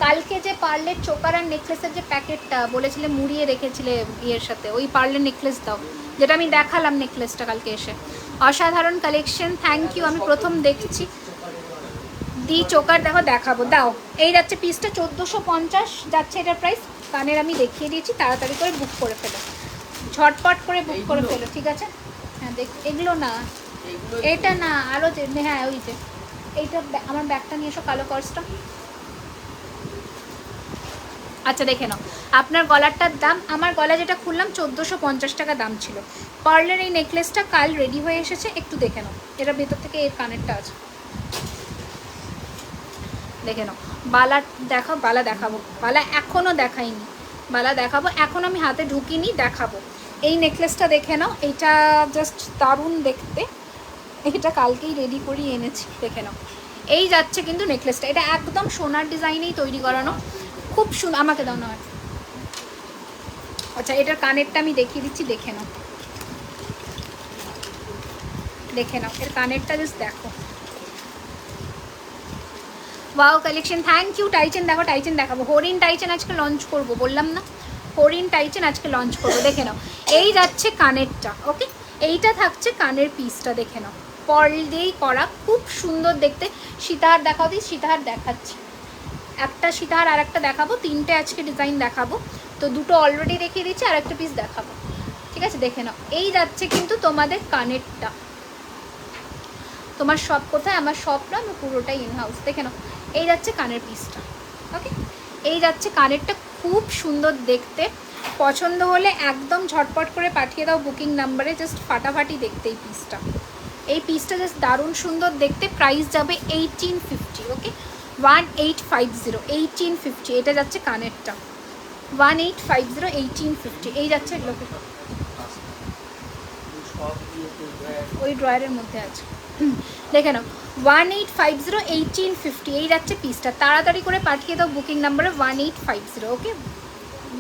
কালকে যে পার্লের চোকার আর নেকলেসের যে প্যাকেটটা বলেছিলে মুড়িয়ে রেখেছিলে ইয়ের সাথে, ওই পার্লের নেকলেস দাও, যেটা আমি দেখালাম নেকলেসটা কালকে এসে। অসাধারণ কালেকশন, থ্যাংক ইউ, আমি প্রথম দেখছি। দি চোকার দেখো দেখাবো, দাও। এই যাচ্ছে পিসটা 1450 যাচ্ছে এটার প্রাইস। কানের আমি দেখিয়ে দিয়েছি, তাড়াতাড়ি করে বুক করে ফেলো, ঝটপট করে বুক করে ফেলো, ঠিক আছে? হ্যাঁ দেখ, এগুলো না, এটা না, আরও যে, হ্যাঁ ওই যে এইটা, আমার ব্যাগটা নিয়ে এসো, কালো পার্সটা। আচ্ছা দেখে নাও, আপনার গলারটার দাম, আমার গলা যেটা খুললাম 1450 টাকা দাম ছিল। পার্লের এই নেকলেসটা কাল রেডি হয়ে এসেছে, একটু দেখে নাও, এটা ভেতর থেকে এর কানেরটা আছে, দেখে নাও। বালা দেখাও, বালা দেখাবো, বালা এখনও দেখাইনি, বালা দেখাবো, এখন আমি হাতে ঢুকিনি, দেখাবো। এই নেকলেসটা দেখে নাও, এইটা জাস্ট দারুণ দেখতে, এটা কালকেই রেডি করিয়ে এনেছি, দেখে নাও। এই যাচ্ছে কিন্তু নেকলেসটা, এটা একদম সোনার ডিজাইনেই তৈরি করানো, খুব সুন্দর। আমাকে দাও না। আচ্ছা এটার কানেরটা আমি দেখিয়ে দিচ্ছি, দেখে নাও, দেখে নাও, এর কানেরটা জাস্ট দেখো। Wow collection, thank you. Tie chain দেখো, টাইচেন দেখাবো, হরিণ টাইচেন আজকে লঞ্চ করব, বললাম না, হরিণ টাইচেন আজকে লঞ্চ করবো, দেখে নাও। এই যাচ্ছে কানেরটা, ওকে, এইটা থাকছে কানের পিসটা, দেখে নাও, পার্ল দিয়েই করা, খুব সুন্দর দেখতে। সীতাহার দেখাও দিই, সীতাহার দেখাচ্ছি, একটা সীতাহার আর একটা দেখাবো, তিনটে আজকে ডিজাইন দেখাবো, তো দুটো অলরেডি দেখিয়ে দিচ্ছি, আর একটা পিস দেখাবো, ঠিক আছে? দেখে নাও, এই যাচ্ছে কিন্তু তোমাদের কানেরটা। তোমার শপ কোথায়? আমার শপ না, আমি পুরোটাই ইন হাউস, দেখে নাও। এই যাচ্ছে কানের পিসটা, ওকে, এই যাচ্ছে কানেরটা, খুব সুন্দর দেখতে। পছন্দ হলে একদম ঝটপট করে পাঠিয়ে দাও বুকিং নাম্বারে, জাস্ট ফাটাফাটি দেখতে এই পিসটা, এই পিসটা জাস্ট দারুণ সুন্দর দেখতে। প্রাইস যাবে 1850, ওকে, 1850, 1850, এটা যাচ্ছে কানেরটা, 1850, 1850, এই যাচ্ছে, এগুলোকে ওই ড্রয়ারের মধ্যে আছে, দেখে নাও, 1850, 1850, এই যাচ্ছে পিসটা, তাড়াতাড়ি করে পাঠিয়ে দাও বুকিং নাম্বারে 1850, ওকে,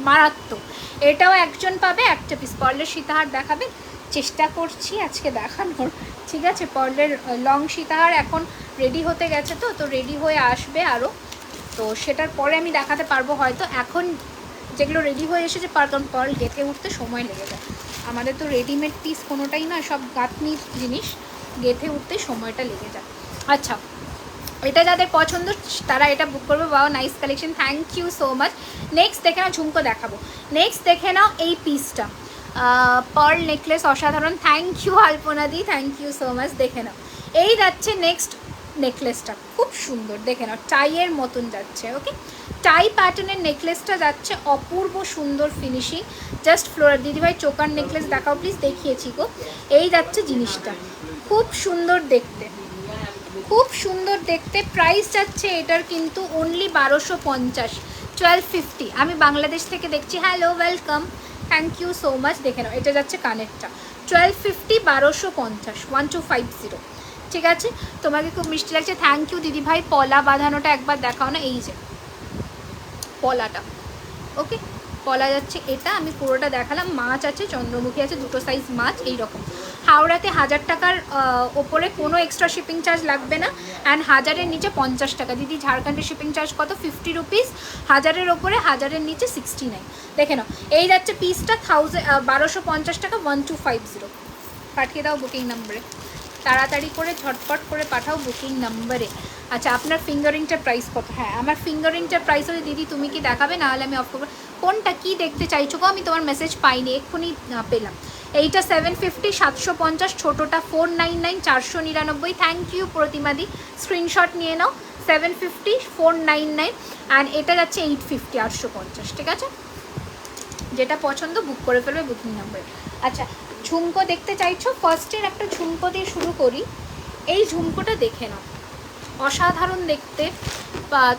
মারাত্মক। এটাও একজন পাবে, একটা পিস। পার্লের সীতাহার দেখাবে, চেষ্টা করছি আজকে দেখানোর, ঠিক আছে? পার্লের লং সীতাহার এখন রেডি হতে গেছে, তো রেডি হয়ে আসবে আরও, তো সেটার পরে আমি দেখাতে পারবো হয়তো। এখন যেগুলো রেডি হয়ে এসেছে, কারণ পার্ল গেঁথে উঠতে সময় লেগে যায়, আমাদের তো রেডিমেড পিস কোনোটাই না, সব গাঁথনির জিনিস, গেঁথে উঠতে সময়টা লেগে যায়। আচ্ছা, এটা যাদের পছন্দ তারা এটা বুক করবে। Wow nice collection, thank you so much. Next দেখে নাও, ঝুমকো দেখাবো, নেক্সট দেখে নাও এই পিসটা, পার্ল নেকলেস, অসাধারণ, থ্যাংক ইউ আলপনাদি, থ্যাংক ইউ সো মাচ, দেখে নাও। এই যাচ্ছে নেক্সট নেকলেসটা, খুব সুন্দর, দেখে নাও, টাইয়ের মতন যাচ্ছে, ওকে, টাই প্যাটার্নের নেকলেসটা যাচ্ছে, অপূর্ব সুন্দর ফিনিশিং, জাস্ট ফ্লোরাল। দিদিভাই চোকার নেকলেস দেখাও প্লিজ, দেখিয়েছি গো। এই যাচ্ছে জিনিসটা, খুব সুন্দর দেখতে, খুব সুন্দর দেখতে। প্রাইস যাচ্ছে এটার কিন্তু অনলি 1250, 1250। আমি বাংলাদেশ থেকে দেখছি, hello welcome, thank you so much, দেখে নাও। এটা যাচ্ছে কানেরটা, 1250, 1250, 1250, ঠিক আছে? তোমাকে খুব মিষ্টি লাগছে, থ্যাংক ইউ দিদি ভাই। পলা বাঁধানোটা একবার দেখাও না, এই যে পলাটা, ওকে, পলা যাচ্ছে এটা, আমি পুরোটা দেখালাম। মাছ আছে, চন্দ্রমুখী আছে, দুটো সাইজ মাছ, এইরকম। হাওড়াতে 1000 টাকার ওপরে কোনো এক্সট্রা শিপিং চার্জ লাগবে না, অ্যান্ড 1000-এর নিচে 50 টাকা। দিদি ঝাড়খণ্ডের শিপিং চার্জ কত? 50 রুপিস, 1000-এর ওপরে, 1000-এর নিচে 69। দেখে নাও, এই যাচ্ছে পিসটা 1250 টাকা, 1250, পাঠিয়ে দাও বুকিং নাম্বারে, তাড়াতাড়ি করে ঝটপট করে পাঠাও বুকিং নাম্বারে। আচ্ছা, আপনার ফিঙ্গারিংটার প্রাইস কত? হ্যাঁ, আমার ফিঙ্গারিংটার প্রাইস হলে দিদি তুমি কি দেখাবে, নাহলে আমি অফ করবো। কোনটা কি দেখতে চাইছো গো? আমি তোমার মেসেজ পাইনি, এক্ষুনি পেলাম। এইটা 750, 750, ছোটোটা 499, 499, থ্যাংক ইউ প্রতিমাদি, স্ক্রিনশট নিয়ে নাও। 750, 499, অ্যান্ড এটা যাচ্ছে 850, 850, ঠিক আছে? যেটা পছন্দ বুক করে ফেলবে বুকিং নাম্বারে। আচ্ছা, ঝুমকো দেখতে চাইছো? ফার্স্টের একটা ঝুমকো দিয়ে শুরু করি। এই ঝুমকোটা দেখে নাও, অসাধারণ দেখতে।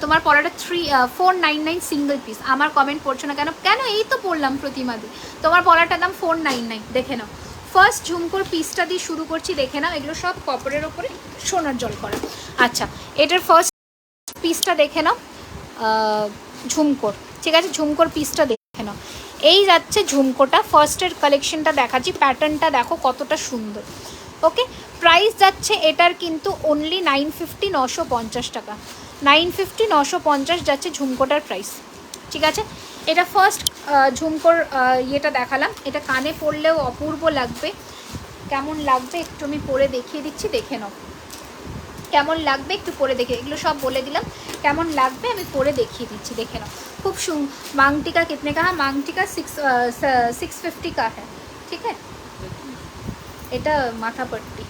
তোমার পলাটা 499 সিঙ্গেল পিস। আমার কমেন্ট পড়ছো না কেন? কেন, এই তো পড়লাম প্রতিমাদি, তোমার পলাটার দাম 499, দেখে নাও। ফার্স্ট ঝুমকোর পিসটা দিয়ে শুরু করছি, দেখে নাও। এগুলো সব কপারের ওপরে সোনার জল করা। আচ্ছা, এটার ফার্স্ট পিসটা দেখে নাও, ঝুমকোর, ঠিক আছে? ঝুমকোর পিসটা দেখে নাও। এই যাচ্ছে ঝুমকোটা, ফার্স্টের কালেকশনটা দেখাচ্ছি, প্যাটার্নটা দেখো কতটা সুন্দর, ওকে। প্রাইস যাচ্ছে এটার কিন্তু অনলি 950, 950 টাকা, 950, 950 যাচ্ছে ঝুমকোটার প্রাইস, ঠিক আছে? এটা ফার্স্ট ঝুমকোর ইয়েটা দেখালাম, এটা কানে পরলেও অপূর্ব লাগবে। কেমন লাগবে একটু আমি পরে দেখিয়ে দিচ্ছি, দেখে নাও। কেমন লাগবে একটু পরে দেখে, এগুলো সব বলে দিলাম, কেমন লাগবে আমি পরে দেখিয়ে দিচ্ছি, দেখে নাও। খুব मांग टीका कितने का है? मांग टीका 650 का है, ठीक है। এটা মাথা পট্টি।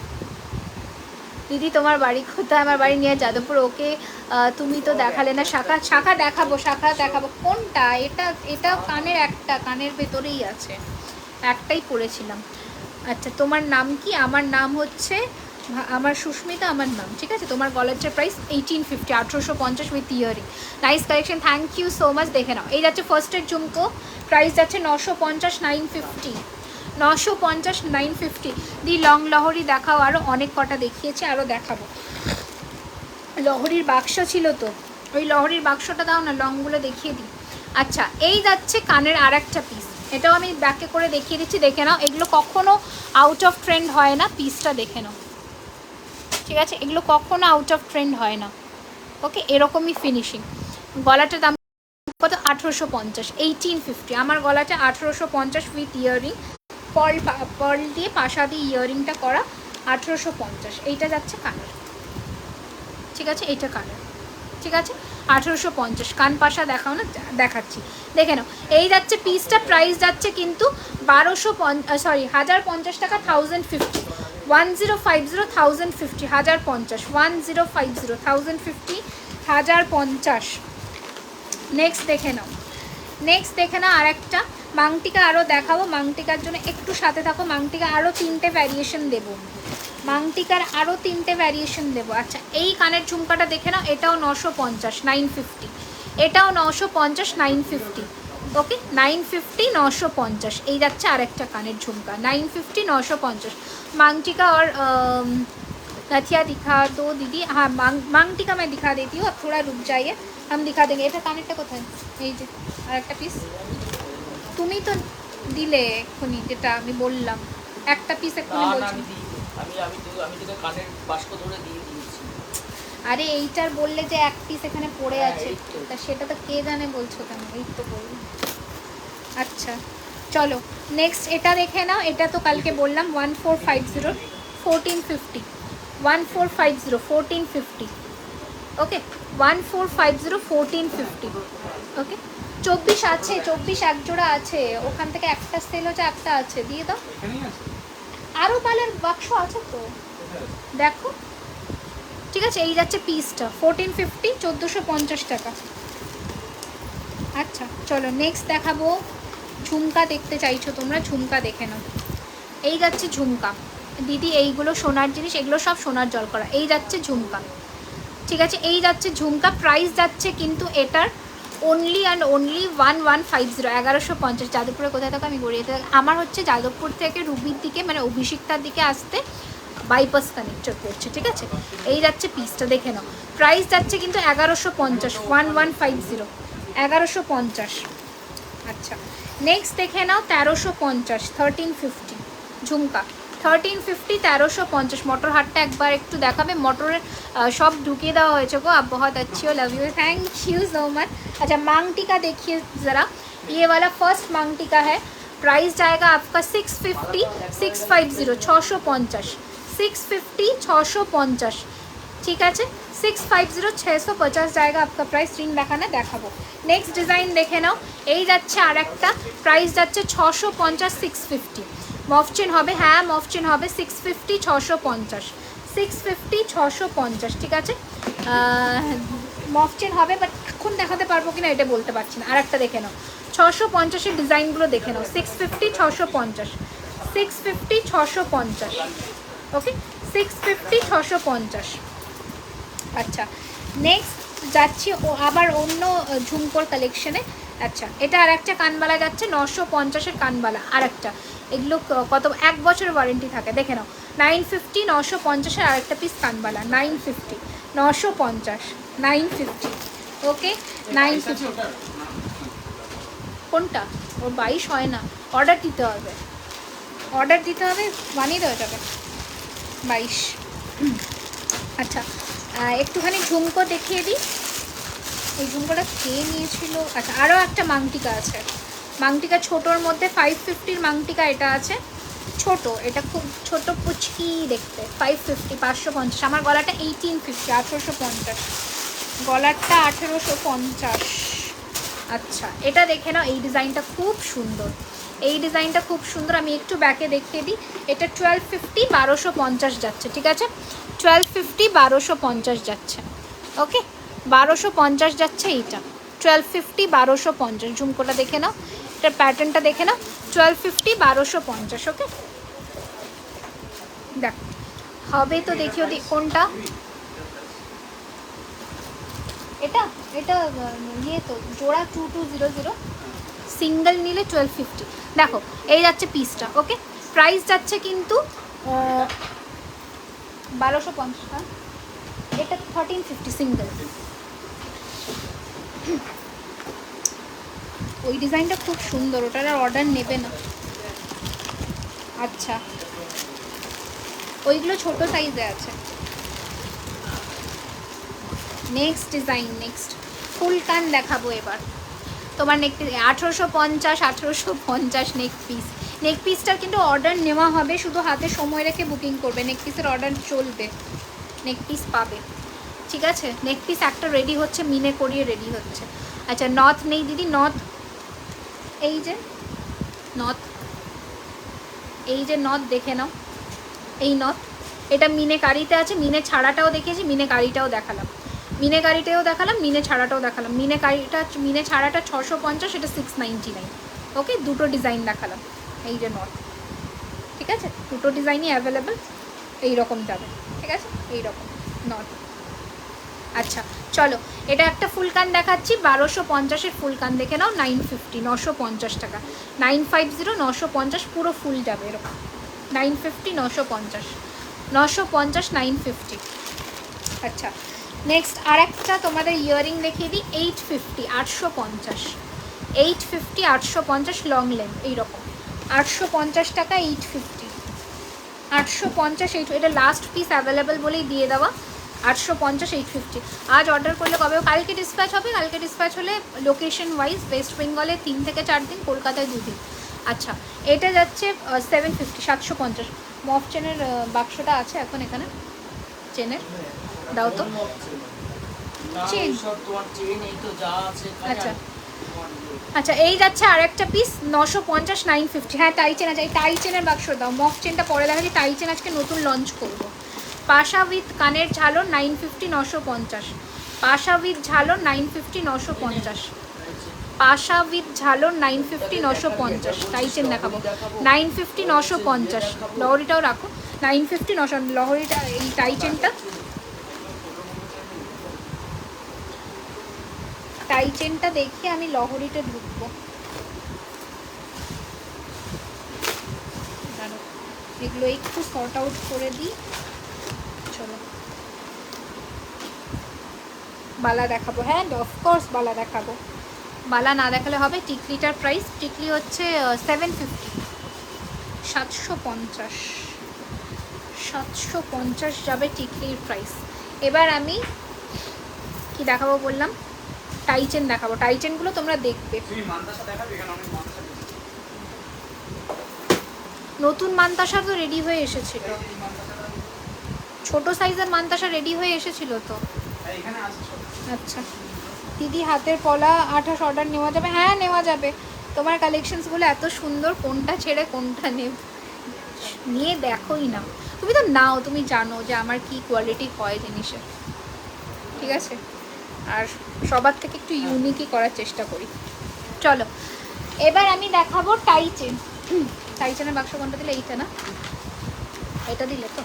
দিদি তোমার বাড়ি কোথায়? আমার বাড়ি নিয়ে যাদবপুর। ওকে তুমি তো দেখালে না। শাখা, শাখা দেখাবো, শাখা দেখাবো। কোনটা? এটা এটা কানের একটা, কানের ভেতরেই আছে, একটাই পরেছিলাম। আচ্ছা তোমার নাম কি? আমার নাম হচ্ছে, আমার সুস্মিতা আমার নাম, ঠিক আছে। তোমার গলারটার price 1850, 1850 with earring. Nice collection, thank you so much. দেখে নাও, এই যাচ্ছে ফার্স্টের ঝুমকো, প্রাইস যাচ্ছে 950, 950, 950, 950। দি লং লহরি দেখাও, আরও অনেক কটা দেখিয়েছে, আরও দেখাবো। লহরির বাক্স ছিল তো, ওই লহরির বাক্সটা দাও না, লংগুলো দেখিয়ে দিই। আচ্ছা এই যাচ্ছে কানের আর একটা পিস, এটাও আমি ব্যাকে করে দেখিয়ে দিচ্ছি, দেখে নাও। এগুলো কখনো আউট অফ ট্রেন্ড হয় না, পিসটা দেখে নাও, ঠিক আছে। এগুলো কখনো আউট অফ ট্রেন্ড হয় না, ওকে। এরকমই ফিনিশিং। গলাটার দাম কত? 1850, 1850। আমার গলাটা 1850 উইথ ইয়ারিং, পার্ল দিয়ে পাশা দিয়ে ইয়ারিংটা করা, 1850। এইটা যাচ্ছে কানের, ঠিক আছে, এইটা কানের, ঠিক আছে। 1850 কান পাশা দেখাও না, দেখাচ্ছি, দেখে নাও। এই যাচ্ছে পিসটা, প্রাইস যাচ্ছে কিন্তু 1050 টাকা, 1050, 1050, 1050, 1050, 1050, 1050, 1050। নেক্সট দেখে নাও, নেক্সট দেখে নাও আর একটা মাংটিকা আরও দেখাবো। মাংটিকার জন্য একটু সাথে থাকো, মাংটিকা আরও 3টে ভ্যারিয়েশন দেবো, মাংটিকার আরও 3টে ভ্যারিয়েশন দেবো। আচ্ছা এই কানের ঝুমকাটা দেখে নাও, এটাও 950, 950, এটাও 950, 950, ওকে। 950, 950। এই যাচ্ছে আরেকটা কানের ঝুমকা, 950, 950। मांगटिका और नथिया दिखा दो दीदी। हाँ मांगटिका मैं दिखा देती हूँ, अब थोड़ा रुक जाइए, हम दिखा देंगे। এটা কানেরটা কোথায়? এই যে আরেকটা পিস, তুমি তো দিলে এক্ষুনি, যেটা আমি বললাম একটা পিস এক্ষুনি বলছি। আমি তো কানের বাস্ক ধরে দিয়ে দিয়েছি। আরে এইটার বললে যে এক পিস এখানে পড়ে আছে, তা সেটা তো কে জানে বলছো কেন? এই তো বললাম। আচ্ছা চলো নেক্সট এটা দেখে নাও, এটা তো কালকে বললাম 1450, 1450, 1450, 1450, ওকে। 1450, 1450, ওকে। 24 আছে, 24 এক জোড়া আছে, ওখান থেকে একটা সেল হচ্ছে, একটা আছে, দিয়ে দাও। আরও পালের বাক্স আছে তো, দেখো, ঠিক আছে। এই যাচ্ছে পিসটা 1450, 1450 টাকা। আচ্ছা চলো নেক্সট দেখাবো। ঝুমকা দেখতে চাইছো তোমরা, ঝুমকা দেখে নাও। এই যাচ্ছে ঝুমকা, দিদি এইগুলো সোনার জিনিস, এগুলো সব সোনার জল করা। এই যাচ্ছে ঝুমকা, ঠিক আছে। এই যাচ্ছে ঝুমকা, প্রাইস যাচ্ছে কিন্তু এটার অনলি অ্যান্ড অনলি 1150, 1150। যাদবপুরে কোথায় থাকো? আমি গড়িয়ে থাকি। আমার হচ্ছে যাদবপুর থেকে রুবির দিকে, মানে অভিষিক্তার দিকে আসতে বাইপাস কানেক্টর পড়ছে, ঠিক আছে। এই যাচ্ছে পিসটা দেখে নাও, প্রাইস যাচ্ছে কিন্তু 1150, 1150, 1150। আচ্ছা নেক্সট দেখে নাও 1350, 1350 ঝুমকা, 1350, 1350। মোটর হাটটা একবার একটু দেখাবে, মোটরের সব ঢুকিয়ে দেওয়া হয়েছে গো। आप बहुत अच्छी हो, love you, thank you so much. अच्छा मांग टीका देखिए ज़रा, ये वाला फर्स्ट मांग टीका है, प्राइस जाएगा आपका 650, 650, 650, 650, 650, ঠিক আছে। 650, 650 जाएगा आपका प्राइस। रिंग দেখানা দেখাবো। নেক্সট ডিজাইন দেখে নাও, এই যাচ্ছে আর একটা, প্রাইস যাচ্ছে 650, 650। মফচেন হবে, হ্যাঁ মফচেন হবে, 650, 650, 650, 650, ঠিক আছে। মফচেন হবে, বাট এখন দেখাতে পারবো কিনা এটা বলতে পারছি না। আর একটা দেখে নাও, 650-এর ডিজাইনগুলো দেখে নাও, 650, 650, 650, 650, ওকে, 650, 650। আচ্ছা নেক্সট যাচ্ছি আবার অন্য ঝুমকোর কালেকশনে। আচ্ছা এটা আর একটা কানবালা যাচ্ছে, 950-এর কানবালা আর একটা। এগুলো কত, 1 বছরের ওয়ারেন্টি থাকে, দেখে নাও। 950, 950-এর আরেকটা পিস কানবালা, 950, 950, 950, ওকে। 950 কোনটা? ওর 22 হয় না, অর্ডার দিতে হবে, অর্ডার দিতে হবে, বানিয়ে দেওয়া যাবে 22। আচ্ছা একটুখানি ঝুমকো দেখিয়ে দিই। এই ঝুমকোটা কে নিয়েছিল? আচ্ছা আরও একটা মাংটিকা আছে, মাংটিকা ছোটোর মধ্যে 550-র মাংটিকা এটা আছে, ছোট, এটা খুব ছোট পুচকি দেখতে। 550, 550। আমার গলাটা 1850, 1850। গলারটা 1850। আচ্ছা, এটা দেখে নাও, এই ডিজাইনটা খুব সুন্দর, এই ডিজাইনটা খুব সুন্দর। আমি একটু ব্যাকে দেখিয়ে দিই। এটা 1250, 1250 যাচ্ছে, ঠিক আছে? 1250, 1250 যাচ্ছে। ওকে, 1250 যাচ্ছে এইটা। 1250, 1250। ঝুমকোটা দেখে নাও, এটার প্যাটার্নটা দেখে নাও। 1250, 1250। ওকে, দেখ হবে তো, দেখিও দি কোনটা। এটা এটা ইয়ে তো, জোড়া 2200, সিঙ্গেল নিলে 1250। দেখো এই যাচ্ছে পিসটা। ওকে, প্রাইস যাচ্ছে কিন্তু 1250। এটা 1350 সিঙ্গেল। ওই ডিজাইনটা খুব সুন্দর, ওটার আর অর্ডার নেবে না। আচ্ছা, ওইগুলো ছোট সাইজে আছে। নেক্সট ডিজাইন, নেক্সট ফুল কান দেখাবো এবার। তোমার নেক পিস 1850, 1850 নেক পিস। নেক পিসটার কিন্তু অর্ডার নেওয়া হবে, শুধু হাতে সময় রেখে বুকিং করবে। নেক পিসের অর্ডার চলবে, নেক পিস পাবে, ঠিক আছে? নেক পিস একটা রেডি হচ্ছে, মিনে করিয়ে রেডি হচ্ছে। আচ্ছা, নথ নেই দিদি, নথ এই যে নথ, এই যে নথ দেখে নাও, এই নথ। এটা মিনে কারিতে আছে, মিনে ছাড়াটাও দেখিয়েছি, মিনে কারিটাও দেখালাম, মিনে কারিটাও দেখালাম, মিনে ছাড়াটাও দেখালাম। মিনে কারিটা, মিনে ছাড়াটা 650, এটা 699। ওকে, দুটো ডিজাইন দেখালাম। এই যে নথ, ঠিক আছে? দুটো ডিজাইনই অ্যাভেলেবেল, এইরকম যাবে, ঠিক আছে? এইরকম নথ। আচ্ছা চলো, এটা একটা ফুলকান দেখাচ্ছি, 1250-এর ফুলকান দেখে নাও। 950, 950 টাকা। 950, 950 পুরো ফুল যাবে এরকম। 950, 950, 950, 950। আচ্ছা, নেক্সট আর একটা তোমাদের ইয়ারিং দেখিয়ে দিই। 850, 850, 850, 850 লং লেন্থ এইরকম। 850 টাকা, 850, 850। এটা লাস্ট পিস অ্যাভেলেবেল বলেই দিয়ে দেওয়া। 850, 850। আজ অর্ডার করলে কবে? কালকে ডিসপ্যাচ হবে। কালকে ডিসপ্যাচ হলে লোকেশন ওয়াইজ ওয়েস্ট বেঙ্গলে 3 থেকে 4 দিন, কলকাতায় 2 দিন। আচ্ছা, এটা যাচ্ছে 750, 750। মফ চেনের বাক্সটা আছে এখন এখানে, চেনের দাও তো। চেন, আচ্ছা আচ্ছা, এই যাচ্ছে আর একটা পিস 950, 950। হ্যাঁ, টাই চেন আছে, এই টাই চেনের বাক্স দাও। মফ চেনটা পরে দেখাচ্ছি, টাই চেন আজকে নতুন লঞ্চ করবো। পাশা উইথ কানের ঝালর 950, 950। পাশা উইথ ঝালর 950, 950। পাশা উইথ ঝালর 950, 950। টাই চেন দেখাবো 950, 950। লহরিটাও রাখো 950, 900। লহরিটা, এই টাই চেনটা, টাই চেনটা দেখিয়ে আমি লহরিতে ঢুকবো। এগুলো একটু সর্ট আউট করে দিই। চলো, বালা দেখাবো। হ্যাঁ অফকোর্স বালা দেখাবো, বালা না দেখালে হবে। টিকলিটার প্রাইস, টিকলি হচ্ছে 750, 750, 750 যাবে টিকলির প্রাইস। এবার আমি কি দেখাবো বললাম? টাই চেন দেখাবো। টাই চেনগুলো তোমরা দেখবে। নতুন মান্তাসা তো রেডি হয়ে এসেছিল, ছোট সাইজের মান্তাসা রেডি হয়ে এসেছিল তো। আচ্ছা দিদি, হাতের পলা 28 অর্ডার নেওয়া যাবে? হ্যাঁ নেওয়া যাবে। তোমার কালেকশনসগুলো এত সুন্দর, কোনটা ছেড়ে কোনটা নেব, নিয়ে দেখোই না। তুমি তো নাও, তুমি জানো যে আমার কি কোয়ালিটি হয় জিনিসের, ঠিক আছে? আর সবার থেকে একটু ইউনিকই করার চেষ্টা করি। চলো, এবার আমি দেখাবো টাই চেন। টাই চেনের বাক্স কোনটা দিলে? এইটা না, এটা দিলে তো।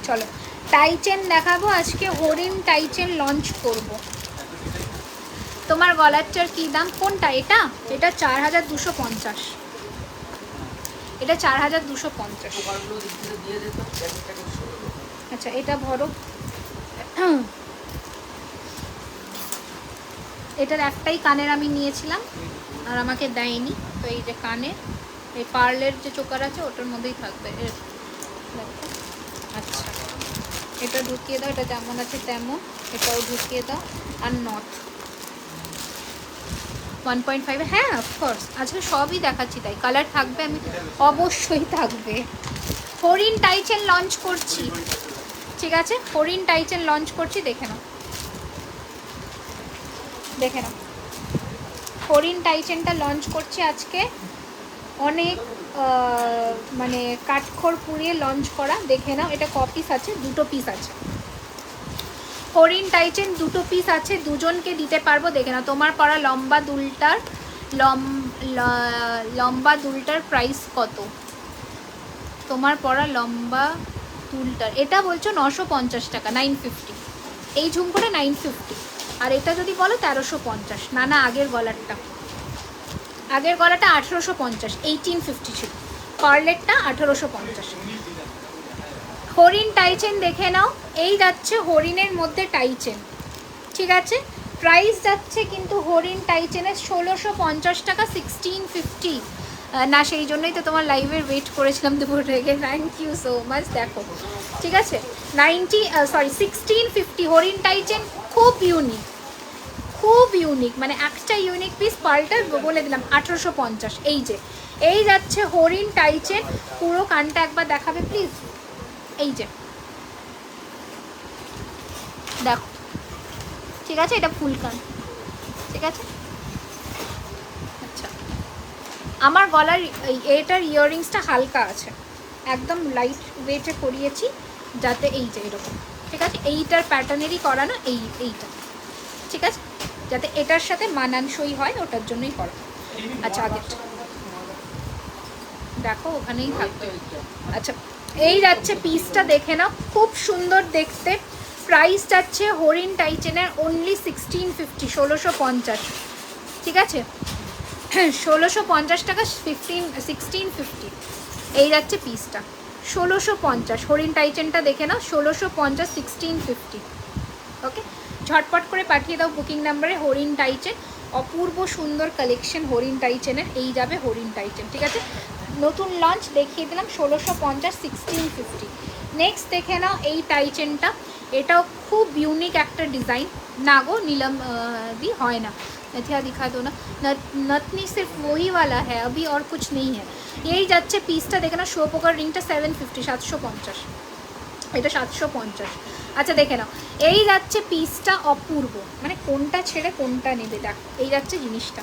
চলো, টাই চেন দেখাবো আজকে। হরিণ টাই চেন লঞ্চ করব। তোমার গলারটার কি দাম? কোনটা? এটা, এটা 4250। এটা 4250। আচ্ছা, এটা ভরো। এটার একটাই কানের আমি নিয়েছিলাম আর আমাকে দেয়নি, তো এই যে কানের, এই পার্লের যে চোকার আছে ওটার মধ্যেই থাকবে। আচ্ছা, এটা ঢুকিয়ে দাও, এটা যেমন আছে তেমন, এটাও ঢুকিয়ে দাও। আর নথ, 1.5, হ্যাঁ অফকোর্স আজকে সবই দেখাচ্ছি, তাই কালার থাকবে, আমি অবশ্যই থাকবে। হরিণ টাইচেন লঞ্চ করছি, ঠিক আছে, হরিণ টাইচেন লঞ্চ করছি, দেখে নাও দেখে নাও, হরিণ টাইচেনটা লঞ্চ করছি আজকে, অনেক মানে কাঠখড় পুড়িয়ে লঞ্চ করা, দেখে নাও। এটা ক পিস আছে? 2 পিস আছে। হরিণ টাইচেন 2 পিস আছে, দুজনকে দিতে পারবো, দেখে নাও। তোমার পরা লম্বা দুলটার প্রাইস কত? তোমার পরা লম্বা দুলটার এটা বলছো 950 টাকা, 950। এই ঝুমকোটা 950, আর এটা যদি বলো 1350। না না, আগের গলাটা 1850, 1850 ছিল, পার্লেটটা 1850। হরিণ টাইচেন দেখে নাও, এই যাচ্ছে হরিণের মধ্যে টাইচেন, ঠিক আছে। প্রাইস যাচ্ছে কিন্তু হরিণ টাইচেনের 1650 টাকা, 1650। না, সেই জন্যই তো তোমার লাইভের ওয়েট করেছিলাম দুপুর থেকে, থ্যাংক ইউ সো মাচ। দেখো ঠিক আছে, 1650 হরিণ টাইচেন, খুব ইউনিক, মানে একটা ইউনিক পিস। পাল্টা বলে দিলাম 1850। এই যাচ্ছে হরিণ টাইচেন, পুরো কানটা একবার দেখাবে প্লিজ। এই যে দেখো, ঠিক আছে, এটা ফুল কান, ঠিক আছে। আচ্ছা, আমার গলার এটার ইয়াররিংসটা হালকা আছে, একদম লাইট ওয়েটে করিয়েছি, যাতে এই যে এরকম, ঠিক আছে, এইটার প্যাটার্নেরই করানো, এইটা, ঠিক আছে, যাতে এটার সাথে মানানসই হয়, ওটার জন্যই করা। আচ্ছা, আগেরটা দেখো, ওখানেই থাকবে। আচ্ছা, এই যাচ্ছে পিসটা, দেখে নাও, খুব সুন্দর দেখতে। প্রাইস যাচ্ছে হরিণ টাইচেনের অনলি 1650, 1650, ঠিক আছে, 1650 টাকা, 1650। এই যাচ্ছে পিসটা 1650, হরিণ টাইচেনটা দেখে নাও, 1650, 1650। ওকে, ঝটপট করে পাঠিয়ে দাও বুকিং নাম্বারে হরিণ টাইচেন। অপূর্ব সুন্দর কালেকশন হরিণ টাইচেনের, এই যাবে হরিণ টাইচেন, ঠিক আছে। নতুন লঞ্চ দেখিয়ে দিলাম 1650, 1650। নেক্সট দেখে নাও এই টাইচেনটা, এটাও খুব ইউনিক একটা ডিজাইন। না গো नीलम भी হয় না, नथिया दिखा दो ना, नथनी सिर्फ वही वाला है अभी, और कुछ नहीं है। এই যাচ্ছে পিসটা, দেখে না, শোপোকার রিংটা 750, 750, এটা 750। আচ্ছা দেখে নাও, এই যাচ্ছে পিসটা, অপূর্ব, মানে কোনটা ছেড়ে কোনটা নেবে, দেখো এই যাচ্ছে জিনিসটা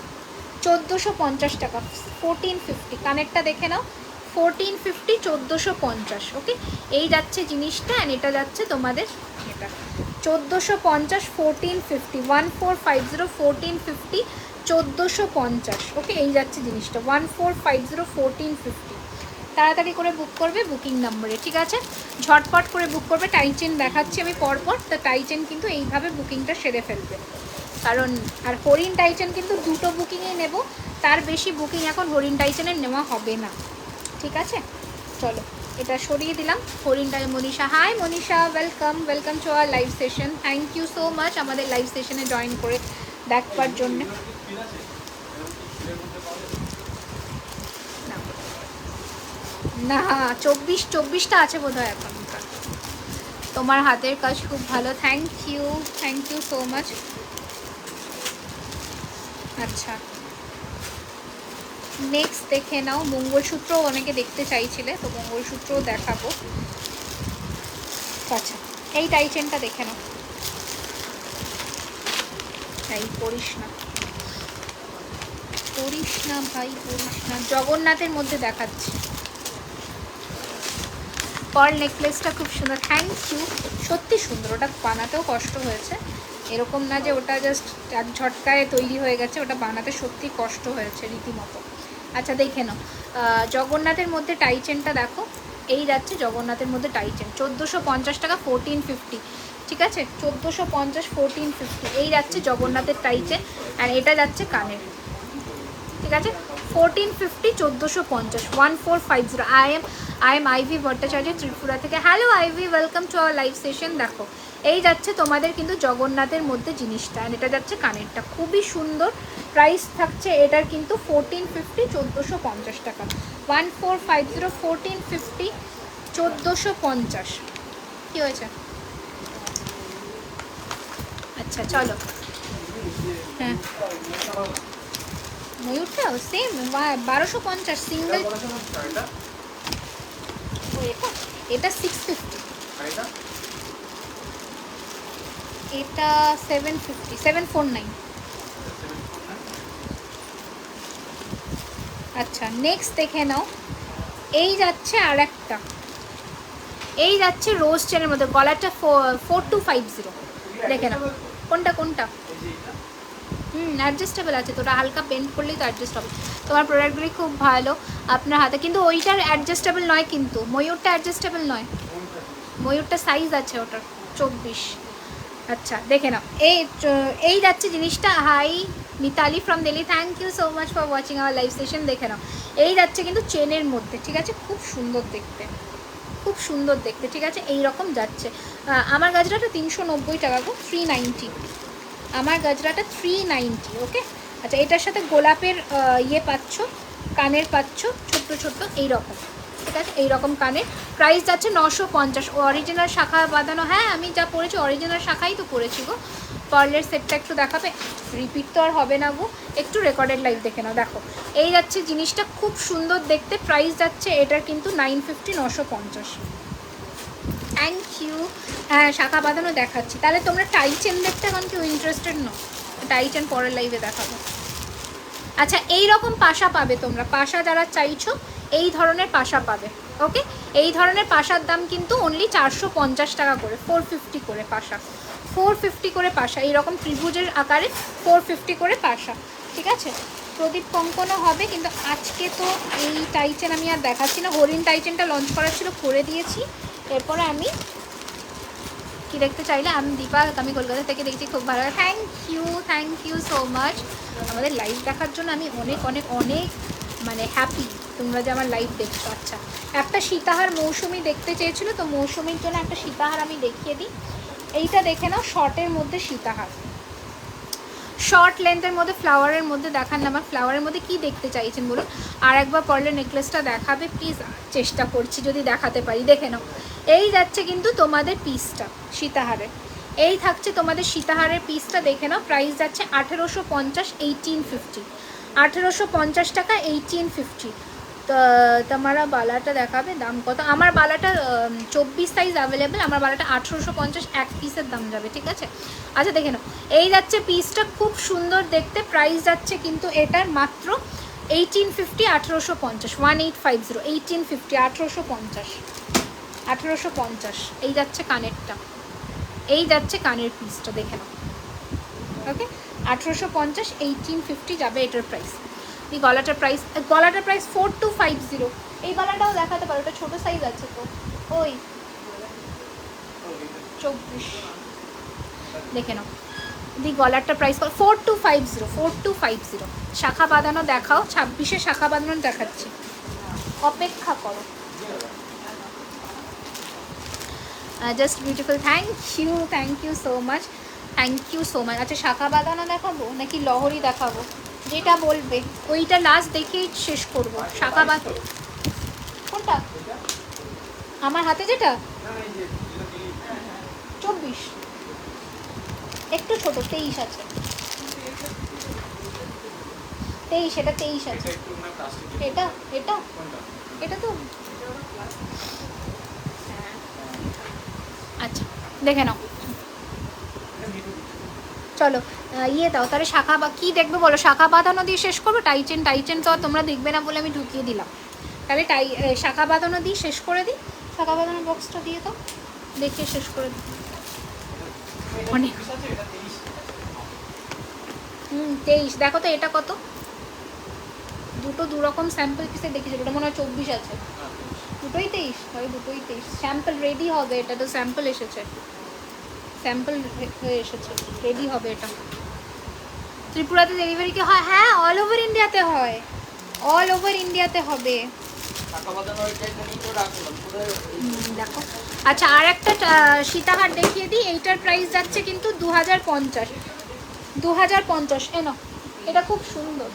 1450 টাকা, 1450। কানেরটা দেখে নাও, 1450, 1450। ওকে, এই যাচ্ছে জিনিসটা, অ্যান্ড এটা যাচ্ছে তোমাদের এটা 1450, 1450, 1450, 1450, 1450। ওকে, এই যাচ্ছে জিনিসটা 1450, 1450। তাড়াতাড়ি করে বুক করবে বুকিং নাম্বারে, ঠিক আছে, ঝটপট করে বুক করবে। টাইচেন দেখাচ্ছি আমি পরপর, তো টাইচেন কিন্তু এইভাবে বুকিংটা সেরে ফেলবে, কারণ আর হরিণ টাইচেন কিন্তু 2 বুকিংই নেব, তার বেশি বুকিং এখন হরিণ টাইচেনের নেওয়া হবে না, ঠিক আছে। চলো, এটা সরিয়ে দিলাম। হরিণ tie Manisha, hi Manisha, welcome to our live session. Thank you so much আমাদের লাইভ সেশনে জয়েন করে দেখবার জন্য। না, 24টা আছে বোধহয় এখনকার। তোমার হাতের কাজ খুব ভালো, থ্যাংক ইউ সো মাচ। আচ্ছা, নেক্সট দেখে নাও, মঙ্গলসূত্রও অনেকে দেখতে চাইছিলে, তো মঙ্গলসূত্রও দেখাবো। আচ্ছা, এই টাইচেনটা দেখে নাও, এই করিস না ভাই, করিস না, জগন্নাথের মধ্যে দেখাচ্ছি। পার্ল নেকলেসটা খুব সুন্দর, থ্যাংক ইউ, সত্যি সুন্দর, ওটা বানাতেও কষ্ট হয়েছে, এরকম না যে ওটা জাস্ট এক ঝটকায় তৈরি হয়ে গেছে, ওটা বানাতে সত্যি কষ্ট হয়েছে রীতিমতো। আচ্ছা দেখে নাও, জগন্নাথের মধ্যে টাইচেনটা দেখো, এই যাচ্ছে জগন্নাথের মধ্যে টাইচেন 1450 টাকা, 1450, ঠিক আছে, 1450, 1450। এই যাচ্ছে জগন্নাথের টাইচেন, আর এটা যাচ্ছে কানের, ঠিক আছে, 1450, 1450, 1450। I am Ivy Bhattacharya Tripura থেকে। Hello Ivy, welcome to our live session. দেখো, এই যাচ্ছে তোমাদের কিন্তু জগন্নাথের মধ্যে জিনিসটা, আর এটা যাচ্ছে কানেরটা, খুবই সুন্দর। প্রাইস থাকছে এটার কিন্তু 1450, 1450 টাকা, 1450, 1450, 1450। কী হয়েছে? আচ্ছা চলো, হ্যাঁ ময়ূরটা সেম 1250 সিঙ্গেল। এটা এটা 650, এটা 750, 749। আচ্ছা নেক্সট দেখে নাও, এই যাচ্ছে আর একটা, এই যাচ্ছে রোজ চেনের মধ্যে, গলাটা 4250। দেখে নাও কোনটা কোনটা। অ্যাডজাস্টেবল আছে, তো ওটা হালকা পেন্ট করলেই তো অ্যাডজাস্ট হবে। তোমার প্রোডাক্টগুলি খুব ভালো আপনার হাতে, কিন্তু ওইটার অ্যাডজাস্টেবল নয়, কিন্তু ময়ূরটা অ্যাডজাস্টেবল নয়, ময়ূরটা সাইজ আছে ওটার 24। আচ্ছা দেখে নাও, এই যাচ্ছে জিনিসটা। Hi Mitali from Delhi, thank you so much for watching our live session. দেখে নাও এই যাচ্ছে কিন্তু চেনের মধ্যে, ঠিক আছে, খুব সুন্দর দেখতে, খুব সুন্দর দেখতে, ঠিক আছে, এই রকম যাচ্ছে। আমার গাজরাটা 390 টাকা গো, 390 আমার গাজরাটা 390। ওকে আচ্ছা, এটার সাথে গোলাপের ইয়ে পাচ্ছ, কানের পাচ্ছ ছোট্ট ছোট্ট এইরকম, ঠিক আছে, এইরকম কানের। প্রাইস যাচ্ছে 950। অরিজিনাল শাখা বাঁধানো, হ্যাঁ আমি যা পরেছি অরিজিনাল শাখাই তো পরেছি গো। পার্লের সেটটা একটু দেখাবে, রিপিট তো আর হবে না গো, একটু রেকর্ডেড লাইভ দেখে নাও। দেখো এই যাচ্ছে জিনিসটা, খুব সুন্দর দেখতে। প্রাইস যাচ্ছে এটার কিন্তু 950, 950। Thank you. হ্যাঁ শাখা বাঁধানো দেখাচ্ছি, তাহলে তোমরা টাই চেন দেখতে এখন কেউ ইন্টারেস্টেড নও? টাই চেন পরের লাইভে দেখাবো। আচ্ছা এই রকম পাশা পাবে তোমরা, পাশা যারা চাইছো এই ধরনের পাশা পাবে। ওকে এই ধরনের পাশার দাম কিন্তু অনলি 450 টাকা করে, 450 করে পাশা, 450 করে পাশা, এইরকম ত্রিভুজের আকারে 450 করে পাশা, ঠিক আছে। প্রদীপ কঙ্কনও হবে, কিন্তু আজকে তো এই টাইচেন আমি আর দেখাচ্ছি না, হরিণ টাইচেনটা লঞ্চ করার ছিল, করে দিয়েছি। এরপরে আমি কি দেখতে চাইলে, আমি দীপা, আমি কলকাতা থেকে দেখছি, খুব ভালো। থ্যাংক ইউ সো মাচ আমাদের লাইভ দেখার জন্য। আমি অনেক অনেক অনেক মানে হ্যাপি তোমরা যে আমার লাইভ দেখছো। আচ্ছা একটা সীতাহার মৌসুমি দেখতে চেয়েছিল, তো মৌসুমির জন্য একটা সীতাহার আমি দেখিয়ে দিই। এইটা দেখে নাও, শর্টের মধ্যে সীতাহার, শর্ট লেন্থের মধ্যে ফ্লাওয়ারের মধ্যে দেখান না, আমার ফ্লাওয়ারের মধ্যে কি দেখতে চাইছেন বলুন। আর একবার পার্লের নেকলেসটা দেখাবে প্লিজ, চেষ্টা করছি যদি দেখাতে পারি। দেখে নাও এই যাচ্ছে কিন্তু তোমাদের পিসটা সীতাহারের, এই থাকছে তোমাদের সীতাহারের পিসটা। দেখে নাও প্রাইস যাচ্ছে 1850, 1850, 1850 টাকা, 1850। তো তোমারা বালাটা দেখাবে দাম কত। আমার বালাটা 24 সাইজ অ্যাভেলেবেল, আমার বালাটা 1850, এক পিসের দাম যাবে, ঠিক আছে। আচ্ছা দেখে নাও এই যাচ্ছে পিসটা, খুব সুন্দর দেখতে। প্রাইস যাচ্ছে কিন্তু এটার মাত্র 1850, 1850, 1850, 1850, 1850, 1850। এই যাচ্ছে কানেরটা, এই যাচ্ছে কানের পিসটা, দেখে নাও। ওকে 1850, 1850 যাবে এটার প্রাইস। এই গলাটার প্রাইস, গলাটার প্রাইস 4250। এই গলাটাও দেখাতে পারো, ওটা ছোটো সাইজ আছে তো, ওই 24 দেখে নাও। দি গলারটা প্রাইস 4250, 4250। শাখা বাঁধানো দেখাও, 26-এ শাখা বাঁধানো দেখাচ্ছি, অপেক্ষা করো। Just beautiful, thank you so much, thank you so much. আচ্ছা শাখা বাঁধানো দেখাবো নাকি লহরি দেখাবো, যেটা বলবে, ওইটা লাস্ট দেখেই শেষ করবো। শাখা বাঁধানো কোনটা আমার হাতে, যেটা 24, একটু ছোট 23 আছে, 23, এটা 23 আছে। এটা এটা এটা তো আচ্ছা দেখে নাও। চলো ইয়ে দাও তাহলে, শাখা বা কী দেখবে বলো, শাখা বাঁধানো দিয়ে শেষ করবো। টাইচেন তো আর তোমরা দেখবে না বলে আমি ঢুকিয়ে দিলাম, তাহলে শাখা বাঁধানো দিয়ে শেষ করে দিই। শাখা বাঁধানো বক্সটা দিয়ে দাও, দেখিয়ে শেষ করে দিই। অনেক 23 দেখো তো, এটা কত, দুটো দুরকম স্যাম্পল পিসে দেখেছি, ওটা মনে হয় 24 আছে, দুটোই 23 হয়, দুটোই 23। স্যাম্পল রেডি হবে, এটা তো স্যাম্পল এসেছে, স্যাম্পল হয়ে এসেছে, রেডি হবে এটা। ত্রিপুরাতে ডেলিভারি কি হয়? হ্যাঁ অল ওভার ইন্ডিয়াতে হয়, অল ওভার ইন্ডিয়াতে হবে। দেখো আচ্ছা আর একটা সীতাহার দেখিয়ে দিই, এইটার প্রাইস যাচ্ছে কিন্তু 2050, 2050। এনো এটা খুব সুন্দর,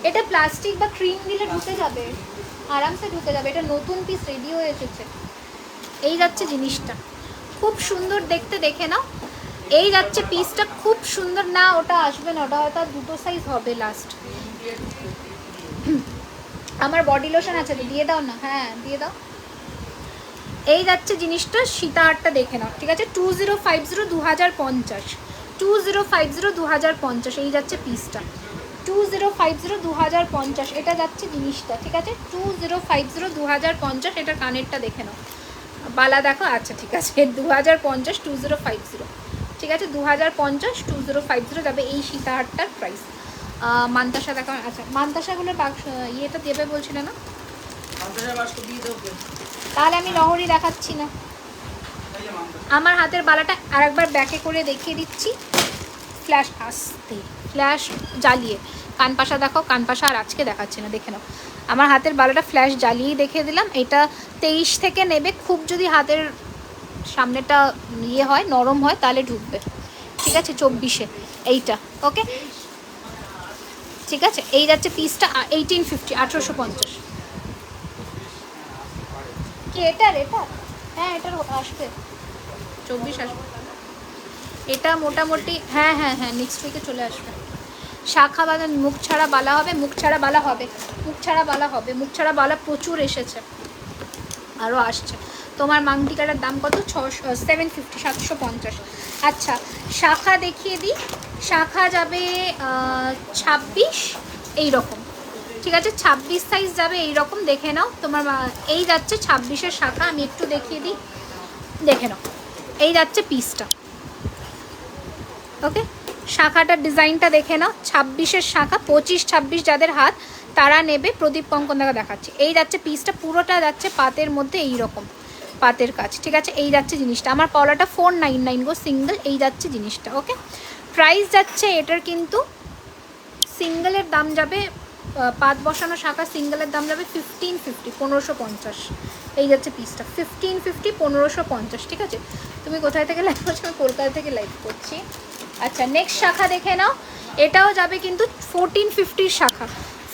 এটা প্লাস্টিক বা ক্রিম দিলে ঢুকে যাবে, আরামসে ঢুকে যাবে, এটা নতুন পিস রেডি হয়ে এসেছে। এই যাচ্ছে জিনিসটা, খুব সুন্দর দেখতে, দেখে নাও। এই যাচ্ছে পিসটা, খুব সুন্দর। না ওটা আসবে না, ওটা হয়তো দুটো সাইজ হবে লাস্ট। আমার বডি লোশন আছে তো, দিয়ে দাও না। হ্যাঁ দিয়ে দাও। এই যাচ্ছে জিনিসটা, সীতাহারটা দেখে নাও, ঠিক আছে? 2050 2050, 2050 2050 এই যাচ্ছে পিসটা, 2050 2050 এটা যাচ্ছে জিনিসটা, ঠিক আছে? 2050 2050 এটা কানেরটা দেখে নাও, বালা দেখো। আচ্ছা ঠিক আছে, 2050 2050, ঠিক আছে? 2050 2050 যাবে এই সীতাহারটার প্রাইস। মান্তাসা দেখো। আচ্ছা মান্তাসাগুলোর বাক্স ইয়েটা দেবে বলছিলে না? তাহলে আমি লহরি দেখাচ্ছি না, আমার হাতের বালাটা আরেকবার ব্যাকে করে দেখিয়ে দিচ্ছি, ফ্ল্যাশ আসতে, ফ্ল্যাশ জ্বালিয়ে। কানপাশা দেখো, কানপাশা আর আজকে দেখাচ্ছি না, দেখে নাও। আমার হাতের বালাটা ফ্ল্যাশ জ্বালিয়েই দেখিয়ে দিলাম। এটা 23 থেকে নেবে, খুব যদি হাতের সামনেটা ইয়ে হয়, নরম হয়, তাহলে ঢুকবে, ঠিক আছে? 24-এ এইটা, ওকে ঠিক আছে? এই যাচ্ছে পিসটা 1850, 1850। কি এটার? এটা হ্যাঁ এটার আসবে 24 আসবে এটা মোটামুটি। হ্যাঁ হ্যাঁ হ্যাঁ নেক্সট উইকে চলে আসবে। শাখা বালা, মুখ ছাড়া বালা হবে, মুখ ছাড়া বালা হবে, মুখ ছাড়া বালা হবে, মুখ ছাড়া বালা প্রচুর এসেছে, আরও আসছে। তোমার মাংটিকাটার দাম কত? 750, 750। আচ্ছা শাখা দেখিয়ে দিই, শাখা যাবে 26 এই রকম, ঠিক আছে? 26 সাইজ যাবে এই রকম, দেখে নাও। তোমার এই যাচ্ছে 26-এর শাখা, আমি একটু দেখিয়ে দিই, দেখে নাও। এই যাচ্ছে পিসটা, ওকে? শাখাটার ডিজাইনটা দেখে নাও, 26-এর শাখা, 25-26 যাদের হাত তারা নেবে। প্রদীপ কঙ্কন দেখা দেখাচ্ছে। এই যাচ্ছে পিসটা, পুরোটা যাচ্ছে পাতের মধ্যে এই রকম পাতের কাজ, ঠিক আছে? এই যাচ্ছে জিনিসটা। আমার পলাটা 499 গো সিঙ্গেল, এই যাচ্ছে জিনিসটা, ওকে? প্রাইস যাচ্ছে এটার কিন্তু সিঙ্গেলের দাম যাবে, পাত বসানো শাখা সিঙ্গেলের দাম যাবে 1550, 1550। এই যাচ্ছে পিসটা 1550, 1550, ঠিক আছে? তুমি কোথায় থেকে লাইভ করছো? আমি কলকাতা থেকে লাইভ করছি। আচ্ছা নেক্সট শাখা দেখে নাও, এটাও যাবে কিন্তু 1450 শাখা,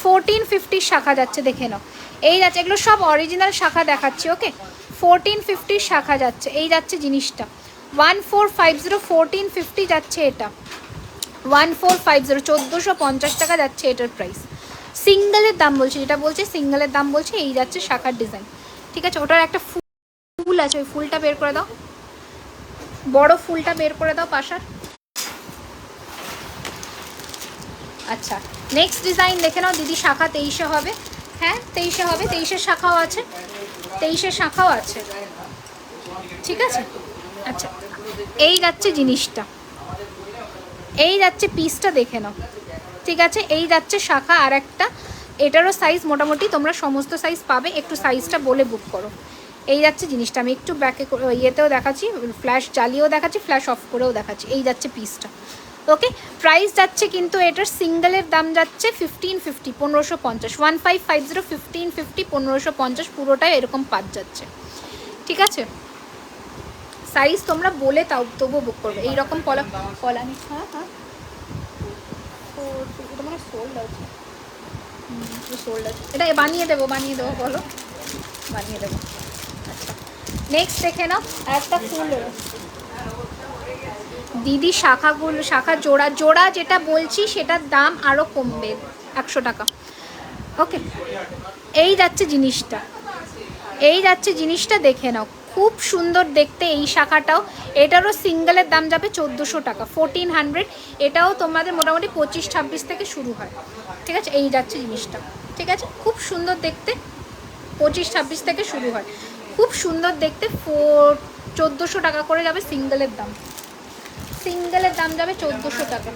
1450 শাখা যাচ্ছে, দেখে নাও। এই যাচ্ছে, এগুলো সব অরিজিনাল শাখা দেখাচ্ছি, ওকে? 1450 শাখা যাচ্ছে, এই যাচ্ছে জিনিসটা 1450, 1450 যাচ্ছে এটা, 1450, 1450 টাকা যাচ্ছে এটার প্রাইস। সিঙ্গেলের দাম বলছে, যেটা বলছে সিঙ্গেলের দাম বলছে। এই যাচ্ছে শাখার ডিজাইন, ঠিক আছে? ওটার একটা ফুল আছে, ওই ফুলটা বের করে দাও, বড় ফুলটা বের করে দাও পাশার। আচ্ছা নেক্সট ডিজাইন দেখে নাও দিদি, শাখা 23-এ হবে। হ্যাঁ 23-এ হবে, 23-এর শাখাও আছে, 23-এর শাখাও আছে, ঠিক আছে? আচ্ছা এই যাচ্ছে জিনিসটা, এই যাচ্ছে পিসটা, দেখে নাও, ঠিক আছে? এই যাচ্ছে শাখা আর একটা, এটারও সাইজ মোটামুটি তোমরা সমস্ত সাইজ পাবে, একটু সাইজটা বলে বুক করো। এই যাচ্ছে জিনিসটা, আমি একটু ব্যাকে ইয়েতেও দেখাচ্ছি, ফ্ল্যাশ জ্বালিয়েও দেখাচ্ছি, ফ্ল্যাশ অফ করেও দেখাচ্ছি। এই যাচ্ছে পিসটা, ওকে? প্রাইস যাচ্ছে কিন্তু এটার সিঙ্গেলের দাম যাচ্ছে 1550, 1550, 1550, 1550, 1550, পুরোটাই এরকম পাত যাচ্ছে, ঠিক আছে? সাইজ তোমরা বলে তাও তবুও বুক করবে। এইরকম কলামি। হ্যাঁ হ্যাঁ এটা মানে সোল্ড আছে, সোল্ড আছে, এটা বানিয়ে দেবো, বানিয়ে দেবো, বলো বানিয়ে দেবো। আচ্ছা নেক্সট দেখে নাও, একটা ফুল দিদি, শাখাগুলো, শাখা জোড়া জোড়া যেটা বলছি সেটার দাম আরও কমবে 100 টাকা, ওকে? এই যাচ্ছে জিনিসটা, এই যাচ্ছে জিনিসটা, দেখে নাও, খুব সুন্দর দেখতে এই শাখাটাও। এটারও সিঙ্গেলের দাম যাবে 1400 টাকা, 1400। এটাও তোমাদের মোটামুটি 25-26 থেকে শুরু হয়, ঠিক আছে? এই যাচ্ছে জিনিসটা, ঠিক আছে? খুব সুন্দর দেখতে, 25-26 থেকে শুরু হয়, খুব সুন্দর দেখতে। 1400 টাকা করে যাবে সিঙ্গেলের দাম, সিঙ্গেলের দাম যাবে 1400 টাকা।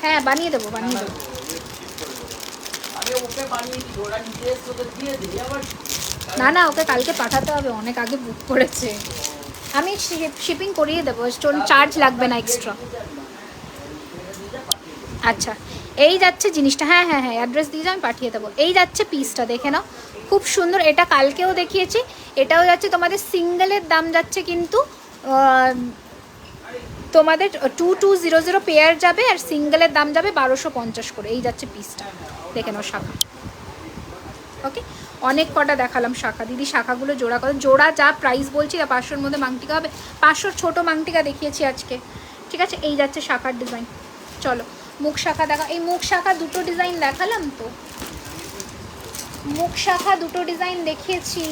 হ্যাঁ বানিয়ে দেবো, বানিয়ে দেবো। না না ওকে কালকে পাঠাতে হবে, অনেক আগে বুক করেছে। আমি শিপিং করিয়ে দেবো, স্টোন চার্জ লাগবে না এক্সট্রা। আচ্ছা এই যাচ্ছে জিনিসটা, হ্যাঁ হ্যাঁ হ্যাঁ অ্যাড্রেস দিয়ে আমি পাঠিয়ে দেবো। এই যাচ্ছে পিসটা, দেখে নাও, খুব সুন্দর। এটা কালকেও দেখিয়েছি, এটাও যাচ্ছে তোমাদের সিঙ্গেলের দাম যাচ্ছে কিন্তু তোমাদের 2200 পেয়ার যাবে, আর সিঙ্গেলের দাম যাবে 1250 করে। এই যাচ্ছে পিসটা, দেখে নাও শাখা, ওকে? অনেক কটা দেখালাম শাখা দিদি, শাখাগুলো জোড়া কত? জোড়া যা প্রাইস বলছি 500-র মধ্যে মাংটিকা হবে, 500 ছোটো মাংটিকা দেখিয়েছি আজকে, ঠিক আছে। এই যাচ্ছে শাখার ডিজাইন। চলো মুখ শাখা দেখা, এই মুখ শাখা দুটো ডিজাইন দেখালাম তো, মুখ শাখা দুটো ডিজাইন দেখিয়েছি,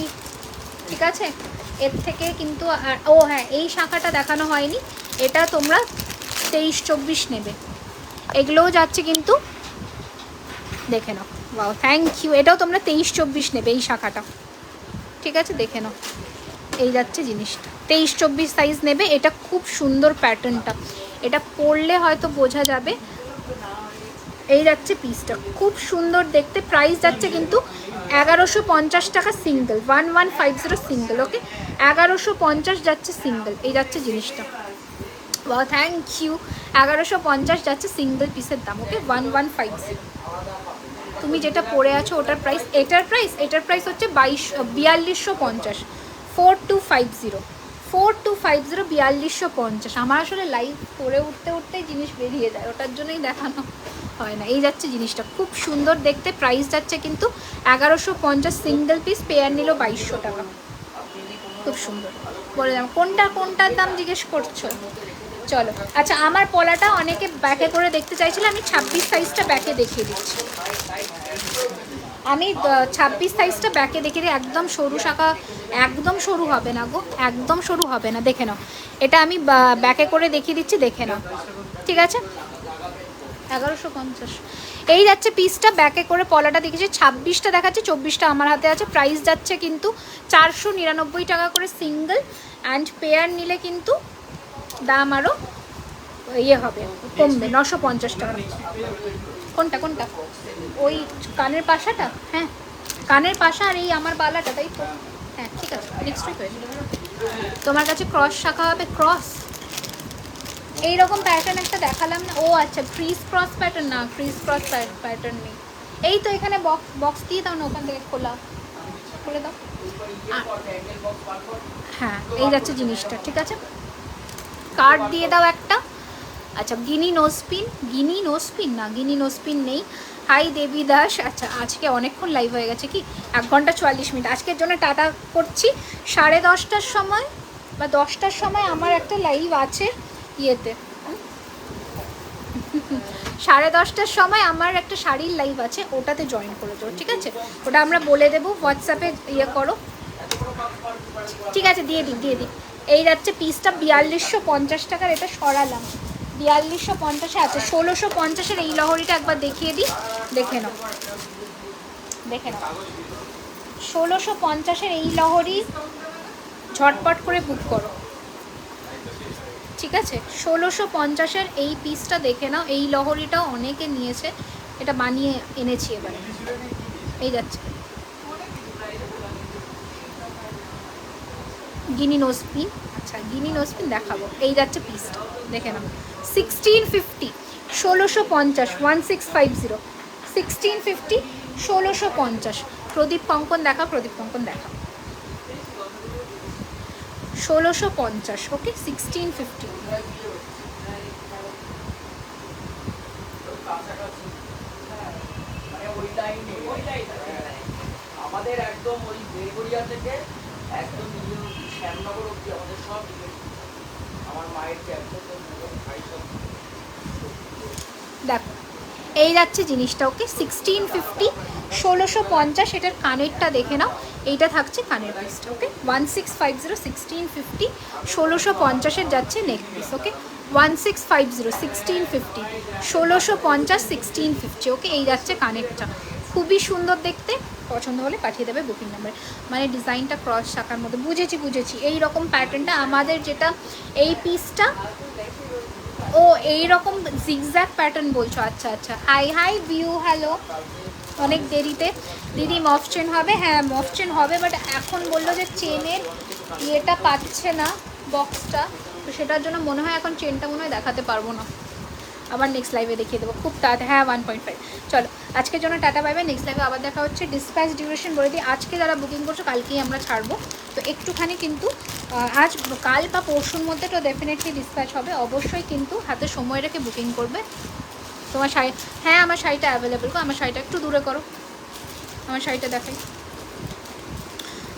ঠিক আছে। এর থেকে কিন্তু ও হ্যাঁ, এই শাখাটা দেখানো হয়নি, এটা তোমরা 23-24 নেবে, এগুলোও যাচ্ছে কিন্তু, দেখে নাও। বাও, থ্যাংক ইউ। এটাও তোমরা 23-24 নেবে এই শাখাটা, ঠিক আছে, দেখে নাও। এই যাচ্ছে জিনিসটা 23-24 সাইজ নেবে। এটা খুব সুন্দর প্যাটার্নটা, এটা পরলে হয়তো বোঝা যাবে। এই যাচ্ছে পিসটা, খুব সুন্দর দেখতে। প্রাইস যাচ্ছে কিন্তু 1150 টাকা সিঙ্গেল, 1150 সিঙ্গেল, ওকে। 1150 যাচ্ছে সিঙ্গেল, এই যাচ্ছে জিনিসটা। বা থ্যাংক ইউ। 1150 যাচ্ছে সিঙ্গেল পিসের দাম, ওকে। 1150। তুমি যেটা পরে আছো ওটার প্রাইস, এটার প্রাইস হচ্ছে 4250, 4250, 4250। আমার আসলে লাইভ করে উঠতেই জিনিস বেরিয়ে যায়, ওটার জন্যই দেখানো হয় না। এই যাচ্ছে জিনিসটা, খুব সুন্দর দেখতে। প্রাইস যাচ্ছে কিন্তু 1150 সিঙ্গেল পিস, পেয়ার নিল 2200 টাকা। খুব সুন্দর। বলে দাম কোনটার দাম জিজ্ঞেস করছো? চলো আচ্ছা, আমার পলাটা অনেকে ব্যাকে করে দেখতে চাইছিল, আমি 26 সাইজটা ব্যাকে দেখিয়ে দিচ্ছি। আমি 26 সাইজটা ব্যাকে দেখিয়ে দিই। একদম সরু শাখা, একদম সরু হবে না গো, একদম সরু হবে না, দেখে নাও। এটা আমি ব্যাকে করে দেখিয়ে দিচ্ছি, দেখে নাও, ঠিক আছে। 1150 এই যাচ্ছে পিসটা, ব্যাকে করে পলাটা দেখেছি। 26টা দেখাচ্ছে, 24টা আমার হাতে আছে। প্রাইস যাচ্ছে কিন্তু 499 টাকা করে সিঙ্গেল, অ্যান্ড পেয়ার নিলে কিন্তু দাম আরও ইয়ে হবে, কমবে, 950 টাকা। কোনটা ওই কানের পাশাটা? হ্যাঁ, কানের পাশা আর এই আমার বালাটা, তাই তো? হ্যাঁ ঠিক আছে, নেক্সট উইক হয়ে যাবে। তোমার কাছে ক্রস শাখা হবে, ক্রস এইরকম প্যাটার্ন একটা দেখালাম না? ও আচ্ছা, ক্রিস ক্রস প্যাটার্ন না, ক্রিস ক্রস প্যাটার্ন নেই। এই তো এখানে বক্স দিয়ে দাও না, ওখান থেকে খুলে দাও। হ্যাঁ, এই যাচ্ছে জিনিসটা, ঠিক আছে। কার্ড দিয়ে দাও একটা। আচ্ছা, গিনি নোসপিন নেই। হাই দেবী দাস। আচ্ছা, আজকে অনেকক্ষণ লাইভ হয়ে গেছে, কি 1 ঘন্টা 44 মিনিট। আজকের জন্য টাটা করছি। 10:30টার সময় বা 10টার সময় আমার একটা লাইভ আছে ইয়েতে, 10:30টার সময় আমার একটা শাড়ির লাইভ আছে, ওটাতে জয়েন করে যাও, ঠিক আছে। ওটা আমরা বলে দেবো, হোয়াটসঅ্যাপে ইয়ে করো, ঠিক আছে। দিয়ে দিই। এই যাচ্ছে পিসটা 4250 টাকার, এটা সরালাম। 4250 আছে। 1650-এর এই লহরিটা একবার দেখিয়ে দিই, দেখে নাও। 1650-এর এই লহরি ঝটপট করে বুক করো, ঠিক আছে। 1650-এর এই পিসটা দেখে নাও। এই লহরিটাও অনেকে নিয়েছে, এটা বানিয়ে এনেছি এবারে। এই যাচ্ছে গিনি নোসপিন। আচ্ছা, গিনি নোসপিন দেখাবো। এই যাচ্ছে পিসটা, দেখে নাও। 1650, 1650, 1650, 1650, 1650। প্রদীপ কঙ্কন দেখা, 1650, ওকে। 1650। আমাদের একদম ওই বেলগড়িয়া থেকে একদম শ্যামনগর অব্দি আমাদের সব আমার মায়ের যে একদম দেখো, এই যাচ্ছে জিনিসটা, ওকে। 1650, 1650। এটার কানেরটা দেখে নাও, এইটা থাকছে কানের পিসটা, ওকে। 1650, 1650, 1650-এর যাচ্ছে নেক পিস, ওকে। 1650, 1650, 1650, 1650, ওকে। এই যাচ্ছে কানেরটা, খুবই সুন্দর দেখতে। পছন্দ হলে পাঠিয়ে দেবে বুকিং নাম্বারে। মানে ডিজাইনটা ক্রস শাখার মধ্যে, বুঝেছি। এই রকম প্যাটার্নটা আমাদের, যেটা এই পিসটা, ও এইরকম জিগজ্যাগ প্যাটার্ন বলছো? আচ্ছা। Hi view, hello. অনেক দেরিতে দিদি মফ চেন হবে? হ্যাঁ, মফ চেন হবে, বাট এখন বললো যে চেনের ইয়েটা পাচ্ছে না, বক্সটা, তো সেটার জন্য মনে হয় এখন চেনটা মনে হয় দেখাতে পারবো না। আবার নেক্সট লাইভে দেখিয়ে দেবো খুব তাড়াতাড়ি। হ্যাঁ, 1.5। চলো আজকের জন্য টাটা, বাই বাই। নেক্সট লাইভে আবার দেখা হচ্ছে। ডিসপ্যাচ ডিউরেশন বলে দিই, আজকে যারা বুকিং করছো কালকেই আমরা ছাড়বো, তো একটুখানি কিন্তু আজ কাল বা পরশুর মধ্যে তো ডেফিনেটলি ডিসপ্যাচ হবে। অবশ্যই কিন্তু হাতে সময় রেখে বুকিং করবে। তোমার শাড়ি, হ্যাঁ আমার শাড়িটা অ্যাভেলেবেল গো। আমার শাড়িটা একটু দূরে করো, আমার শাড়িটা দেখাই।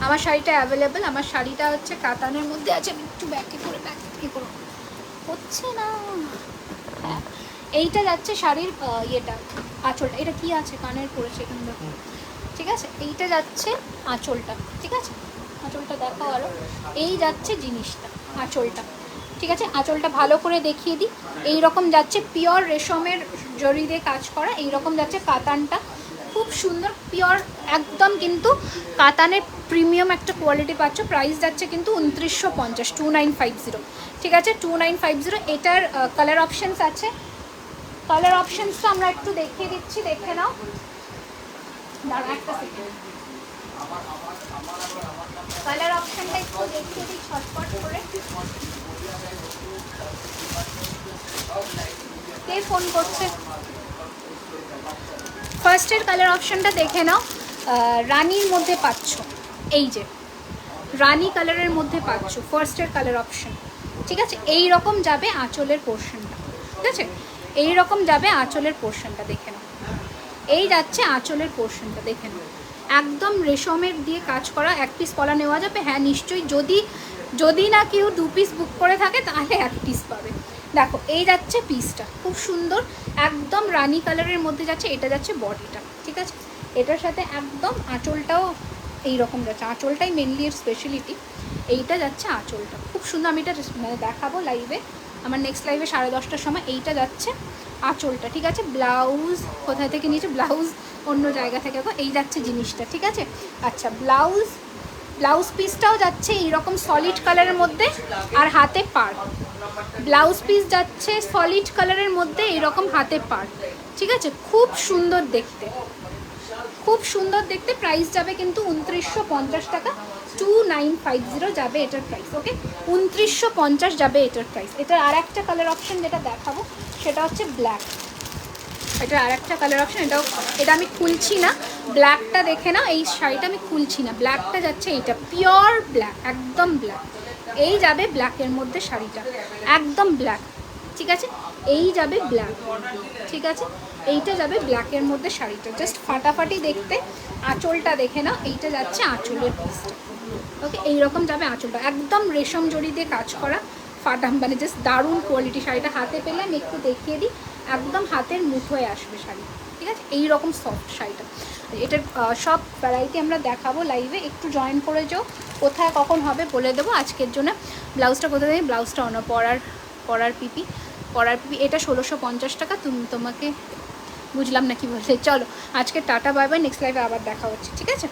আমার শাড়িটা অ্যাভেলেবেল। আমার শাড়িটা হচ্ছে কাতানের মধ্যে আছে, একটু ব্যাকে করো। হচ্ছে না। হ্যাঁ, এইটা যাচ্ছে শাড়ির ইয়েটা, আঁচলটা। এটা কি আছে কানের পড়েছে এখানে দেখো, ঠিক আছে। এইটা যাচ্ছে আঁচলটা, ঠিক আছে। আঁচলটা দেখাও আরো। এই যাচ্ছে জিনিসটা, আঁচলটা, ঠিক আছে। আঁচলটা ভালো করে দেখিয়ে দিই। এই রকম যাচ্ছে পিওর রেশমের জরি দিয়ে কাজ করা, এই রকম যাচ্ছে কাতানটা, খুব সুন্দর পিওর একদম, কিন্তু কাতানের প্রিমিয়াম একটা কোয়ালিটি পাচ্ছ। প্রাইস যাচ্ছে কিন্তু 2950, 2950, ঠিক আছে, 2950। এটার কালার অপশানস আছে। কালার অপশানসটা আমরা একটু দেখিয়ে দিচ্ছি, দেখে নাও। দাঁড়া একটা সেকেন্ড, কালার অপশানটা একটু দেখিয়ে দিই ছটপট করে। কে ফোন করছে? ফার্স্টের কালার অপশানটা দেখে নাও। রানির মধ্যে পাচ্ছ, এই যে রানি কালারের মধ্যে পাচ্ছ ফার্স্টের কালার অপশান, ঠিক আছে। এই রকম যাবে আঁচলের পোর্শনটা, ঠিক আছে। এই রকম যাবে আঁচলের পোর্শনটা, দেখে নাও। এই যাচ্ছে আঁচলের পোর্শনটা, দেখে নাও। একদম রেশমের দিয়ে কাজ করা। এক পিস পলা নেওয়া যাবে, হ্যাঁ নিশ্চয়ই। যদি না কেউ 2 পিস বুক করে থাকে তাহলে 1 পিস পাবে। দেখো এই যাচ্ছে পিসটা, খুব সুন্দর একদম রানি কালারের মধ্যে যাচ্ছে। এটা যাচ্ছে বডিটা, ঠিক আছে। এটার সাথে একদম আঁচলটাও এইরকম যাচ্ছে, আঁচলটাই মেনলি এর স্পেশালিটি। এইটা যাচ্ছে আঁচলটা, খুব সুন্দর। আমি এটা মানে দেখাবো লাইভে, আমার নেক্সট লাইভে 10:30টার সময়। এইটা যাচ্ছে আঁচলটা, ঠিক আছে। ব্লাউজ কোথায় থেকে নিয়েছে? ব্লাউজ অন্য জায়গা থেকে। এই যাচ্ছে জিনিসটা, ঠিক আছে। আচ্ছা, ব্লাউজ পিসটাও যাচ্ছে এইরকম সলিড কালারের মধ্যে, আর হাতে পার। ব্লাউজ পিস যাচ্ছে সলিড কালারের মধ্যে, এইরকম হাতে পার, ঠিক আছে। খুব সুন্দর দেখতে, খুব সুন্দর দেখতে। প্রাইস যাবে কিন্তু 2950 টাকা, 2950 যাবে এটার প্রাইস, ওকে। 2950 যাবে এটার প্রাইস। এটার আর একটা কালার অপশন যেটা দেখাবো সেটা হচ্ছে ব্ল্যাক। এটার আর একটা কালার অপশন, এটা আমি খুলছি না। ব্ল্যাকটা দেখে না, এই শাড়িটা আমি খুলছি না। ব্ল্যাকটা যাচ্ছে এইটা, পিওর ব্ল্যাক, একদম ব্ল্যাক। এই যাবে ব্ল্যাকের মধ্যে শাড়িটা, একদম ব্ল্যাক, ঠিক আছে। এই যাবে ব্ল্যাক, ঠিক আছে। এইটা যাবে ব্ল্যাকের মধ্যে শাড়িটা, জাস্ট ফাটাফাটি দেখতে। আঁচলটা দেখে না, এইটা যাচ্ছে আঁচলের পিসটা, ওকে। এইরকম যাবে আঁচলটা, একদম রেশম জড়ি দিয়ে কাজ করা, ফাটাম মানে জাস্ট দারুণ কোয়ালিটি। শাড়িটা হাতে পেলে আমি একটু দেখিয়ে দিই, একদম হাতের মুঠোয় আসবে শাড়ি, ঠিক আছে। এইরকম সফট শাড়িটা। এটার সব ভ্যারাইটি আমরা দেখাবো লাইভে, একটু জয়েন করে যাও। কোথায় কখন হবে বলে দেবো। আজকের জন্য ব্লাউজটা কোথায় দেবে? ব্লাউজটা অন্য পরার পিপি এটা 1650 টাকা। তোমাকে বুঝলাম না কি বলছে। চলো আজকে টাটা, বাই বাই। নেক্সট লাইভে আবার দেখা হচ্ছে, ঠিক আছে।